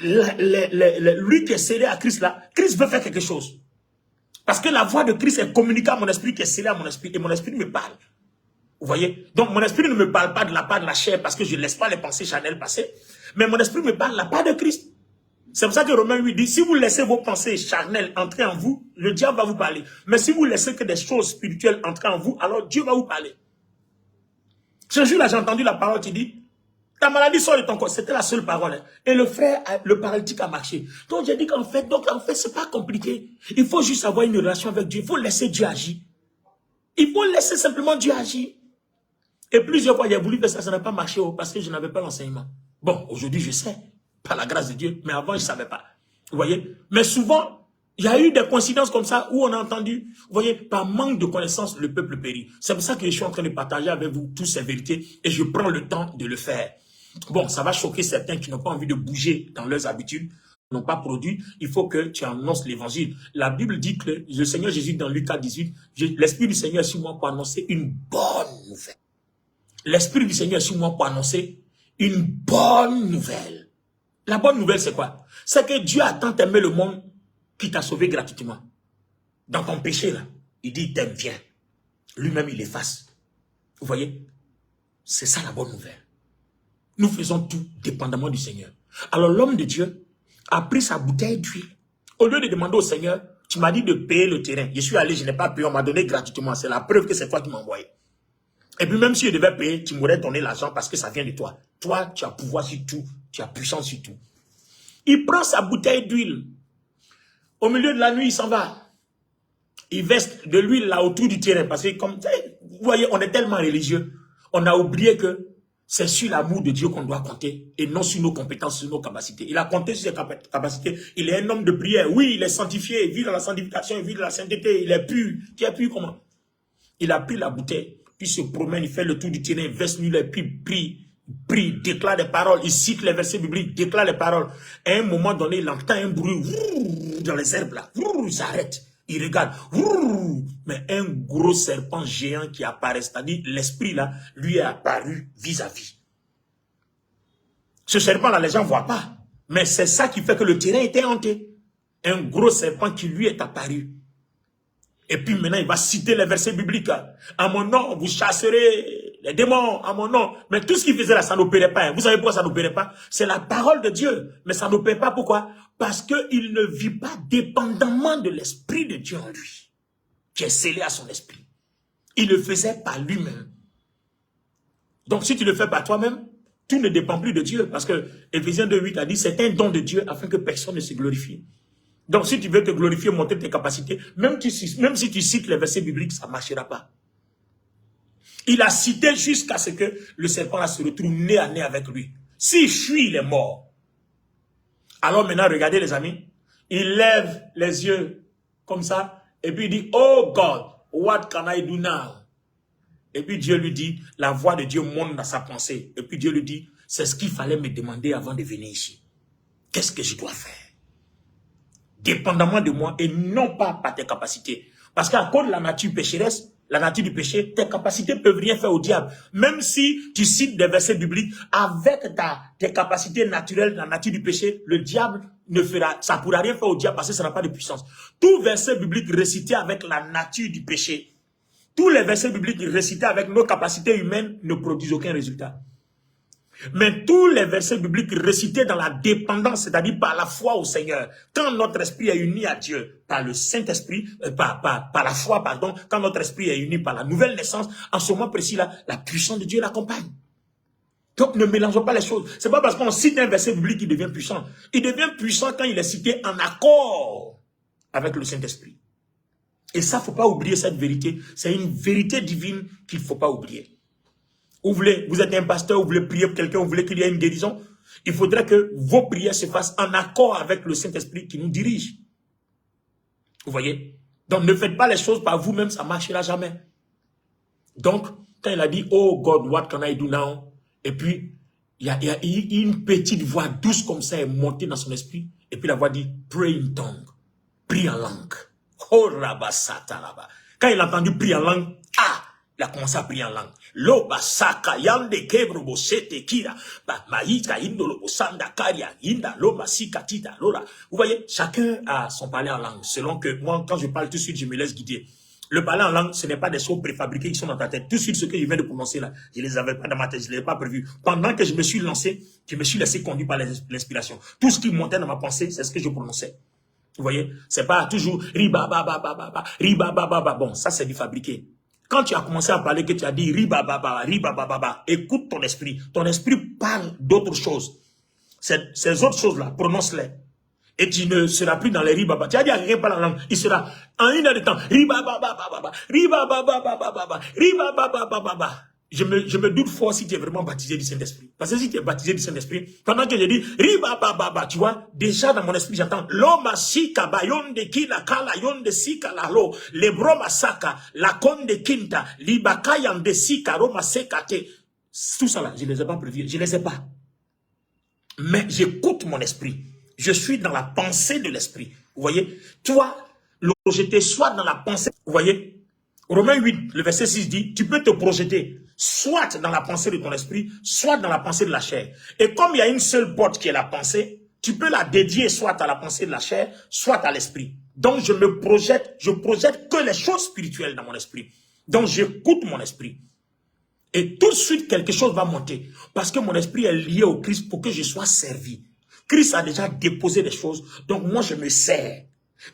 lui qui est scellé à Christ là, Christ veut faire quelque chose. Parce que la voix de Christ est communiquée à mon esprit, qui est scellée à mon esprit, et mon esprit me parle. Vous voyez? Donc mon esprit ne me parle pas de la part de la chair, parce que je ne laisse pas les pensées charnelles passer, mais mon esprit me parle de la part de Christ. C'est pour ça que Romains 8 dit, si vous laissez vos pensées charnelles entrer en vous, le diable va vous parler. Mais si vous laissez que des choses spirituelles entrer en vous, alors Dieu va vous parler. Ce jour-là, j'ai entendu la parole qui dit, ta maladie sort de ton corps. C'était la seule parole. Et le frère, le paralytique a marché. Donc j'ai dit qu'en fait, c'est pas compliqué. Il faut juste avoir une relation avec Dieu. Il faut laisser Dieu agir. Il faut laisser simplement Dieu agir. Et plusieurs fois, j'ai voulu faire ça, ça n'a pas marché parce que je n'avais pas l'enseignement. Bon, aujourd'hui, je sais, par la grâce de Dieu, mais avant, je ne savais pas. Vous voyez? Mais souvent, il y a eu des coïncidences comme ça où on a entendu, vous voyez, par manque de connaissance, le peuple périt. C'est pour ça que je suis en train de partager avec vous toutes ces vérités et je prends le temps de le faire. Bon, ça va choquer certains qui n'ont pas envie de bouger dans leurs habitudes, n'ont pas produit. Il faut que tu annonces l'évangile. La Bible dit que le Seigneur Jésus, dans Lucas 18, l'Esprit du Seigneur est sur moi pour annoncer une bonne nouvelle. L'Esprit du Seigneur est sur moi pour annoncer une bonne nouvelle. La bonne nouvelle, c'est quoi? C'est que Dieu a tant aimé le monde qu'il t'a sauvé gratuitement. Dans ton péché, là, il dit, il t'aime, viens. Lui-même, il efface. Vous voyez? C'est ça la bonne nouvelle. Nous faisons tout dépendamment du Seigneur. Alors l'homme de Dieu a pris sa bouteille d'huile. Au lieu de demander au Seigneur, tu m'as dit de payer le terrain. Je suis allé, je n'ai pas payé, on m'a donné gratuitement. C'est la preuve que c'est toi qui m'as envoyé. Et puis même si je devais payer, tu m'aurais donné l'argent parce que ça vient de toi. Toi, tu as pouvoir sur tout, tu as puissance sur tout. Il prend sa bouteille d'huile. Au milieu de la nuit, il s'en va. Il verse de l'huile là autour du terrain. Parce que comme, vous voyez, on est tellement religieux. On a oublié que c'est sur l'amour de Dieu qu'on doit compter et non sur nos compétences, sur nos capacités. Il a compté sur ses capacités. Il est un homme de prière. Oui, il est sanctifié, il vit dans la sanctification, il vit dans la sainteté, il est pur. Tu es pur comment? Il a pris la bouteille, puis se promène, il fait le tour du terrain, verse l'huile et puis prie, déclare des paroles. Il cite les versets bibliques, déclare les paroles. À un moment donné, il entend un bruit dans les herbes là. Il s'arrête. Il regarde, mais un gros serpent géant qui apparaît, c'est-à-dire l'esprit là, lui est apparu vis-à-vis. Ce serpent là, les gens ne voient pas, mais c'est ça qui fait que le terrain était hanté. Un gros serpent qui lui est apparu. Et puis maintenant, il va citer les versets bibliques. À mon nom, vous chasserez les démons, à mon nom. Mais tout ce qu'il faisait là, ça n'opérait pas. Vous savez pourquoi ça n'opérait pas? C'est la parole de Dieu. Mais ça n'opère pas. Pourquoi? Parce qu'il ne vit pas dépendamment de l'Esprit de Dieu en lui, qui est scellé à son esprit. Il le faisait par lui-même. Donc si tu le fais par toi-même, tout ne dépend plus de Dieu. Parce que Éphésiens 2:8 a dit, c'est un don de Dieu afin que personne ne se glorifie. Donc si tu veux te glorifier, montrer tes capacités, même si tu cites les versets bibliques, ça ne marchera pas. Il a cité jusqu'à ce que le serpent là se retrouve nez à nez avec lui. S'il fuit, il est mort. Alors maintenant, regardez les amis, il lève les yeux comme ça, et puis il dit, oh God, what can I do now? Et puis Dieu lui dit, la voix de Dieu monte dans sa pensée. Et puis Dieu lui dit, c'est ce qu'il fallait me demander avant de venir ici. Qu'est-ce que je dois faire? Dépendamment de moi et non pas par tes capacités. Parce qu'à cause de la nature pécheresse, la nature du péché, tes capacités peuvent rien faire au diable. Même si tu cites des versets bibliques, avec tes capacités naturelles, la nature du péché, le diable ça ne pourra rien faire au diable parce que ça n'a pas de puissance. Tout verset biblique récité avec la nature du péché, tous les versets bibliques récités avec nos capacités humaines ne produisent aucun résultat. Mais tous les versets bibliques récités dans la dépendance, c'est-à-dire par la foi au Seigneur, quand notre esprit est uni à Dieu, par le Saint-Esprit, par la foi, pardon, quand notre esprit est uni par la nouvelle naissance, en ce moment précis-là, la puissance de Dieu l'accompagne. Donc ne mélangeons pas les choses. C'est pas parce qu'on cite un verset biblique qu'il devient puissant. Il devient puissant quand il est cité en accord avec le Saint-Esprit. Et ça, faut pas oublier cette vérité. C'est une vérité divine qu'il faut pas oublier. Vous êtes un pasteur, vous voulez prier pour quelqu'un, vous voulez qu'il y ait une guérison, il faudrait que vos prières se fassent en accord avec le Saint-Esprit qui nous dirige. Vous voyez? Donc ne faites pas les choses par vous-même, ça ne marchera jamais. Donc, quand il a dit, oh God, what can I do now? Et puis, il y a une petite voix douce comme ça est montée dans son esprit. Et puis la voix dit, pray in tongue, prie en langue. Oh rabasata là-bas. Quand il a entendu prier en langue, il a commencé à prier en langue. Lo basaka yande kebro bosete kira ba maïka indolo bosanda karia inda lo masika tita lola. Vous voyez, chacun a son parler en langue. Selon que moi, quand je parle tout de suite, je me laisse guider. Le parler en langue, ce n'est pas des choses préfabriquées qui sont dans ta tête. Tout de suite, ce que je viens de prononcer là, je ne les avais pas dans ma tête, je ne les avais pas prévus. Pendant que je me suis lancé, je me suis laissé conduire par l'inspiration. Tout ce qui montait dans ma pensée, c'est ce que je prononçais. Vous voyez, c'est pas toujours riba ba ba ba ba riba ba ba ba. Bon, ça c'est du fabriqué. Quand tu as commencé à parler, que tu as dit riba ba ba riba ba ba ba, écoute ton esprit. Ton esprit parle d'autres choses. Ces autres choses là, prononce-les. Et tu ne seras plus dans les ribaba. Tu as dit à quelqu'un parle en langue, il sera en une heure de temps. Ribaba ba ba ba ribaba ba ba ba ba ribaba ba ba ba ba. Je me doute fort si tu es vraiment baptisé du Saint-Esprit. Parce que si tu es baptisé du Saint-Esprit, pendant que je dis riba ba ba ba, tu vois, déjà dans mon esprit j'entends l'oma sika bayon de kila kala yon de sika la lo le broma saka la konde kinta libaka yan de sika roma sekate. Tout ça là, je les ai pas prévus, je les ai pas. Mais j'écoute mon esprit. Je suis dans la pensée de l'esprit. Vous voyez, toi, le projeter soit dans la pensée. Vous voyez, Romains 8, le verset 6 dit, tu peux te projeter soit dans la pensée de ton esprit, soit dans la pensée de la chair. Et comme il y a une seule porte qui est la pensée, tu peux la dédier soit à la pensée de la chair, soit à l'esprit. Donc je projette que les choses spirituelles dans mon esprit. Donc j'écoute mon esprit. Et tout de suite, quelque chose va monter. Parce que mon esprit est lié au Christ pour que je sois servi. Christ a déjà déposé des choses. Donc moi, je me sers.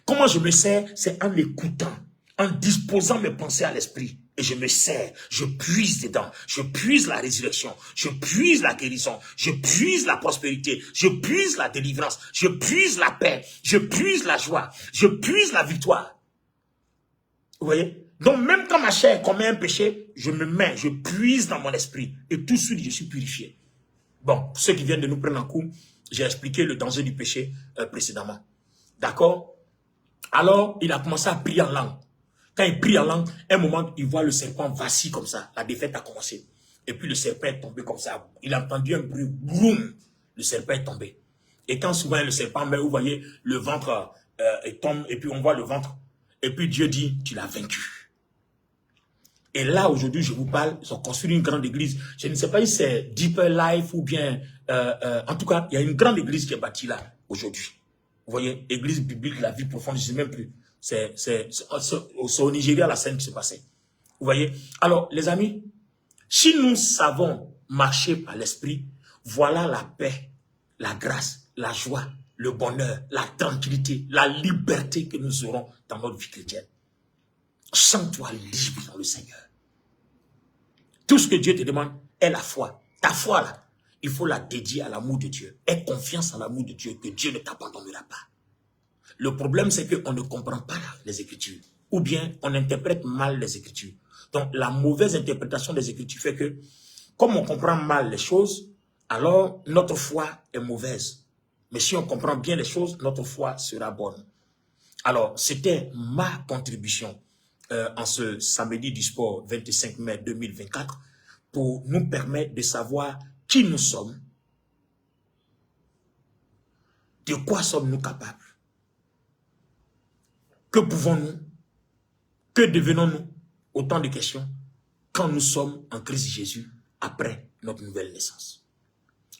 Comment je me sers? C'est en écoutant, en disposant mes pensées à l'esprit. Et je me sers, je puise dedans. Je puise la résurrection. Je puise la guérison. Je puise la prospérité. Je puise la délivrance. Je puise la paix. Je puise la joie. Je puise la victoire. Vous voyez? Donc même quand ma chair commet un péché, je me mets, je puise dans mon esprit. Et tout de suite, je suis purifié. Bon, pour ceux qui viennent de nous prendre en coup, j'ai expliqué le danger du péché précédemment. D'accord? Alors, il a commencé à prier en langue. Quand il prie en langue, un moment, il voit le serpent vaciller comme ça. La défaite a commencé. Et puis le serpent est tombé comme ça. Il a entendu un bruit, boum, le serpent est tombé. Et quand souvent le serpent, mais vous voyez, le ventre tombe, et puis on voit le ventre. Et puis Dieu dit, tu l'as vaincu. Et là, aujourd'hui, je vous parle, ils ont construit une grande église. Je ne sais pas si c'est Deeper Life ou bien... en tout cas, il y a une grande église qui est bâtie là, aujourd'hui. Vous voyez, église biblique, la vie profonde, je ne sais même plus. C'est au Nigeria, la scène qui se passait. Vous voyez? Alors, les amis, si nous savons marcher par l'esprit, voilà la paix, la grâce, la joie, le bonheur, la tranquillité, la liberté que nous aurons dans notre vie chrétienne. Sens-toi libre dans le Seigneur. Tout ce que Dieu te demande est la foi. Ta foi, là, il faut la dédier à l'amour de Dieu. Aie confiance en l'amour de Dieu, que Dieu ne t'abandonnera pas. Le problème, c'est qu'on ne comprend pas les Écritures. Ou bien, on interprète mal les Écritures. Donc, la mauvaise interprétation des Écritures fait que, comme on comprend mal les choses, alors notre foi est mauvaise. Mais si on comprend bien les choses, notre foi sera bonne. Alors, c'était ma contribution en ce samedi du sport 25 mai 2024 pour nous permettre de savoir qui nous sommes, de quoi sommes-nous capables, que pouvons-nous, que devenons-nous, autant de questions quand nous sommes en Christ Jésus après notre nouvelle naissance.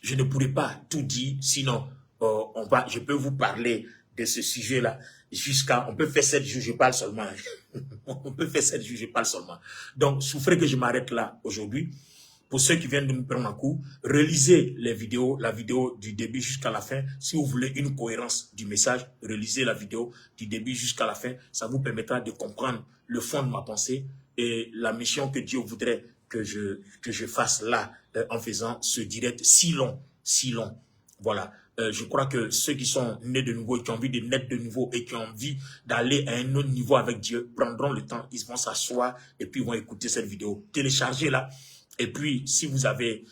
Je ne pourrai pas tout dire, sinon je peux vous parler de ce sujet-là jusqu'à, on peut faire 7 jours, je parle seulement. On peut faire 7 jours, je parle seulement. Donc, souffrez que je m'arrête là aujourd'hui Pour ceux qui viennent de nous prendre en cours, relisez les vidéos, la vidéo du début jusqu'à la fin. Si vous voulez une cohérence du message, relisez la vidéo du début jusqu'à la fin. Ça vous permettra de comprendre le fond de ma pensée et la mission que Dieu voudrait que je fasse là, en faisant ce direct si long, si long. Voilà. Je crois que ceux qui sont nés de nouveau et qui ont envie de naître de nouveau et qui ont envie d'aller à un autre niveau avec Dieu, prendront le temps, ils vont s'asseoir et puis ils vont écouter cette vidéo. Téléchargez-la. Et puis, si vous avez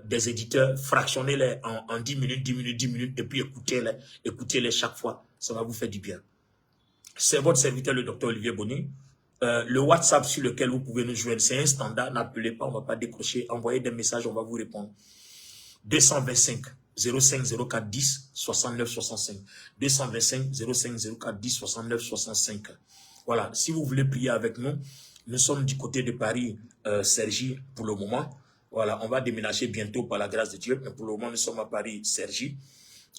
des éditeurs, fractionnez-les en 10 minutes, 10 minutes, 10 minutes, et puis écoutez-les chaque fois. Ça va vous faire du bien. C'est votre serviteur, le docteur Olivier Bonny. Le WhatsApp sur lequel vous pouvez nous joindre, c'est un standard. N'appelez pas, on ne va pas décrocher. Envoyez des messages, on va vous répondre. 225 05 04 10 69 65. 225 05 04 10 69 65. Voilà, si vous voulez prier avec nous, nous sommes du côté de Paris, Cergy, pour le moment. Voilà, on va déménager bientôt par la grâce de Dieu, mais pour le moment, nous sommes à Paris, Cergy,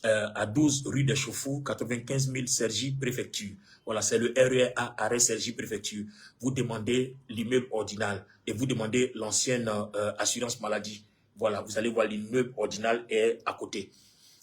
à 12 rue des Chauffours, 95 000 Cergy, préfecture. Voilà, c'est le REA, arrêt Cergy, préfecture. Vous demandez l'immeuble ordinal et vous demandez l'ancienne assurance maladie. Voilà, vous allez voir l'immeuble ordinal est à côté.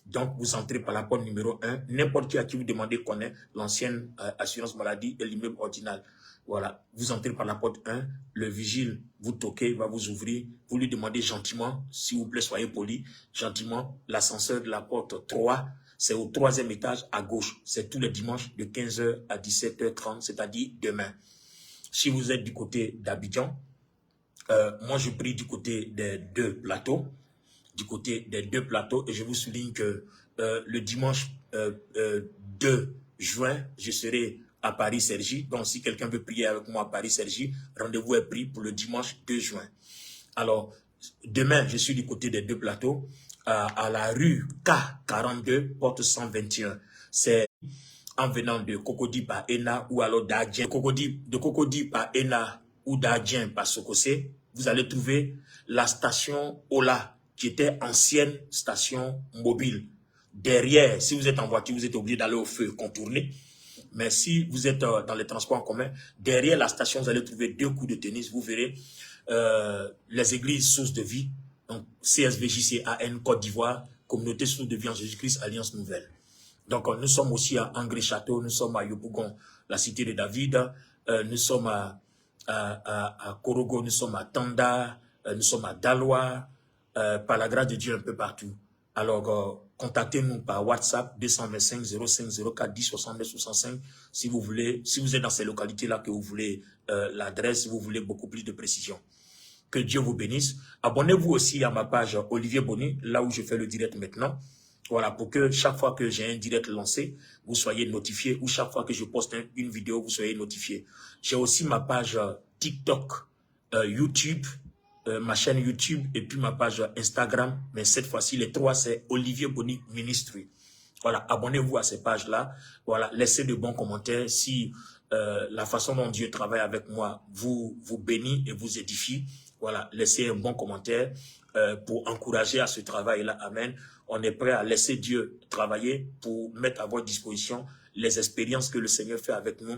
Donc, vous entrez par la porte numéro 1. N'importe qui à qui vous demandez connaît l'ancienne assurance maladie et l'immeuble ordinal. Voilà, vous entrez par la porte 1. Le vigile, vous toquez, il va vous ouvrir. Vous lui demandez gentiment, s'il vous plaît, soyez poli, gentiment, l'ascenseur de la porte 3. C'est au 3e étage à gauche. C'est tous les dimanches de 15h à 17h30, c'est-à-dire demain. Si vous êtes du côté d'Abidjan, moi je prie du côté des 2 plateaux. Du côté des 2 plateaux, et je vous souligne que le dimanche 2 juin, je serai à Paris-Cergy. Donc, si quelqu'un veut prier avec moi à Paris-Cergy, rendez-vous est pris pour le dimanche 2 juin. Alors, demain, je suis du côté des 2 plateaux, à la rue K42, porte 121. C'est en venant de Cocody par Ena ou alors d'Adjien. De Cocody par Ena ou d'Adjien par Sokosé, vous allez trouver la station Ola, qui était ancienne station mobile. Derrière, si vous êtes en voiture, vous êtes obligé d'aller au feu, contourner. Mais si vous êtes dans les transports en commun, derrière la station, vous allez trouver 2 coups de tennis. Vous verrez les églises sources de vie, donc CSVJCAN, Côte d'Ivoire, Communauté source de vie en Jésus-Christ, Alliance Nouvelle. Donc, nous sommes aussi à Angré-Château, nous sommes à Yopougon, la cité de David, nous sommes à Korogo, nous sommes à Tanda, nous sommes à Daloa, par la grâce de Dieu un peu partout. Alors, contactez-nous par WhatsApp 225 05 04 10 69 65 si vous voulez, si vous êtes dans ces localités-là que vous voulez l'adresse, si vous voulez beaucoup plus de précision. Que Dieu vous bénisse. Abonnez-vous aussi à ma page Olivier Bonny, là où je fais le direct maintenant. Voilà, pour que chaque fois que j'ai un direct lancé, vous soyez notifié, ou chaque fois que je poste une vidéo, vous soyez notifié. J'ai aussi ma page TikTok, YouTube, ma chaîne YouTube et puis ma page Instagram. Mais cette fois-ci, les 3, c'est Olivier Bonny Ministry. Voilà, abonnez-vous à ces pages-là. Voilà, laissez de bons commentaires. Si la façon dont Dieu travaille avec moi vous bénit et vous édifie, voilà, laissez un bon commentaire pour encourager à ce travail-là. Amen. On est prêt à laisser Dieu travailler pour mettre à votre disposition les expériences que le Seigneur fait avec nous.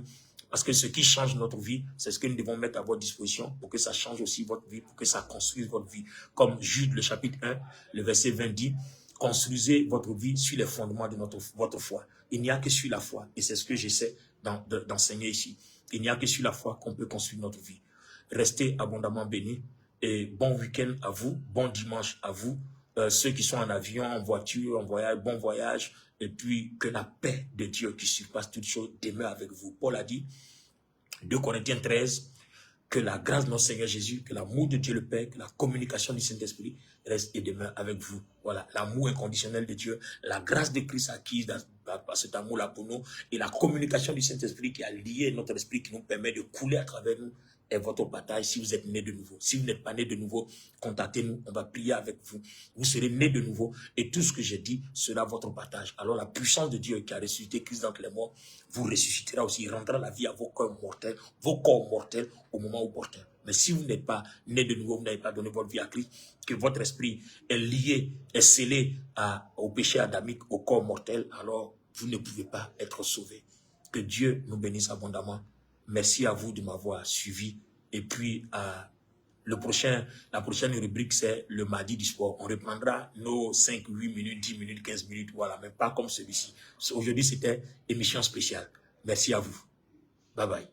Parce que ce qui change notre vie, c'est ce que nous devons mettre à votre disposition pour que ça change aussi votre vie, pour que ça construise votre vie. Comme Jude, le chapitre 1, le verset 20 dit, construisez votre vie sur les fondements de votre foi. Il n'y a que sur la foi, et c'est ce que j'essaie d'enseigner ici. Il n'y a que sur la foi qu'on peut construire notre vie. Restez abondamment bénis et bon week-end à vous, bon dimanche à vous. Ceux qui sont en avion, en voiture, en voyage, bon voyage. Et puis que la paix de Dieu qui surpasse toutes choses demeure avec vous. Paul a dit, 2 Corinthiens 13, que la grâce de notre Seigneur Jésus, que l'amour de Dieu le Père, que la communication du Saint-Esprit reste et demeure avec vous. Voilà, l'amour inconditionnel de Dieu, la grâce de Christ acquise par cet amour-là pour nous, et la communication du Saint-Esprit qui a lié notre esprit, qui nous permet de couler à travers nous, est votre partage si vous êtes né de nouveau. Si vous n'êtes pas né de nouveau, contactez-nous, on va prier avec vous. Vous serez né de nouveau et tout ce que j'ai dit sera votre partage. Alors la puissance de Dieu qui a ressuscité Christ d'entre les morts vous ressuscitera aussi, il rendra la vie à vos corps mortels au moment opportun. Mais si vous n'êtes pas né de nouveau, vous n'avez pas donné votre vie à Christ, que votre esprit est lié, est scellé au péché adamique, au corps mortel, alors vous ne pouvez pas être sauvé. Que Dieu nous bénisse abondamment. Merci à vous de m'avoir suivi. Et puis, à La prochaine rubrique, c'est le mardi du sport. On reprendra nos 5, 8 minutes, 10 minutes, 15 minutes, voilà, mais pas comme celui-ci. Aujourd'hui, c'était émission spéciale. Merci à vous. Bye bye.